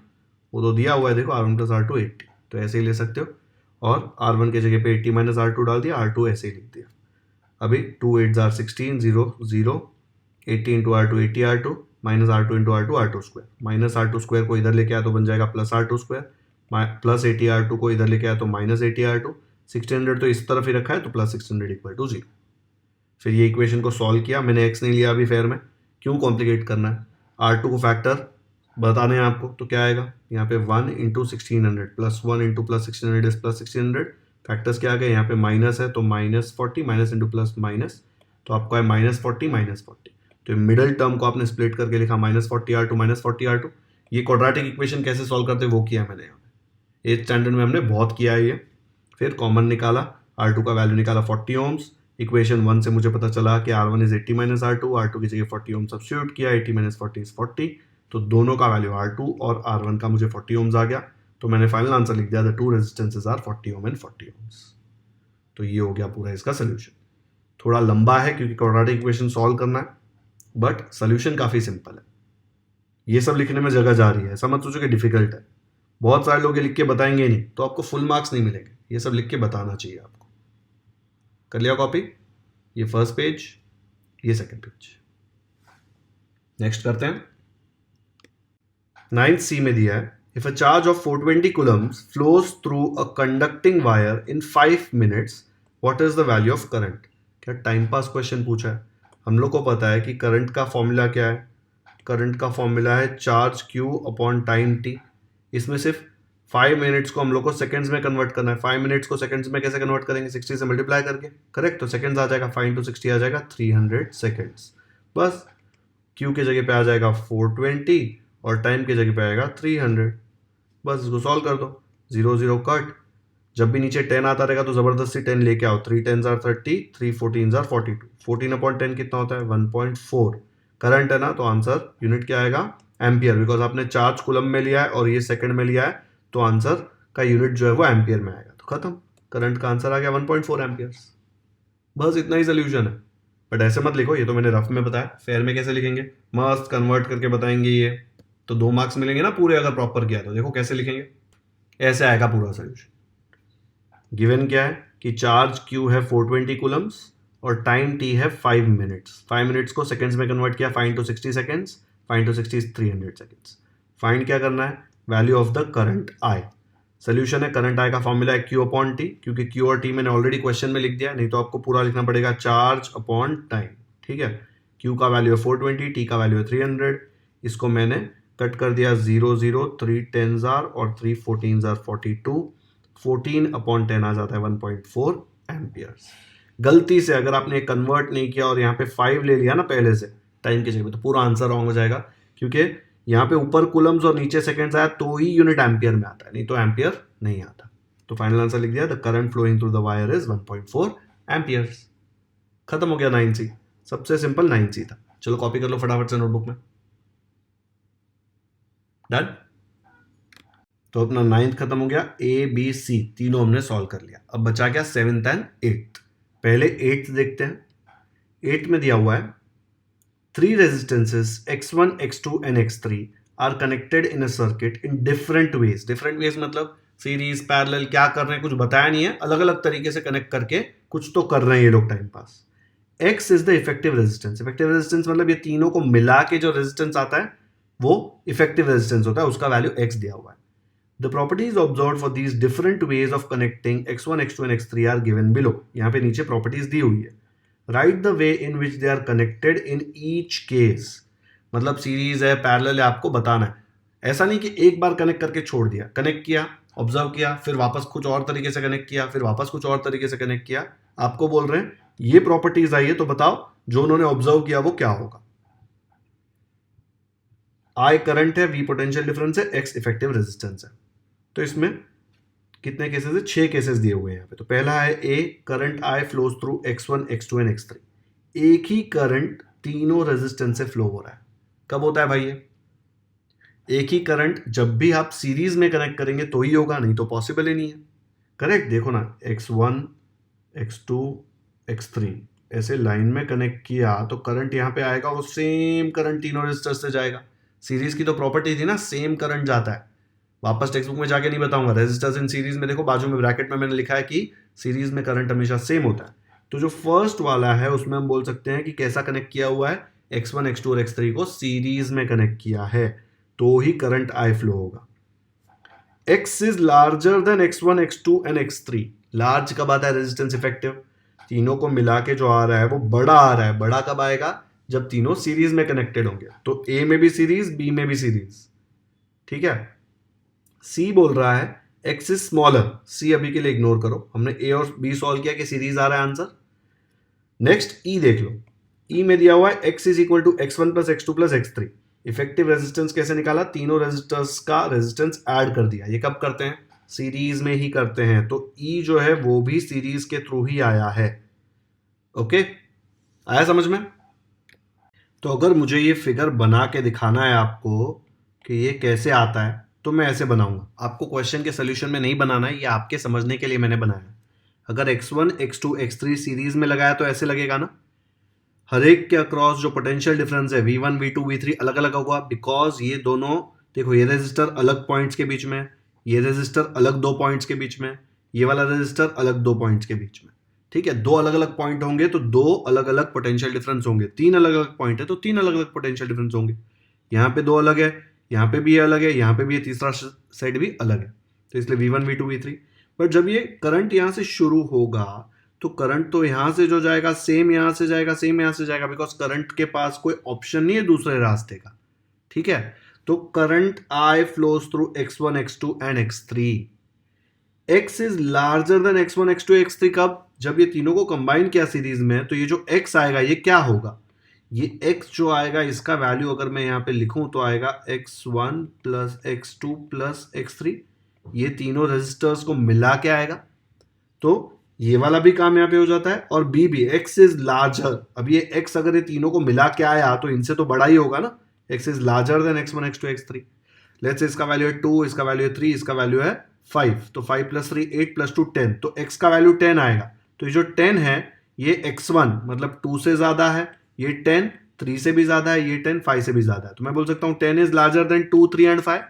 वो तो दिया हुआ है, देखो R1 प्लस R2 80, तो ऐसे ही ले सकते हो, और R1 के जगह पे 80 माइनस R2 डाल दिया, R2 ऐसे ही लिख दिया। अभी 2 8 jar 16 0 0 80 into R2 80 R2 minus R2 into R2 square, minus R2 square को इधर लेके आया तो बन जाएगा plus R2 square, plus 80 R2 को इधर लेके आया तो माइनस 80 R2, 1600 तो इस तरफ ही रखा है तो प्लस 600 इक्वल टू 0। फिर ये इक्वेशन को सॉल्व किया, मैंने x नहीं लिया अभी फेयर में, क्यों कॉम्प्लिकेट करना है, R2 को फैक्टर बताने हैं आपको, तो क्या आएगा यहाँ पे 1 into 1600 plus 1 into plus 1600 is plus 1600, factors क्या आ गए, यहाँ पे माइनस है तो minus 40, minus into plus minus, तो आपको है माइनस 40 माइनस 40, तो मिडिल टर्म को आपने स्प्लिट करके लिखा माइनस 40 R2 माइनस 40 R2। ये क्वाड्रेटिक इक्वेशन कैसे सॉल्व करते हैं वो किया मैंने यहाँ पे, 8th स्टैंडर्ड में हमने बहुत किया है ये। फिर कॉमन निकाला, R2 का वैल्यू निकाला 40 ओम्स, इक्वेशन 1 से मुझे पता चला कि R1 इज 80 माइनस R2 की जगह 40 ओम सब्स्टिट्यूट किया, 80 माइनस 40 इज 40, तो दोनों का वैल्यू R2 और R1 का मुझे 40 ओम्स आ गया, तो मैंने फाइनल आंसर लिख दिया the two resistances are 40 ohm and 40 ohms. तो ये हो गया पूरा इसका सोल्यूशन। थोड़ा लंबा है क्योंकि क्वाड्रेटिक इक्वेशन सॉल्व करना है, बट सोल्यूशन काफ़ी सिंपल है। ये सब लिखने में जगह जा रही है, ऐसा मत सोचो कि डिफिकल्ट है। बहुत सारे लोग ये लिख के बताएंगे नहीं तो आपको फुल मार्क्स नहीं मिलेंगे, ये सब लिख के बताना चाहिए आपको। कर लिया कॉपी? ये फर्स्ट पेज, ये सेकंड पेज। नेक्स्ट करते हैं। 9th C में दिया है, if a charge of 420 coulombs flows through a conducting wire in 5 minutes, what is the value of current? क्या टाइम पास क्वेश्चन पूछा है? हम लोग को पता है कि करंट का फॉर्मूला क्या है। करंट का फॉर्मूला है charge Q upon time T। इसमें सिर्फ 5 मिनट्स को हम लोग को सेकंड्स में कन्वर्ट करना है। 5 मिनट्स को सेकंड्स में कैसे कन्वर्ट करेंगे? 60 से मल्टीप्लाई करके, करेक्ट। तो सेकंड्स आ जाएगा, 5 into 60 आ जाएगा 300 सेकंड्स। बस Q के जगह पे आ जाएगा 420 और टाइम की जगह पे आएगा 300। बस इसको सॉल्व कर दो, 0 0 कट। जब भी नीचे 10 आता रहेगा तो जबरदस्ती 10 लेके आओ। 3 10s are 30, 3 14s are 42। 14 upon 10 कितना होता है? 1.4। करंट है ना, तो आंसर यूनिट क्या आएगा? एम्पियर, बिकॉज आपने चार्ज कूलम में लिया है और ये सेकंड में लिया है, तो आंसर का यूनिट जो है वो एम्पियर में आएगा। तो खत्म, करंट का आंसर आ गया 1.4 एम्पियर्स। बस इतना ही सोल्यूशन है। बट ऐसे मत लिखो, ये तो मैंने रफ में बताया। फेयर में कैसे लिखेंगे? मस्त कन्वर्ट करके बताएंगे ये, तो 2 मार्क्स मिलेंगे ना पूरे, अगर प्रॉपर किया तो। देखो कैसे लिखेंगे, ऐसे आएगा पूरा सोल्यूशन। गिवन क्या है कि चार्ज Q है 420 कूलम्स और टाइम T है 5 मिनट्स। 5 मिनट्स को सेकंड्स में कन्वर्ट किया, 5 into 60 seconds, 5 into 60 is 300 seconds. Find क्या करना है? Value of the current I। Solution है, करंट I का फॉर्मूला है Q अपॉन T, क्योंकि Q और T मैंने ऑलरेडी क्वेश्चन में लिख दिया, नहीं तो आपको पूरा लिखना पड़ेगा चार्ज अपॉन टाइम। ठीक है, Q का वैल्यू है 420, T का वैल्यू है 300। इसको मैंने कट कर दिया, 0 0, 3 10s are और 3 14s are 42। 14 अपॉन 10 आ जाता है 1.4 एम्पियर्स। गलती से अगर आपने कन्वर्ट नहीं किया और यहाँ पे 5 ले लिया ना पहले से टाइम की जगह पे, तो पूरा आंसर रॉन्ग हो जाएगा, क्योंकि यहाँ पे ऊपर कूलम्स और नीचे सेकंड्स आया तो ही यूनिट एम्पियर में आता है, नहीं तो एम्पियर नहीं आता। तो फाइनल आंसर लिख दिया, the current flowing through the wire is 1.4 amperes. खत्म हो गया 9C। सबसे सिंपल 9C था। चलो कॉपी कर लो फटाफट से नोटबुक में। डन। तो अपना 9th खत्म हो गया, ABC तीनों हमने सॉल्व कर लिया। अब बचा क्या? 7th and 8th। पहले 8th देखते हैं। 8th में दिया हुआ है, 3 resistances X1, X2 and X3 are connected in a circuit in different ways. Different ways मतलब सीरीज, पैरेलल, क्या कर रहे हैं कुछ बताया नहीं है, अलग अलग तरीके से कनेक्ट करके कुछ तो कर रहे हैं ये लोग time pass. X is the effective resistance. Effective resistance मतलब ये तीनों को मिला के जो रेजिस्टेंस आता है वो इफेक्टिव रेजिस्टेंस होता है, उसका वैल्यू X दिया हुआ है। The properties observed for these different ways of connecting X1, X2 and X3 are given below। यहाँ पे नीचे प्रॉपर्टीज दी हुई है। Write the way in which they are connected in each case। मतलब सीरीज है, पैरेलल है, आपको बताना है। ऐसा नहीं कि एक बार कनेक्ट करके छोड़ दिया, कनेक्ट किया, ऑब्जर्व किया, फिर वापस कुछ और तरीके से कनेक्ट किया, फिर वापस कुछ और तरीके से कनेक्ट किया। आपको बोल रहे हैं ये प्रॉपर्टीज आई है, तो बताओ जो उन्होंने ऑब्जर्व किया वो क्या होगा। I करंट है, V पोटेंशियल डिफरेंस है, X इफेक्टिव रेजिस्टेंस है। तो इसमें कितने केसेस है? 6 केसेस दिए हुए हैं यहाँ पे। तो पहला है A, current I flows through X1, X2 and X3। एक ही करंट तीनों रेजिस्टेंस से फ्लो हो रहा है। कब होता है भाई ये? एक ही करंट जब भी आप सीरीज में कनेक्ट करेंगे तो ही होगा, नहीं तो पॉसिबल ही नहीं है। करेक्ट, देखो ना, X1, X2, X3 ऐसे लाइन में कनेक्ट किया तो करंट यहाँ पे आएगा, वो सेम करंट तीनों रेजिस्टर से जाएगा। सीरीज की तो प्रॉपर्टी थी ना, सेम करंट जाता है। वापस टेक्स्ट बुक में जाके नहीं बताऊंगा। रेजिस्टर्स इन सीरीज में देखो, बाजू में ब्रैकेट में मैंने लिखा है कि सीरीज में करंट हमेशा सेम होता है। तो जो फर्स्ट वाला है उसमें हम बोल सकते हैं कि कैसा कनेक्ट किया हुआ है, X1, X2 और X3 को सीरीज में कनेक्ट किया है, तो ही करंट I फ्लो होगा। X is larger than X1, X2 and X3। Large कब आता है? Resistance effective. तीनों को मिला के जो आ रहा है वो बड़ा आ रहा है। बड़ा कब आएगा? जब तीनों सीरीज में कनेक्टेड होंगे। तो A में भी सीरीज, B में भी सीरीज। ठीक है। C बोल रहा है X इज स्मॉलर। C अभी के लिए इग्नोर करो, हमने A और B सॉल्व किया कि सीरीज आ रहा है आंसर। नेक्स्ट E देख लो। E में दिया हुआ है X is equal to X1 plus X2 plus X3। Effective resistance कैसे निकाला? तीनों रेजिस्टर्स का रेजिस्टेंस ऐड कर दिया। ये कब करते हैं? सीरीज में ही करते हैं। तो E जो है वो भी सीरीज के थ्रू ही आया है। ओके, आया समझ में? तो अगर मुझे ये फिगर बना के दिखाना है आपको कि ये कैसे आता है, तो मैं ऐसे बनाऊंगा। आपको क्वेश्चन के सोल्यूशन में नहीं बनाना है, ये आपके समझने के लिए मैंने बनाया है। अगर x1 x2 x3 सीरीज में लगाया तो ऐसे लगेगा ना, हर एक के अक्रॉस जो पोटेंशियल डिफरेंस है V1 V2 V3 अलग अलग होगा, बिकॉज ये दोनों देखो, ये रेजिस्टर अलग पॉइंट्स के बीच में, ये रेजिस्टर अलग दो पॉइंट्स के बीच में, ये वाला रेजिस्टर अलग दो पॉइंट्स के बीच में, ठीक है। दो अलग अलग पॉइंट होंगे तो दो अलग अलग पोटेंशियल डिफरेंस होंगे, तीन अलग अलग पॉइंट है तो तीन अलग अलग पोटेंशियल डिफरेंस होंगे। यहाँ पे दो अलग है, यहाँ पे भी ये अलग है, यहाँ पे भी ये तीसरा साइड भी अलग है, तो इसलिए V1 V2 V3। बट जब ये करंट यहाँ से शुरू होगा तो करंट तो यहां से जो जाएगा सेम यहां से जाएगा, सेम यहां से जाएगा, बिकॉज करंट के पास कोई ऑप्शन नहीं है दूसरे रास्ते का, ठीक है। तो current I flows through x1 x2 and x3। x is larger than x1 x2 x3 कब? जब ये तीनों को कंबाइन किया सीरीज में, तो ये जो x आएगा ये क्या होगा, ये x जो आएगा इसका वैल्यू अगर मैं यहां पे लिखूं तो आएगा x1 plus x2 plus x3। ये तीनों रेजिस्टर्स को मिला के आएगा, तो ये वाला भी काम यहाँ पे हो जाता है, और बी भी x इज लार्जर। अब ये x अगर ये तीनों को मिला के आया तो इनसे तो बड़ा ही होगा ना, x is larger than x1 x2 x3। Let's say इसका वैल्यू है 2, इसका वैल्यू है 3, इसका वैल्यू है 5, तो 5 प्लस 3 8 प्लस 2 10, तो x का वैल्यू 10 आएगा। तो ये जो 10 है ये x1 मतलब 2 से ज्यादा है, ये 10 3 से भी ज्यादा है, ये 10 5 से भी ज्यादा है, तो मैं बोल सकता हूँ 10 इज लार्जर देन 2 3 एंड 5।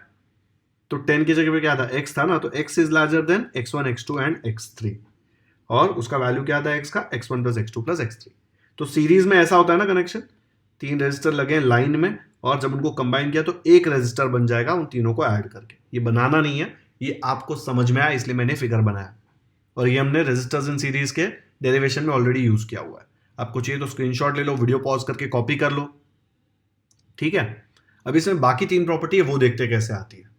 तो 10 की जगह पे क्या था, x था ना, तो x is larger than x1 x2 and x3, और उसका वैल्यू क्या था x का, x1 plus x2 plus x3। तो सीरीज में ऐसा होता है ना कनेक्शन, तीन रेजिस्टर लगे हैं लाइन में, और जब उनको कंबाइन किया तो एक रेजिस्टर बन जाएगा उन तीनों को ऐड करके। ये बनाना नहीं है, ये आपको समझ में आया इसलिए मैंने फिगर बनाया, और ये हमने रेजिस्टर्स इन सीरीज के डेरिवेशन में ऑलरेडी यूज किया हुआ है। आपको चाहिए तो स्क्रीनशॉट ले लो, वीडियो पॉज करके कॉपी कर लो, ठीक है। अब इसमें बाकी तीन प्रॉपर्टी है वो देखते कैसे आती है।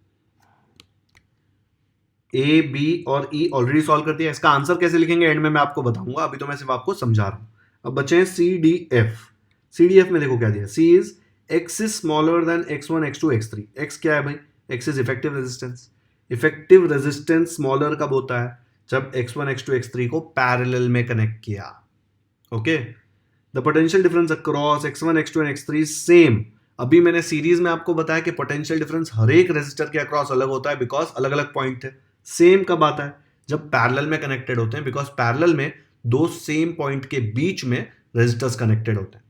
ए बी और ई ऑलरेडी सॉल्व कर दिया, इसका आंसर कैसे लिखेंगे एंड में मैं आपको बताऊंगा, अभी तो मैं सिर्फ आपको समझा रहा हूं। अब बचे हैं C D F. C D F में देखो क्या दिया, C is X is smaller than x1 x2 x3। X क्या है भाई, X is effective resistance. Effective resistance smaller कब होता है, जब x1 x2 x3 को पैरेलल में कनेक्ट किया, okay. The potential difference across x1 x2 and x3 same. अभी मैंने सीरीज में आपको बताया कि पोटेंशियल डिफरेंस हर एक रेजिस्टर के अक्रॉस अलग होता है, बिकॉज अलग अलग पॉइंट थे। सेम कब आता है, जब पैरेलल में कनेक्टेड होते हैं, बिकॉज पैरेलल में दो सेम पॉइंट के बीच में रेजिस्टर्स कनेक्टेड होते हैं,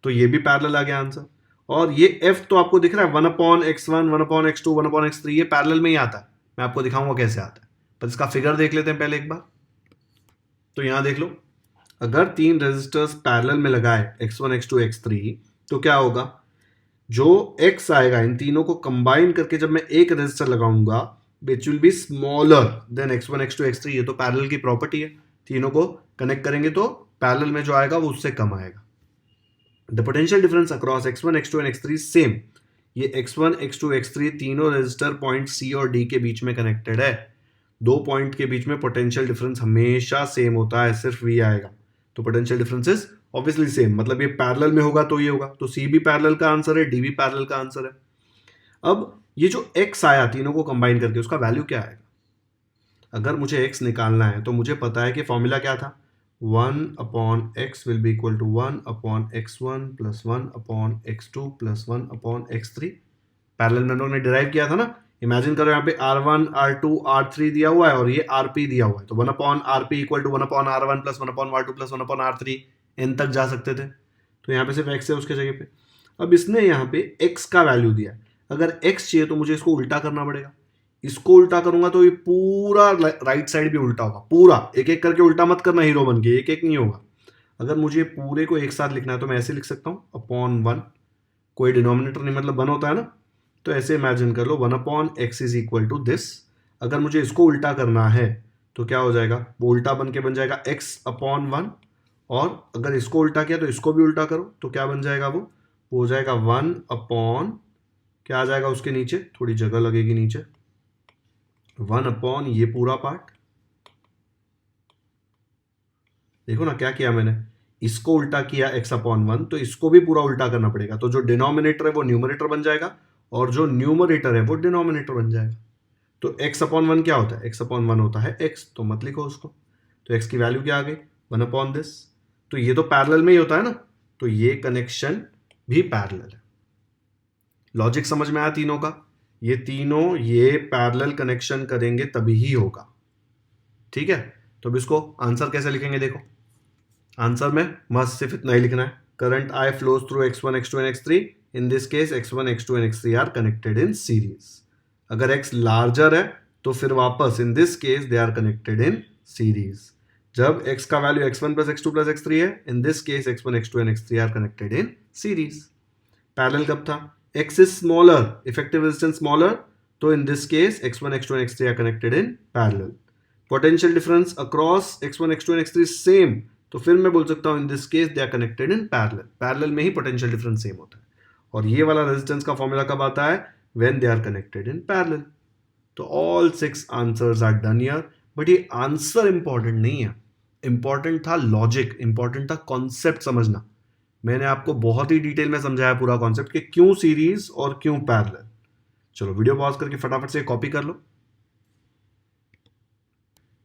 तो ये भी पैरेलल आ गया आंसर। और ये F तो आपको दिख रहा है 1/x1 1/x2 1/x3, ये पैरेलल में ही आता है, मैं आपको दिखाऊंगा कैसे आता है, पर इसका फिगर देख लेते हैं पहले एक बार। तो यहां देख लो, अगर तीन रेजिस्टर्स पैरेलल में लगाए x1 x2 x3 तो क्या होगा, जो x आएगा इन तीनों को कंबाइन करके जब मैं एक रेजिस्टर लगाऊंगा which will be smaller than x1 x2 x3। ये तो पैरेलल की प्रॉपर्टी है, तीनों को कनेक्ट करेंगे तो पैरेलल में जो आएगा वो उससे कम आएगा। The potential difference across x1 x2 and x3 same. ये x1 x2 x3 तीनों रेजिस्टर पॉइंट C और D के बीच में कनेक्टेड है, दो पॉइंट के बीच में पोटेंशियल डिफरेंस हमेशा सेम होता है, सिर्फ V आएगा, तो potential difference is obviously same, मतलब ये पैरेलल में होगा तो ये होगा, तो C भी पैरेलल का आंसर है, D भी पैरेलल का आंसर है। अब ये जो x आया तीनों को कंबाइन करके, उसका वैल्यू क्या आएगा, अगर मुझे x निकालना है तो मुझे पता है कि फॉर्मूला क्या था, 1/x will be equal to 1/x1 plus 1/x2 plus 1/x3। Parallel में हम लोगों ने डिराइव किया था ना, इमेजिन करो यहाँ पे R1 R2 R3 दिया हुआ है और ये RP दिया हुआ है, तो 1/RP equal to 1/R1 plus 1/R2 plus 1/R3 n तक जा सकते थे, तो यहाँ पे सिर्फ x है उसके जगह पे। अब इसने यहाँ पे x का वैल्यू दिया है, अगर x चाहिए तो मुझे इसको उल्टा करना पड़ेगा, इसको उल्टा करूंगा तो ये पूरा राइट साइड भी उल्टा होगा, पूरा एक एक करके उल्टा मत करना हीरो बन के, एक एक नहीं होगा। अगर मुझे पूरे को एक साथ लिखना है तो मैं ऐसे लिख सकता हूँ अपॉन 1, कोई डिनोमिनेटर नहीं मतलब 1 होता है ना, तो ऐसे इमेजिन कर लो 1/x is equal to this. अगर मुझे इसको उल्टा करना है तो क्या हो जाएगा, वो उल्टा बन के बन जाएगा x/1, और अगर इसको उल्टा किया तो इसको भी उल्टा करो तो क्या बन जाएगा, वो हो जाएगा 1/, क्या आ जाएगा उसके नीचे, थोड़ी जगह लगेगी नीचे, 1/, ये पूरा पार्ट। देखो ना क्या किया मैंने, इसको उल्टा किया x/1, तो इसको भी पूरा उल्टा करना पड़ेगा, तो जो डिनोमिनेटर है वो न्यूमरेटर बन जाएगा और जो न्यूमरेटर है वो डिनोमिनेटर बन जाएगा। तो x/1 क्या होता है, x/1 होता है x, तो मत लिखो उसको, तो x की वैल्यू क्या आ गई 1/this। तो ये तो पैरेलल में ही होता है ना, तो ये कनेक्शन भी पैरेलल है। लॉजिक समझ में आया तीनों का, ये तीनों ये पैरेलल कनेक्शन करेंगे तभी ही होगा, ठीक है। तो अब इसको आंसर कैसे लिखेंगे, देखो आंसर में मस्त सिर्फ इतना ही लिखना है, current I flows through x1, x2 and x3. In this case x1, x2 and x3 are connected in series. अगर x लार्जर है तो फिर वापस in this case they are connected in series. जब x का value x1 plus x2 plus x3 है, in this case x1, x2 and x3 are connected in series. Parallel कब था, x is smaller, effective resistance smaller, तो in this case x1, x2 and x3 are connected in parallel. Potential difference across x1, x2 and x3 is same, तो फिर मैं बोल सकता हूं in this case they are connected in parallel. Parallel में ही potential difference same होता है. और ये वाला रेजिस्टेंस का फॉर्मूला कब आता है, when they are connected in parallel. तो all 6 answers are done here. But ये आंसर इंपॉर्टेंट नहीं है, इंपॉर्टेंट था लॉजिक, इंपॉर्टेंट था कॉन्सेप्ट समझना. मैंने आपको बहुत ही डिटेल में समझाया पूरा कॉन्सेप्ट कि क्यों सीरीज और क्यों पैरेलल. चलो वीडियो पॉज करके फटाफट से कॉपी कर लो.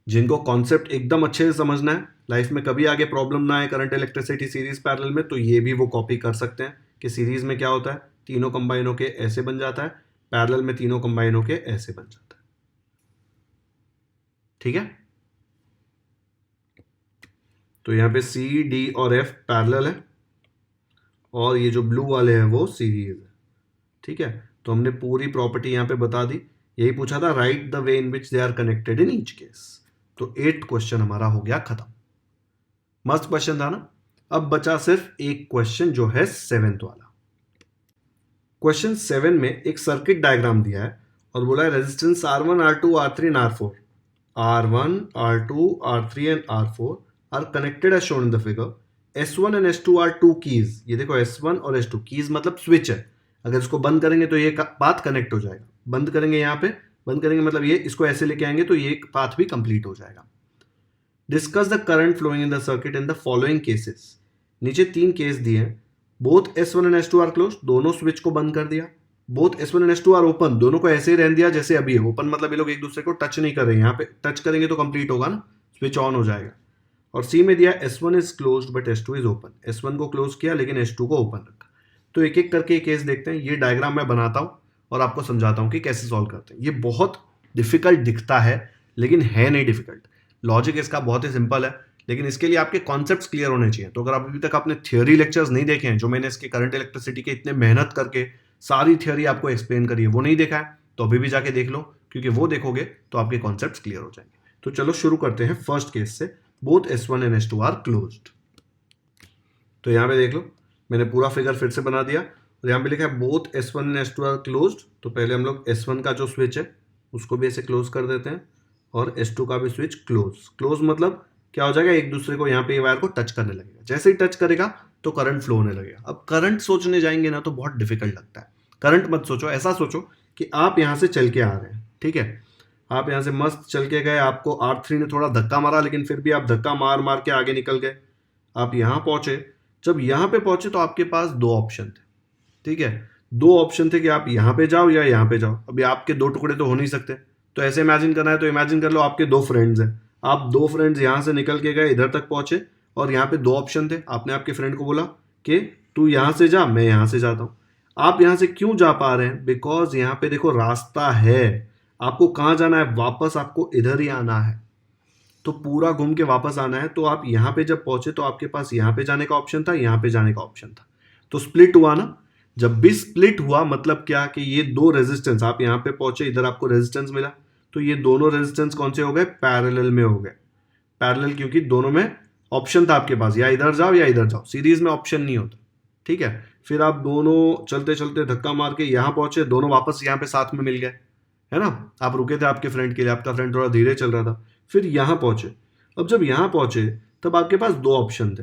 जिनको कॉन्सेप्ट एकदम अच्छे से समझना है, लाइफ में कभी आगे प्रॉब्लम ना आए करंट इलेक्ट्रिसिटी सीरीज पैरेलल में, तो ये भी वो कॉपी कर सकते हैं कि सीरीज में क्या होता है, तीनों कंबाइन होके ऐसे बन जाता है, पैरेलल में तीनों कंबाइन होके ऐसे बन जाता है. ठीक है, तो यहां पे सी डी और एफ पैरेलल है और ये जो ब्लू वाले हैं वो सीरीज है. ठीक है, तो हमने पूरी प्रॉपर्टी यहां पे बता दी. यही पूछा था, write the way in which they are connected in each case. तो 8th क्वेश्चन हमारा हो गया खत्म. मस्त क्वेश्चन था ना. अब बचा सिर्फ एक क्वेश्चन जो है 7th वाला. क्वेश्चन 7 में एक सर्किट डायग्राम दिया है और बोला है resistance R1, R2, R3 and R4. R1, R2, R3 and R4 are connected as shown in the figure. S1 and S2 are two keys. ये देखो S1 और S2 कीज मतलब स्विच है. अगर इसको बंद करेंगे तो ये पाथ कनेक्ट हो जाएगा. बंद करेंगे, यहाँ पे बंद करेंगे मतलब ये, इसको ऐसे लेके आएंगे तो ये पाथ भी कंप्लीट हो जाएगा. Discuss the current flowing in the circuit in the following cases. नीचे 3 केस दिए हैं. Both S1 and S2 are closed, दोनों स्विच को बंद कर दिया. Both S1 and S2 are open, दोनों को ऐसे ही रहने दिया जैसे अभी है. ओपन मतलब ये लोग एक दूसरे को टच नहीं कर रहे हैं. यहाँ पे टच करेंगे तो कंप्लीट होगा ना, स्विच ऑन हो जाएगा. और सी में दिया S1 is close but S2 is open. S1 को क्लोज किया लेकिन S2 को ओपन रखा. तो एक एक करके केस देखते हैं. ये डायग्राम मैं बनाता हूँ और आपको समझाता हूँ कि कैसे सॉल्व करते हैं. ये बहुत डिफिकल्ट दिखता है लेकिन है नहीं डिफिकल्ट. लॉजिक इसका बहुत ही सिंपल है, लेकिन इसके लिए आपके कॉन्सेप्ट्स क्लियर होने चाहिए. तो अगर अभी तक आपने थियोरी लेक्चर्स नहीं देखे हैं, जो मैंने इसके करंट इलेक्ट्रिसिटी के इतने मेहनत करके सारी थियोरी आपको एक्सप्लेन करी है, वो नहीं देखा है तो अभी भी जाके देख लो, क्योंकि वो देखोगे तो आपके कॉन्सेप्ट्स क्लियर हो जाएंगे. तो चलो शुरू करते हैं फर्स्ट केस से. Both S1 and S2 are closed. तो यहाँ पे देख लो, मैंने पूरा फिगर फिर से बना दिया और यहाँ पे लिखा है both S1 and S2 are closed. तो पहले हम लोग S1 का जो स्विच है उसको भी ऐसे क्लोज कर देते हैं और S2 का भी स्विच क्लोज. क्लोज मतलब क्या हो जाएगा, एक दूसरे को यहाँ पे वायर को टच करने लगेगा. जैसे ही टच करेगा तो करंट फ्लो होने लगेगा. अब करंट सोचने जाएंगे ना तो बहुत डिफिकल्ट लगता है. करंट मत सोचो, ऐसा सोचो कि आप यहाँ से चल के आ रहे हैं. ठीक है, आप यहाँ से मस्त चल के गए, आपको R3 ने थोड़ा धक्का मारा लेकिन फिर भी आप धक्का मार मार के आगे निकल गए. आप यहाँ पहुंचे. जब यहाँ पे पहुंचे तो आपके पास 2 ऑप्शन थे. ठीक है, 2 ऑप्शन थे कि आप यहाँ पे जाओ या यहाँ पे जाओ. अभी आपके 2 टुकड़े तो हो नहीं सकते, तो ऐसे इमेजिन करना है तो इमेजिन कर लो आपके 2 फ्रेंड्स हैं. आप 2 फ्रेंड्स यहाँ से निकल के गए, इधर तक पहुंचे और यहाँ पे 2 ऑप्शन थे. आपने आपके फ्रेंड को बोला कि तू यहाँ से जा, मैं यहाँ से जाता हूँ. आप यहाँ से क्यों जा पा रहे हैं, बिकॉज यहाँ पे देखो रास्ता है. आपको कहाँ जाना है, वापस आपको इधर ही आना है. तो पूरा घूम के वापस आना है. तो आप यहाँ पे जब पहुंचे तो आपके पास यहाँ पे जाने का ऑप्शन था, यहाँ पे जाने का ऑप्शन था. तो स्प्लिट हुआ ना. जब भी स्प्लिट हुआ मतलब क्या कि ये 2 रेजिस्टेंस, आप यहाँ पे पहुंचे, इधर आपको रेजिस्टेंस मिला, तो ये दोनों रेजिस्टेंस कौन से हो गए, पैरेलल में हो गए. पैरेलल क्योंकि दोनों में ऑप्शन था आपके पास, या इधर जाओ या इधर जाओ. सीरीज में ऑप्शन नहीं होता. ठीक है, फिर आप दोनों चलते चलते धक्का मार के यहाँ पहुंचे, दोनों वापस यहाँ पे साथ में मिल गए, है ना. आप रुके थे आपके फ्रेंड के लिए, आपका फ्रेंड थोड़ा धीरे चल रहा था, फिर यहाँ पहुंचे. अब जब यहाँ पहुंचे तब आपके पास 2 ऑप्शन थे.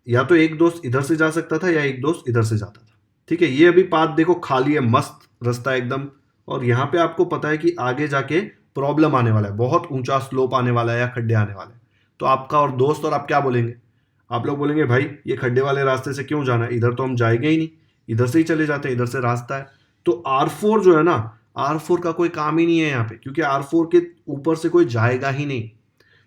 या तो एक दोस्त इधर से जा सकता था या एक दोस्त इधर से जाता था. ठीक है, ये अभी पाथ देखो खाली है, मस्त रास्ता एकदम. और यहाँ पे आपको पता है कि आगे जाके प्रॉब्लम आने वाला है, बहुत ऊंचा स्लोप आने वाला है या खड्डे आने वाले हैं. तो आपका और दोस्त और आप क्या बोलेंगे, आप लोग बोलेंगे भाई ये खड्डे वाले रास्ते से क्यों जाना है, इधर तो हम जाएंगे ही नहीं, इधर से ही चले जाते हैं, इधर से रास्ता है. तो R4 जो है ना, R4 का कोई काम ही नहीं है यहाँ पे, क्योंकि R4 के ऊपर से कोई जाएगा ही नहीं.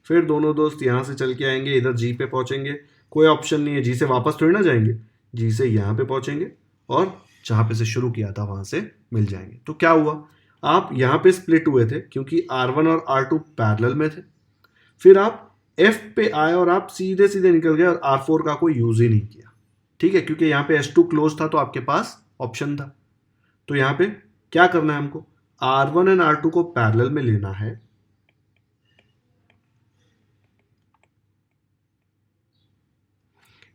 फिर दोनों दोस्त यहाँ से चल के आएंगे, इधर G पे पहुंचेंगे, कोई ऑप्शन नहीं है, G से वापस थोड़ी ना जाएंगे, G से यहाँ पे पहुंचेंगे और जहाँ पे से शुरू किया था वहां से मिल जाएंगे. तो क्या हुआ, आप यहाँ पे स्प्लिट हुए थे क्योंकि R1 और R2 पैरेलल में थे. फिर आप एफ पे आए और आप सीधे सीधे निकल गए और R4 का कोई यूज ही नहीं किया, ठीक है, क्योंकि यहाँ पे S2 क्लोज था तो आपके पास ऑप्शन था। तो यहाँ पे क्या करना है हमको, R1 एंड R2 को पैरेलल में लेना है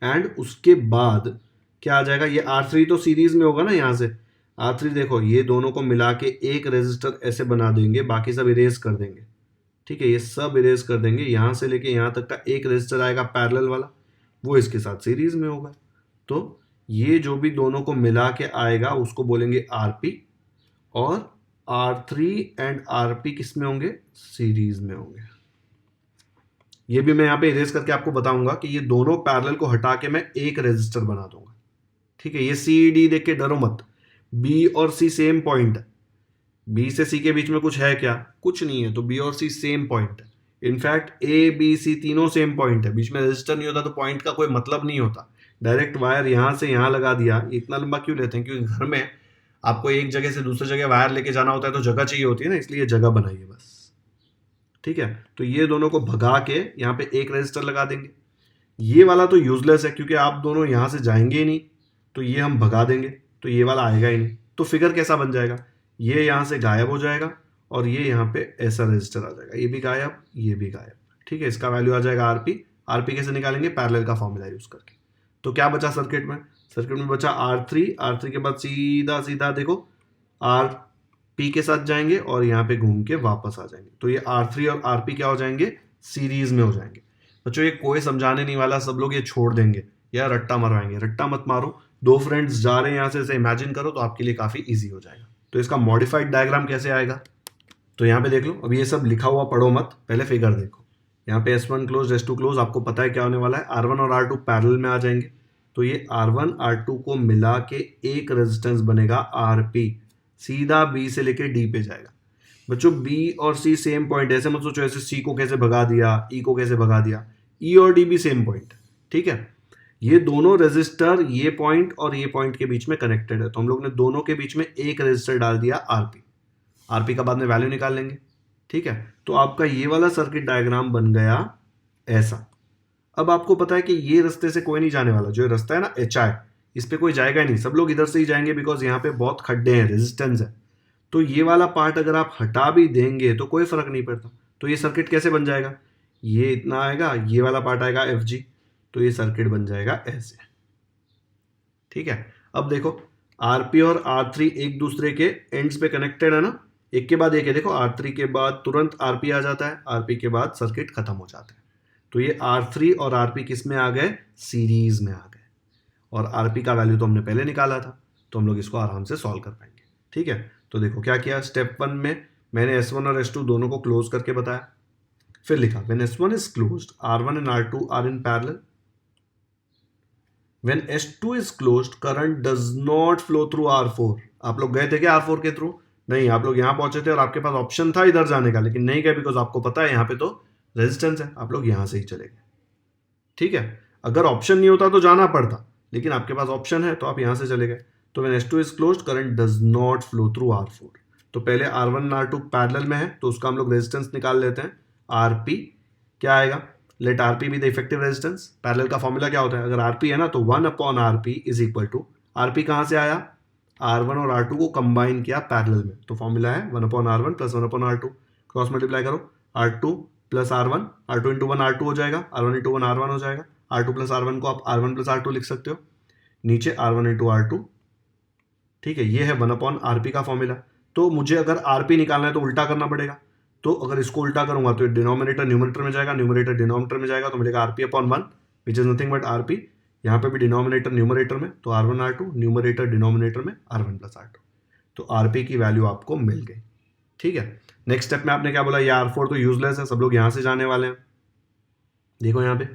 एंड उसके बाद क्या आ जाएगा, ये R3 तो सीरीज में होगा ना, यहां से R3 देखो ये दोनों को मिला के एक रेजिस्टर ऐसे बना देंगे, बाकी सब इरेज कर देंगे, ठीक है, ये सब इरेज कर देंगे, यहां से लेके यहां तक का एक रेजिस्टर आएगा पैरेलल वाला, वो इसके साथ सीरीज में होगा। तो ये जो भी दोनों को मिला के आएगा उसको बोलेंगे RP, और R3 एंड RP किस में होंगे, सीरीज में होंगे। ये भी मैं यहाँ पे इरेज करके आपको बताऊंगा कि ये दोनों पैरेलल को हटा के मैं एक रेजिस्टर बना दूंगा, ठीक है। ये CED देख के डरो मत, B और C सेम पॉइंट है, B से C के बीच में कुछ है क्या, कुछ नहीं है, तो B और C सेम पॉइंट है। इनफैक्ट A B C तीनों सेम पॉइंट है, बीच में रजिस्टर नहीं होता तो पॉइंट का कोई मतलब नहीं होता। डायरेक्ट वायर यहां से यहां लगा दिया, इतना लंबा क्यों लेते हैं, क्योंकि घर में आपको एक जगह से दूसरी जगह वायर लेके जाना होता है तो जगह चाहिए होती है ना, इसलिए जगह बनाइए बस, ठीक है। तो ये दोनों को भगा के यहाँ पे एक रजिस्टर लगा देंगे। ये वाला तो यूजलेस है क्योंकि आप दोनों यहां से जाएंगे ही नहीं, तो ये हम भगा देंगे, तो ये वाला आएगा ही नहीं। तो फिगर कैसा बन जाएगा, ये यहां से गायब हो जाएगा और ये यहाँ पे ऐसा रजिस्टर आ जाएगा, ये भी गायब, ये भी गायब, ठीक है। इसका वैल्यू आ जाएगा RP। RP कैसे निकालेंगे, पैरेलल का फॉर्मूला यूज करके। तो क्या बचा सर्किट में, सर्किट में बचा R3 के बाद सीधा सीधा देखो RP के साथ जाएंगे और यहाँ पे घूम के वापस आ जाएंगे, तो ये R3 और RP क्या हो जाएंगे, सीरीज में हो जाएंगे। बच्चों ये कोई समझाने नहीं वाला, सब लोग ये छोड़ देंगे या रट्टा मरवाएंगे, रट्टा मत मारो, दो फ्रेंड्स जा रहे हैं यहाँ से, ऐसे इमेजिन करो तो आपके लिए काफी इजी हो जाएगा। तो इसका मॉडिफाइड डायग्राम कैसे आएगा, तो यहाँ पे देख लो, अभी ये सब लिखा हुआ पढ़ो मत, पहले फिगर देखो। यहाँ पे S1 क्लोज S2 क्लोज, आपको पता है क्या होने वाला है, R1 और R2 पैरेलल में आ जाएंगे, तो ये R1 R2 को मिला के एक रेजिस्टेंस बनेगा RP, सीधा B से लेके D पे जाएगा। बच्चों B और C सेम पॉइंट, ऐसे मत सोचो ऐसे C को कैसे भगा दिया, E को कैसे भगा दिया, E और D भी सेम पॉइंट, ठीक है। ये दोनों रेजिस्टर ये पॉइंट और ये पॉइंट के बीच में कनेक्टेड है, तो हम लोग ने दोनों के बीच में एक रेजिस्टर डाल दिया RP का बाद में वैल्यू निकाल लेंगे, ठीक है। तो आपका ये वाला सर्किट डायग्राम बन गया ऐसा। अब आपको पता है कि ये रास्ते से कोई नहीं जाने वाला, जो रास्ता है ना HI, इस पे कोई जाएगा ही नहीं, सब लोग इधर से ही जाएंगे बिकॉज यहाँ पे बहुत खड्डे हैं, रेजिस्टेंस है। तो ये वाला पार्ट अगर आप हटा भी देंगे तो कोई फर्क नहीं पड़ता। तो ये सर्किट कैसे बन जाएगा, ये इतना आएगा, ये वाला पार्ट आएगा FG, तो ये सर्किट बन जाएगा ऐसे, ठीक है। अब देखो RP और R3 एक दूसरे के एंड्स पे कनेक्टेड है ना, एक के बाद एक है, देखो R3 के बाद तुरंत RP आ जाता है, RP के बाद सर्किट खत्म हो जाता है। तो ये R3 और RP किस में आ गए, सीरीज में आ गए, और RP का वैल्यू तो हमने पहले निकाला था, तो हम लोग इसको आराम से सॉल्व कर पाएंगे, ठीक है। तो देखो क्या किया, स्टेप 1 में मैंने S1 और S2 दोनों को क्लोज करके बताया, फिर लिखा when S1 is closed R1 and R2 are in parallel, when S2 is closed current does not flow through R4। आप लोग गए थे क्या R4 के थ्रू, नहीं, आप लोग यहां पहुंचे थे और आपके पास ऑप्शन था इधर जाने का, लेकिन नहीं गए बिकॉज आपको पता है यहाँ पे तो रेजिस्टेंस है, आप लोग यहां से ही चले गए, ठीक है। अगर ऑप्शन नहीं होता तो जाना पड़ता, लेकिन आपके पास ऑप्शन है तो आप यहां से चले गए। तो when S2 is closed current does not flow through R4। तो पहले R1 और R2 पैरेलल में है तो उसका हम लोग रेजिस्टेंस निकाल लेते हैं, RP क्या आएगा, let RP be the effective resistance. Parallel का फॉर्मूला क्या होता है, अगर RP है ना तो 1/RP is equal to, RP कहां से आया, R1 और R2 को कंबाइन किया पैरेलल में, तो फॉर्मूला है 1/R1 plus 1/R2, cross multiply करो, R2 plus R1, R2 into 1 R2 हो जाएगा, R1 इंटू 1 R1 हो जाएगा, R2 प्लस R1 को आप R1 प्लस R2 लिख सकते हो, नीचे R1 इंटू R2, ठीक है। ये है 1/RP का फॉर्मूला। तो मुझे अगर RP निकालना है तो उल्टा करना पड़ेगा, तो अगर इसको उल्टा करूंगा तो डिनोमिनेटर न्यूमरेटर में जाएगा, न्यूमरेटर डिनोमिनेटर में जाएगा, तो मिलेगा RP/1 which is nothing but RP, यहाँ पे भी डिनोमिनेटर न्यूमरेटर में, तो R1 R2, न्यूमरेटर डिनोमिनेटर में R1 प्लस R2, तो RP की वैल्यू आपको मिल गई, ठीक है। नेक्स्ट स्टेप में आपने क्या बोला, ये R4 तो यूजलेस है, सब लोग यहाँ से जाने वाले हैं, देखो यहाँ पे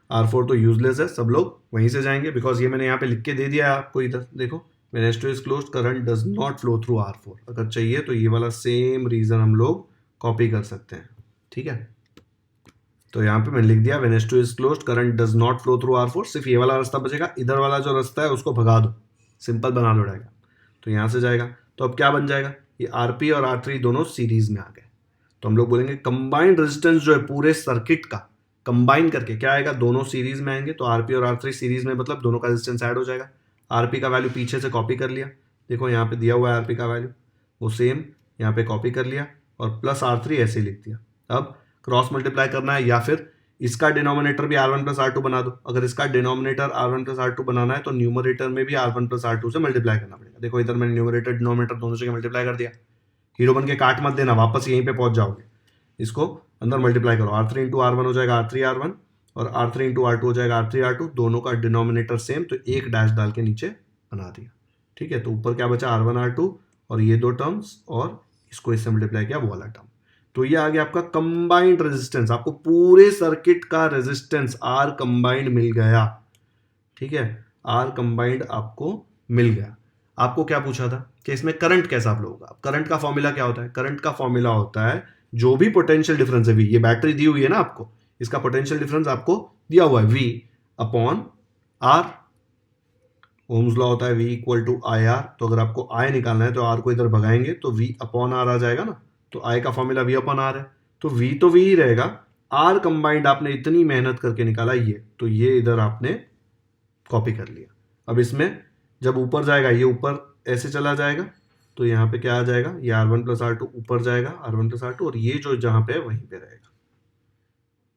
R4 तो यूजलेस है, सब लोग वहीं से जाएंगे बिकॉज ये मैंने यहाँ पे लिख के दे दिया है आपको, इधर देखो when S2 is closed current does not flow through R4। अगर चाहिए तो ये वाला सेम रीजन हम लोग कॉपी कर सकते हैं, ठीक है। तो यहाँ पे मैंने लिख दिया when S2 is closed current does not flow through R4, सिर्फ ये वाला रास्ता बचेगा, इधर वाला जो रास्ता है उसको भगा दो, सिंपल बना लो डायग्राम, तो यहाँ से जाएगा, तो अब क्या बन जाएगा, ये RP और R3 दोनों सीरीज में आ गए, तो हम लोग बोलेंगे कंबाइंड रेजिस्टेंस जो है पूरे सर्किट का कंबाइन करके क्या आएगा, दोनों सीरीज में आएंगे, तो आरपी और R3 सीरीज में मतलब दोनों का रेजिस्टेंस ऐड हो जाएगा। आरपी का वैल्यू पीछे से कॉपी कर लिया, देखो यहाँ पे दिया हुआ है आरपी का वैल्यू, वो सेम यहाँ पे कॉपी कर लिया और प्लस R3 ऐसे लिख दिया। अब क्रॉस मल्टीप्लाई करना है या फिर इसका डिनोमिनेटर भी R1 प्लस R2 बना दो। अगर इसका डिनोमिनेटर R1 प्लस R2 बनाना है तो न्यूमरेटर में भी R1 प्लस R2 से मल्टीप्लाई करना पड़ेगा। देखो इधर मैंने न्यूमरेटर डिनोमिनेटर दोनों से मल्टीप्लाई कर दिया। हीरो बन के काट मत देना, वापस यहीं पे पहुंच जाओगे। इसको अंदर मल्टीप्लाई करो, R3 इंटू R1 हो जाएगा R3 R1 और R3 इंटू R2 हो जाएगा R3 R2। दोनों का डिनोमिनेटर सेम, तो एक डैश डाल के नीचे बना दिया। ठीक है, तो ऊपर क्या बचा, R1 R2 और ये दो टर्म्स और इसको इससे मल्टीप्लाई किया वो वाला टर्म। तो ये आ गया आपका कंबाइंड रेजिस्टेंस, आपको पूरे सर्किट का रेजिस्टेंस R कंबाइंड मिल गया। ठीक है, R कंबाइंड आपको मिल गया। आपको क्या पूछा था कि इसमें करंट कैसा फ्लो होगा। करंट का फॉर्मूला क्या होता है, करंट का फॉर्मूला होता है जो भी पोटेंशियल डिफरेंस है V, ये बैटरी दी हुई है ना आपको, इसका पोटेंशियल डिफरेंस आपको दिया हुआ है V upon R। Ohm's law होता है V इक्वल टू IR, तो अगर आपको I निकालना है तो R को इधर भगाएंगे तो V अपॉन R आ जाएगा ना, तो I का फॉर्मूला V अपॉन R है, तो V ही रहेगा। R कंबाइंड आपने इतनी मेहनत करके निकाला ये, तो ये इधर आपने कॉपी कर लिया। अब इसमें जब ऊपर जाएगा ये ऊपर ऐसे चला जाएगा, तो यहाँ पे क्या आ जाएगा, ये R1 प्लस R2 ऊपर जाएगा, R1 प्लस R2, और ये जो जहाँ पे है वहीं पे रहेगा।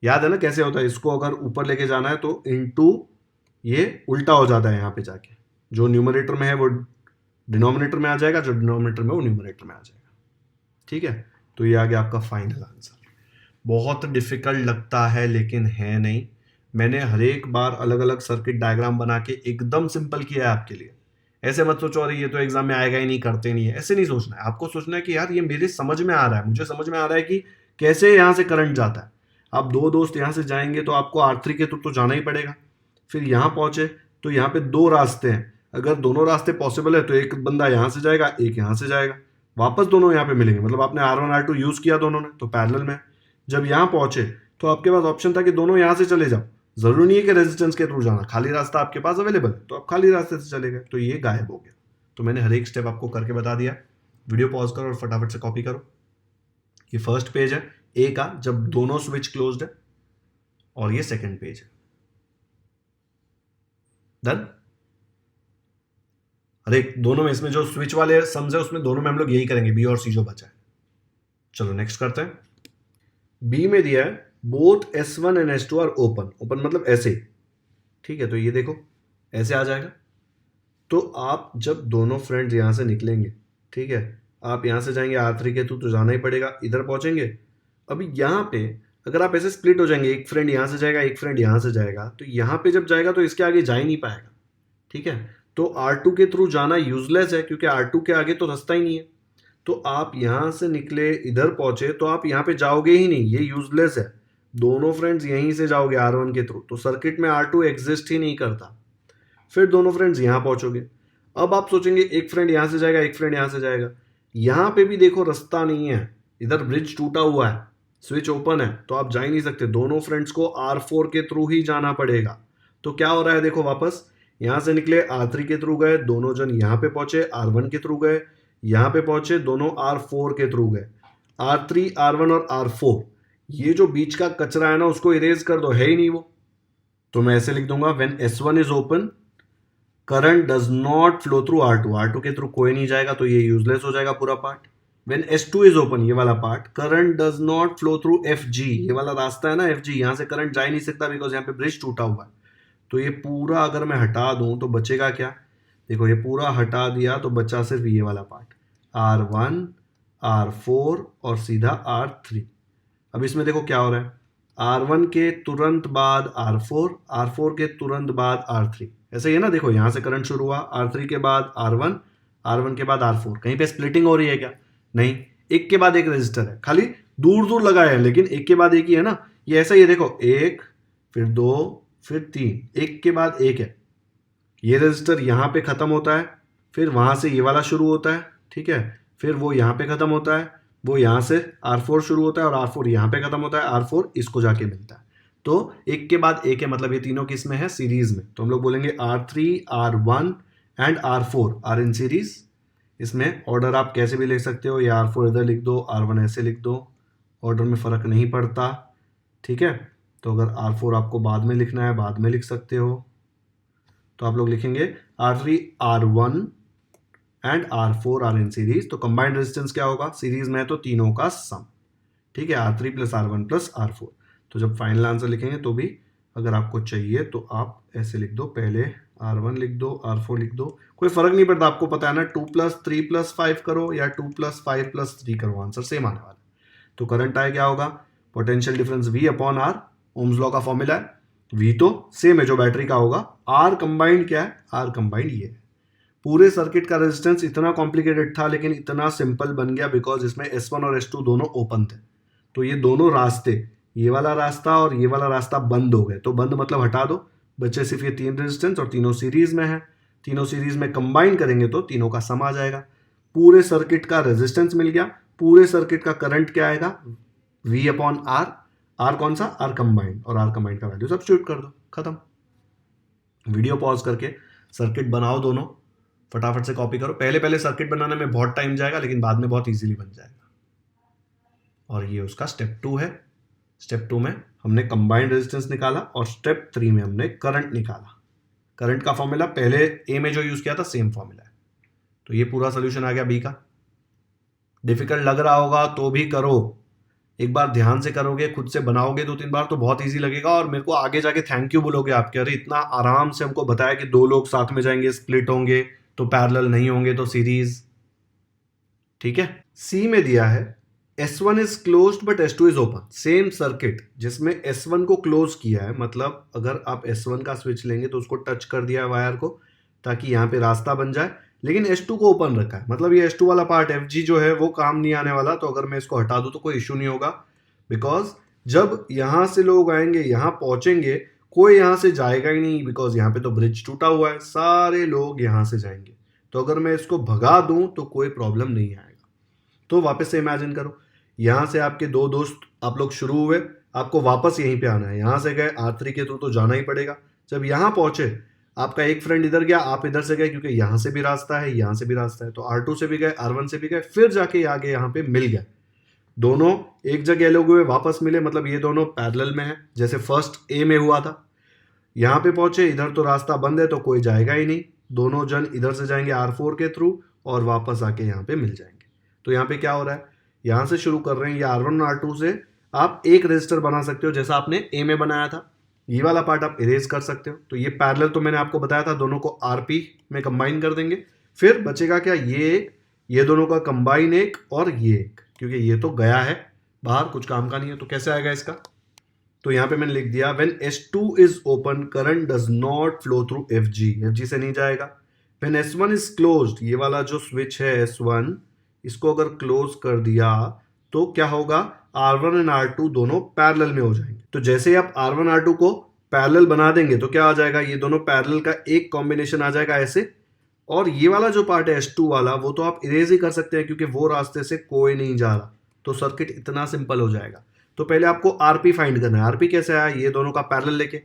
याद है ना कैसे होता है, इसको अगर ऊपर लेके जाना है तो इनटू ये उल्टा हो जाता है, यहाँ पे जाके जो न्यूमरेटर में है वो डिनोमिनेटर में आ जाएगा, जो डिनोमिनेटर में वो न्यूमरेटर में आ जाएगा। ठीक है, तो ये आ गया आपका फाइनल आंसर। बहुत डिफिकल्ट लगता है लेकिन है नहीं। मैंने हर एक बार अलग अलग सर्किट डायग्राम बना के एकदम सिंपल किया है आपके लिए। ऐसे मत सोचो अरे ये तो एग्जाम में आएगा ही नहीं, करते नहीं है, ऐसे नहीं सोचना है। आपको सोचना है कि यार ये मेरे समझ में आ रहा है, मुझे समझ में आ रहा है कि कैसे यहाँ से करंट जाता है। आप दो दोस्त यहाँ से जाएंगे तो आपको R3 के थ्रू तो जाना ही पड़ेगा। फिर यहाँ पहुंचे तो यहाँ पे दो रास्ते हैं, अगर दोनों रास्ते पॉसिबल है तो एक बंदा यहाँ से जाएगा, एक यहाँ से जाएगा, वापस दोनों यहाँ पे मिलेंगे, मतलब आपने R1 R2 यूज किया दोनों ने तो पैरेलल में। जब यहाँ पहुंचे तो आपके पास ऑप्शन था कि दोनों यहाँ से चले जाओ, जरूरी नहीं है कि रेजिस्टेंस के थ्रू जाना, खाली रास्ता आपके पास अवेलेबल है तो आप खाली रास्ते से चले गए, तो ये गायब हो गया। तो मैंने हर एक स्टेप आपको करके बता दिया। वीडियो पॉज करो और फटाफट से कॉपी करो। ये फर्स्ट पेज है ए का, जब दोनों स्विच क्लोज्ड है, और ये सेकंड पेज है। डन। अरे दोनों में इसमें जो स्विच वाले सम्स है उसमें दोनों में हम लोग यही करेंगे, बी और सी जो बचा है। चलो नेक्स्ट करते हैं। बी में दिया है both S1 and S2 are open. Open मतलब ऐसे, ठीक है, तो ये देखो ऐसे आ जाएगा। तो आप जब दोनों फ्रेंड्स यहां से निकलेंगे, ठीक है, आप यहां से जाएंगे R3 के थ्रू तो जाना ही पड़ेगा, इधर पहुंचेंगे। अभी यहां पे अगर आप ऐसे स्प्लिट हो जाएंगे, एक फ्रेंड यहां से जाएगा एक फ्रेंड यहां से जाएगा, तो यहां पे जब जाएगा तो इसके आगे जा ही नहीं पाएगा। ठीक है, तो R2 के थ्रू जाना यूजलेस है क्योंकि R2 के आगे तो रास्ता ही नहीं है। तो आप यहां से निकले इधर पहुंचे तो आप यहां पे जाओगे ही नहीं, ये यूजलेस है। दोनों फ्रेंड्स यहीं से जाओगे R1 के थ्रू, तो सर्किट में R2 एग्जिस्ट ही नहीं करता। फिर दोनों फ्रेंड्स यहां पहुंचोगे। अब आप सोचेंगे एक फ्रेंड यहां से जाएगा एक फ्रेंड यहां से जाएगा, यहां पे भी देखो रास्ता नहीं है, इधर ब्रिज टूटा हुआ है, स्विच ओपन है, तो आप जा ही नहीं सकते। दोनों फ्रेंड्स को R4 के थ्रू ही जाना पड़ेगा। तो क्या हो रहा है देखो, वापस यहां से निकले R3 के थ्रू गए, दोनों जन यहां पे पहुंचे R1 के थ्रू गए, यहां पे पहुंचे दोनों R4 के थ्रू गए। R3 R1 और R4, ये जो बीच का कचरा है ना उसको इरेज कर दो, है ही नहीं वो। तो मैं ऐसे लिख दूंगा when S1 is open current does not flow through R2। R2 के थ्रू कोई नहीं जाएगा तो ये यूजलेस हो जाएगा पूरा part. When S2 is open, ये वाला part, current does not flow through FG, ये वाला रास्ता है ना FG, यहां से करंट जा ही नहीं सकता बिकॉज यहाँ पे ब्रिज टूटा हुआ है। तो ये पूरा अगर मैं हटा दूं तो बचेगा क्या, देखो ये पूरा हटा दिया तो बचा सिर्फ ये वाला पार्ट, R1 R4 और सीधा R3। अब इसमें देखो क्या हो रहा है, R1 के तुरंत बाद R4, R4 के तुरंत बाद R3, ऐसे ही है ना। देखो यहां से करंट शुरू हुआ, R3 के बाद R1, R1 के बाद R4। कहीं पे स्प्लिटिंग हो रही है क्या, नहीं, एक के बाद एक रजिस्टर है, खाली दूर दूर लगाए हैं लेकिन एक के बाद एक ही है ना। ये ऐसा ही है, देखो एक फिर दो फिर तीन, एक के बाद एक है। ये रजिस्टर यहाँ पे खत्म होता है, फिर वहां से ये वाला शुरू होता है, ठीक है, फिर वो यहाँ पे खत्म होता है, वो यहाँ से R4 शुरू होता है और R4 यहाँ पे खत्म होता है, R4 इसको जाके मिलता है। तो एक के बाद एक है, मतलब ये तीनों किस में है, सीरीज में। तो हम लोग बोलेंगे R3 R1 and R4 are in series. इसमें ऑर्डर आप कैसे भी लिख सकते हो, या R4 इधर लिख दो, R1 ऐसे लिख दो, ऑर्डर में फर्क नहीं पड़ता। ठीक है, तो अगर R4 आपको बाद में लिखना है बाद में लिख सकते हो, तो आप लोग लिखेंगे R3 R1 and R4 are in series. तो कंबाइंड रेजिस्टेंस क्या होगा, सीरीज में है तो तीनों का सम, ठीक है, R3 plus R1 plus R4। तो जब फाइनल आंसर लिखेंगे तो भी अगर आपको चाहिए तो आप ऐसे लिख दो, पहले R1 लिख दो, R4 लिख दो, कोई फर्क नहीं पड़ता, आपको पता है ना 2 प्लस 3 प्लस 5 करो या 2 प्लस 5 प्लस 3 करो, आंसर सेम आने वाला है। तो करंट आए क्या होगा, potential difference V upon R, Ohm's law का फॉर्मूला है, V तो सेम है जो बैटरी का होगा, R कंबाइंड क्या है, R कंबाइंड ये है। पूरे सर्किट का रेजिस्टेंस इतना कॉम्प्लिकेटेड था लेकिन इतना सिंपल बन गया बिकॉज इसमें S1 और S2 दोनों ओपन थे। तो ये दोनों रास्ते, ये वाला रास्ता और ये वाला रास्ता बंद हो गए, तो बंद मतलब हटा दो, बचे सिर्फ ये तीन रेजिस्टेंस और तीनों सीरीज में है। तीनों सीरीज में कंबाइन करेंगे तो तीनों का सम आ जाएगा, पूरे सर्किट का रेजिस्टेंस मिल गया, पूरे सर्किट का करंट क्या आएगा, V अपॉन R, R कौन सा, R कंबाइंड, और R कंबाइंड का वैल्यू सब्स्टिट्यूट कर दो, खत्म। वीडियो पॉज करके सर्किट बनाओ, दोनों फटाफट से कॉपी करो। पहले पहले सर्किट बनाने में बहुत टाइम जाएगा लेकिन बाद में बहुत इजीली बन जाएगा। और ये उसका स्टेप 2 है। स्टेप 2 में हमने कंबाइंड रेजिस्टेंस निकाला और स्टेप 3 में हमने करंट निकाला। करंट का फॉर्मूला पहले ए में जो यूज किया था सेम फॉर्मूला है। तो ये पूरा सोल्यूशन आ गया बी का। डिफिकल्ट लग रहा होगा तो भी करो, एक बार ध्यान से करोगे, खुद से बनाओगे 2-3 बार तो बहुत इजी लगेगा और मेरे को आगे जाके थैंक यू बोलोगे आपके, अरे इतना आराम से हमको बताया कि 2 लोग साथ में जाएंगे, स्प्लिट होंगे तो पैरेलल नहीं होंगे तो सीरीज, ठीक है। सी में दिया है S1 is closed but S2 is open, same circuit जिसमें S1 को क्लोज किया है, मतलब अगर आप S1 का स्विच लेंगे तो उसको टच कर दिया है वायर को ताकि यहाँ पे रास्ता बन जाए, लेकिन S2 को ओपन रखा है, मतलब ये S2 वाला पार्ट FG जो है वो काम नहीं आने वाला। तो अगर मैं इसको हटा दूं तो कोई इश्यू नहीं होगा, बिकॉज जब यहां से लोग आएंगे यहां पहुंचेंगे, कोई यहां से जाएगा ही नहीं, बिकॉज यहाँ पे तो ब्रिज टूटा हुआ है, सारे लोग यहां से जाएंगे। तो अगर मैं इसको भगा दूं तो कोई प्रॉब्लम नहीं आएगा। तो वापस से इमेजिन करो, यहां से आपके 2 दोस्त आप लोग शुरू हुए, आपको वापस यहीं पे आना है, यहां से गए R3 के थ्रू तो जाना ही पड़ेगा। जब यहां पहुंचे आपका एक फ्रेंड इधर गया, आप इधर से गए, क्योंकि यहां से भी रास्ता है यहां से भी रास्ता है, तो R2 से भी गए, R1 से भी गए, फिर जाके आगे यहां पे मिल गया, दोनों एक जगह लोग हुए वापस मिले, मतलब ये दोनों पैरेलल में है जैसे फर्स्ट ए में हुआ था। यहां पे पहुंचे, इधर तो रास्ता बंद है तो कोई जाएगा ही नहीं, दोनों जन इधर से जाएंगे R4 के थ्रू और वापस आके यहाँ पे मिल जाएंगे। तो यहाँ पे क्या हो रहा है, यहां से शुरू कर रहे हैं, ये R1 और R2 से आप एक रजिस्टर बना सकते हो जैसा आपने ए में बनाया था, ये वाला पार्ट आप इरेज कर सकते हो। तो ये पैरेलल तो मैंने आपको बताया था, दोनों को RP में कंबाइन कर देंगे, फिर बचेगा क्या, ये एक, ये दोनों का कंबाइन एक और ये एक, क्योंकि ये तो गया है बाहर, कुछ काम का नहीं है। तो कैसे आएगा इसका, तो यहां पे मैंने लिख दिया when S2 is open current does not flow through FG से नहीं जाएगा। व्हेन S1 इज क्लोज्ड, ये वाला जो स्विच है S1, इसको अगर क्लोज कर दिया तो क्या होगा, R1 एंड R2 दोनों पैरेलल में हो जाएंगे। तो जैसे ही आप R1 R2 को पैरेलल बना देंगे तो क्या आ जाएगा, ये दोनों पैरेलल का एक कॉम्बिनेशन आ जाएगा ऐसे, और ये वाला जो पार्ट है S2 वाला वो तो आप इरेज ही कर सकते हैं क्योंकि वो रास्ते से कोई नहीं जा रहा। तो सर्किट इतना सिंपल हो जाएगा। तो पहले आपको RP फाइंड करना है। RP कैसे आया, ये दोनों का पैरेलल लेके,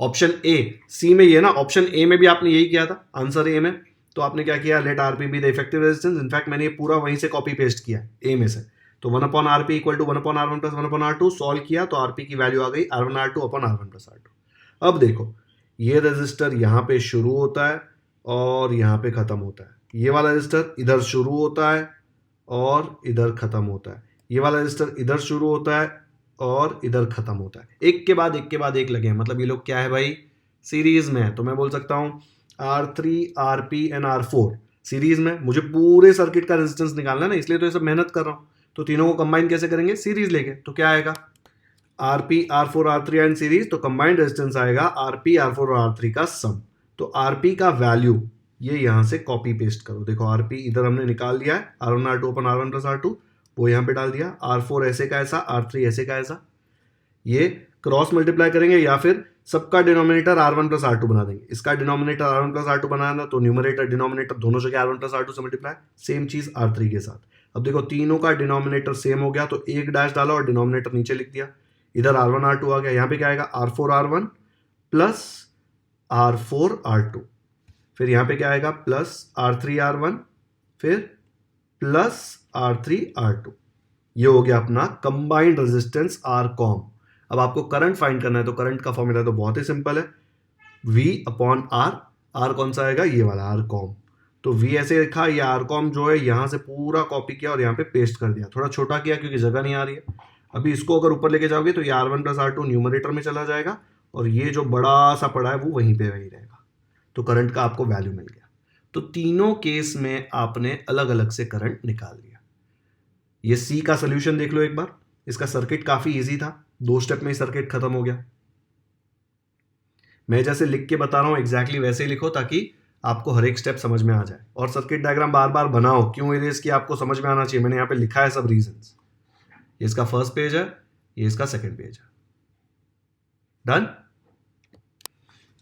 ऑप्शन ए, सी में ये ना, ऑप्शन ए में भी आपने यही किया था, आंसर ए में, तो आपने क्या किया, let RP be the effective resistance. In fact मैंने ये पूरा वहीं से कॉपी पेस्ट किया ए में से। तो 1/RP equal to 1/R1 plus 1/R2, solve किया तो RP की वैल्यू आ गई R1R2/R1 प्लस R2। अब देखो, ये रजिस्टर यहाँ पे शुरू होता है और यहाँ पे खत्म होता है, ये वाला रजिस्टर इधर शुरू होता है और इधर खत्म होता है, ये वाला रजिस्टर इधर शुरू होता है और इधर खत्म होता है, एक के बाद एक लगे हैं, मतलब ये लोग क्या है भाई, सीरीज में है। तो मैं बोल सकता हूँ R3 RP and R4 series में। मुझे पूरे सर्किट का रेजिस्टेंस निकालना है ना, इसलिए तो ये सब मेहनत कर रहा हूँ। तो तीनों को कंबाइन कैसे करेंगे, सीरीज लेके। तो क्या आएगा, RP R4 R3 and series, तो कंबाइंड रेजिस्टेंस आएगा RP R4 और R3 का सम। तो RP का वैल्यू ये यहां से कॉपी पेस्ट करो, देखो RP इधर हमने निकाल दिया है, R1 R2 अपन R1 प्लस R2 वो यहां पे डाल दिया, R4 ऐसे का ऐसा, R3 ऐसे का ऐसा, ये क्रॉस मल्टीप्लाई करेंगे या फिर सबका डिनोमिनेटर R1 प्लस R2 बना देंगे। इसका डिनोमिनेटर R1 प्लस R2 बनाना तो न्यूमरेटर डिनोमिनेटर दोनों जगह R1 प्लस R2 से मल्टीप्लाई, सेम चीज R3 के साथ। अब देखो तीनों का डिनोमिनेटर सेम हो गया तो एक डैश डाला और डिनोमिनेटर नीचे लिख दिया, इधर R1 R2 आ गया, यहाँ पे क्या आएगा R4 R1 plus R4 R2, फिर यहाँ पे क्या आएगा प्लस R3 R1 फिर प्लस R3 R2। ये हो गया अपना कंबाइंड रेजिस्टेंस R कॉम। अब आपको करंट फाइंड करना है, तो करंट का फॉर्मूला तो बहुत ही सिंपल है, V/R। आर कौन सा आएगा, ये वाला आर कॉम। तो V ऐसे लिखा, ये आर कॉम जो है यहां से पूरा कॉपी किया और यहाँ पे पेस्ट कर दिया, थोड़ा छोटा किया क्योंकि जगह नहीं आ रही है। अभी इसको अगर ऊपर लेके जाओगे तो ये R1 + R2 न्यूमरेटर में चला जाएगा और ये जो बड़ा सा पड़ा है वो वहीं पे वहीं रहेगा। तो करंट का आपको वैल्यू मिल गया। तो तीनों केस में आपने अलग अलग से करंट निकाल लिया। ये सी का सोल्यूशन देख लो एक बार। इसका सर्किट काफी इजी था, 2 स्टेप में ही सर्किट खत्म हो गया। मैं जैसे लिख के बता रहा हूं एग्जैक्टली वैसे ही लिखो ताकि आपको हर एक स्टेप समझ में आ जाए। और सर्किट डायग्राम बार बार बनाओ, क्यों इरेज किया आपको समझ में आना चाहिए। मैंने यहाँ पे लिखा है सब रीजंस। ये इसका फर्स्ट पेज है, ये इसका सेकंड पेज है। डन।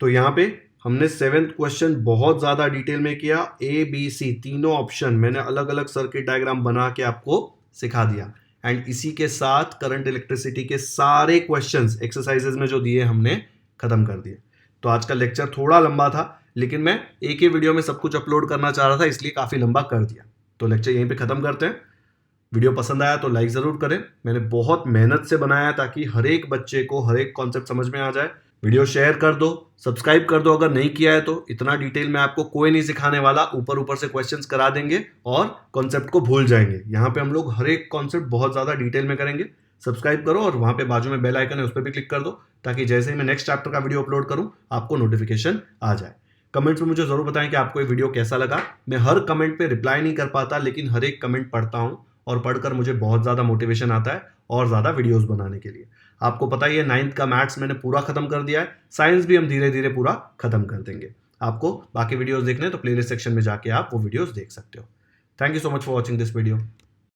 तो यहां पे हमने 7th क्वेश्चन बहुत ज्यादा डिटेल में किया। A, B, C तीनों ऑप्शन मैंने अलग अलग सर्किट डायग्राम बना के आपको सिखा दिया। एंड इसी के साथ करंट इलेक्ट्रिसिटी के सारे क्वेश्चंस एक्सरसाइजेज में जो दिए हमने खत्म कर दिए। तो आज का लेक्चर थोड़ा लंबा था, लेकिन मैं एक ही वीडियो में सब कुछ अपलोड करना चाह रहा था, इसलिए काफी लंबा कर दिया। तो लेक्चर यहीं पे खत्म करते हैं। वीडियो पसंद आया तो लाइक जरूर करें। मैंने बहुत मेहनत से बनाया ताकि हर एक बच्चे को हर एक कॉन्सेप्ट समझ में आ जाए। वीडियो शेयर कर दो, सब्सक्राइब कर दो अगर नहीं किया है तो। इतना डिटेल में आपको कोई नहीं सिखाने वाला, ऊपर ऊपर से क्वेश्चंस करा देंगे और कॉन्सेप्ट को भूल जाएंगे। यहाँ पे हम लोग हर एक कॉन्सेप्ट बहुत ज्यादा डिटेल में करेंगे। सब्सक्राइब करो और वहां पे बाजू में बेल आइकन है, उस पर भी क्लिक कर दो ताकि जैसे ही मैं नेक्स्ट चैप्टर का वीडियो अपलोड करूं आपको नोटिफिकेशन आ जाए। कमेंट्स में मुझे जरूर बताएं कि आपको ये वीडियो कैसा लगा। मैं हर कमेंट पे रिप्लाई नहीं कर पाता, लेकिन हर एक कमेंट पढ़ता हूं और पढ़कर मुझे बहुत ज्यादा मोटिवेशन आता है और ज्यादा वीडियोस बनाने के लिए। आपको पता ही है 9th का मैथ्स मैंने पूरा खत्म कर दिया है, साइंस भी हम धीरे धीरे पूरा खत्म कर देंगे। आपको बाकी वीडियोस देखने तो प्लेलिस्ट सेक्शन में जाके आप वो वीडियोस देख सकते हो। Thank you so much for watching this video.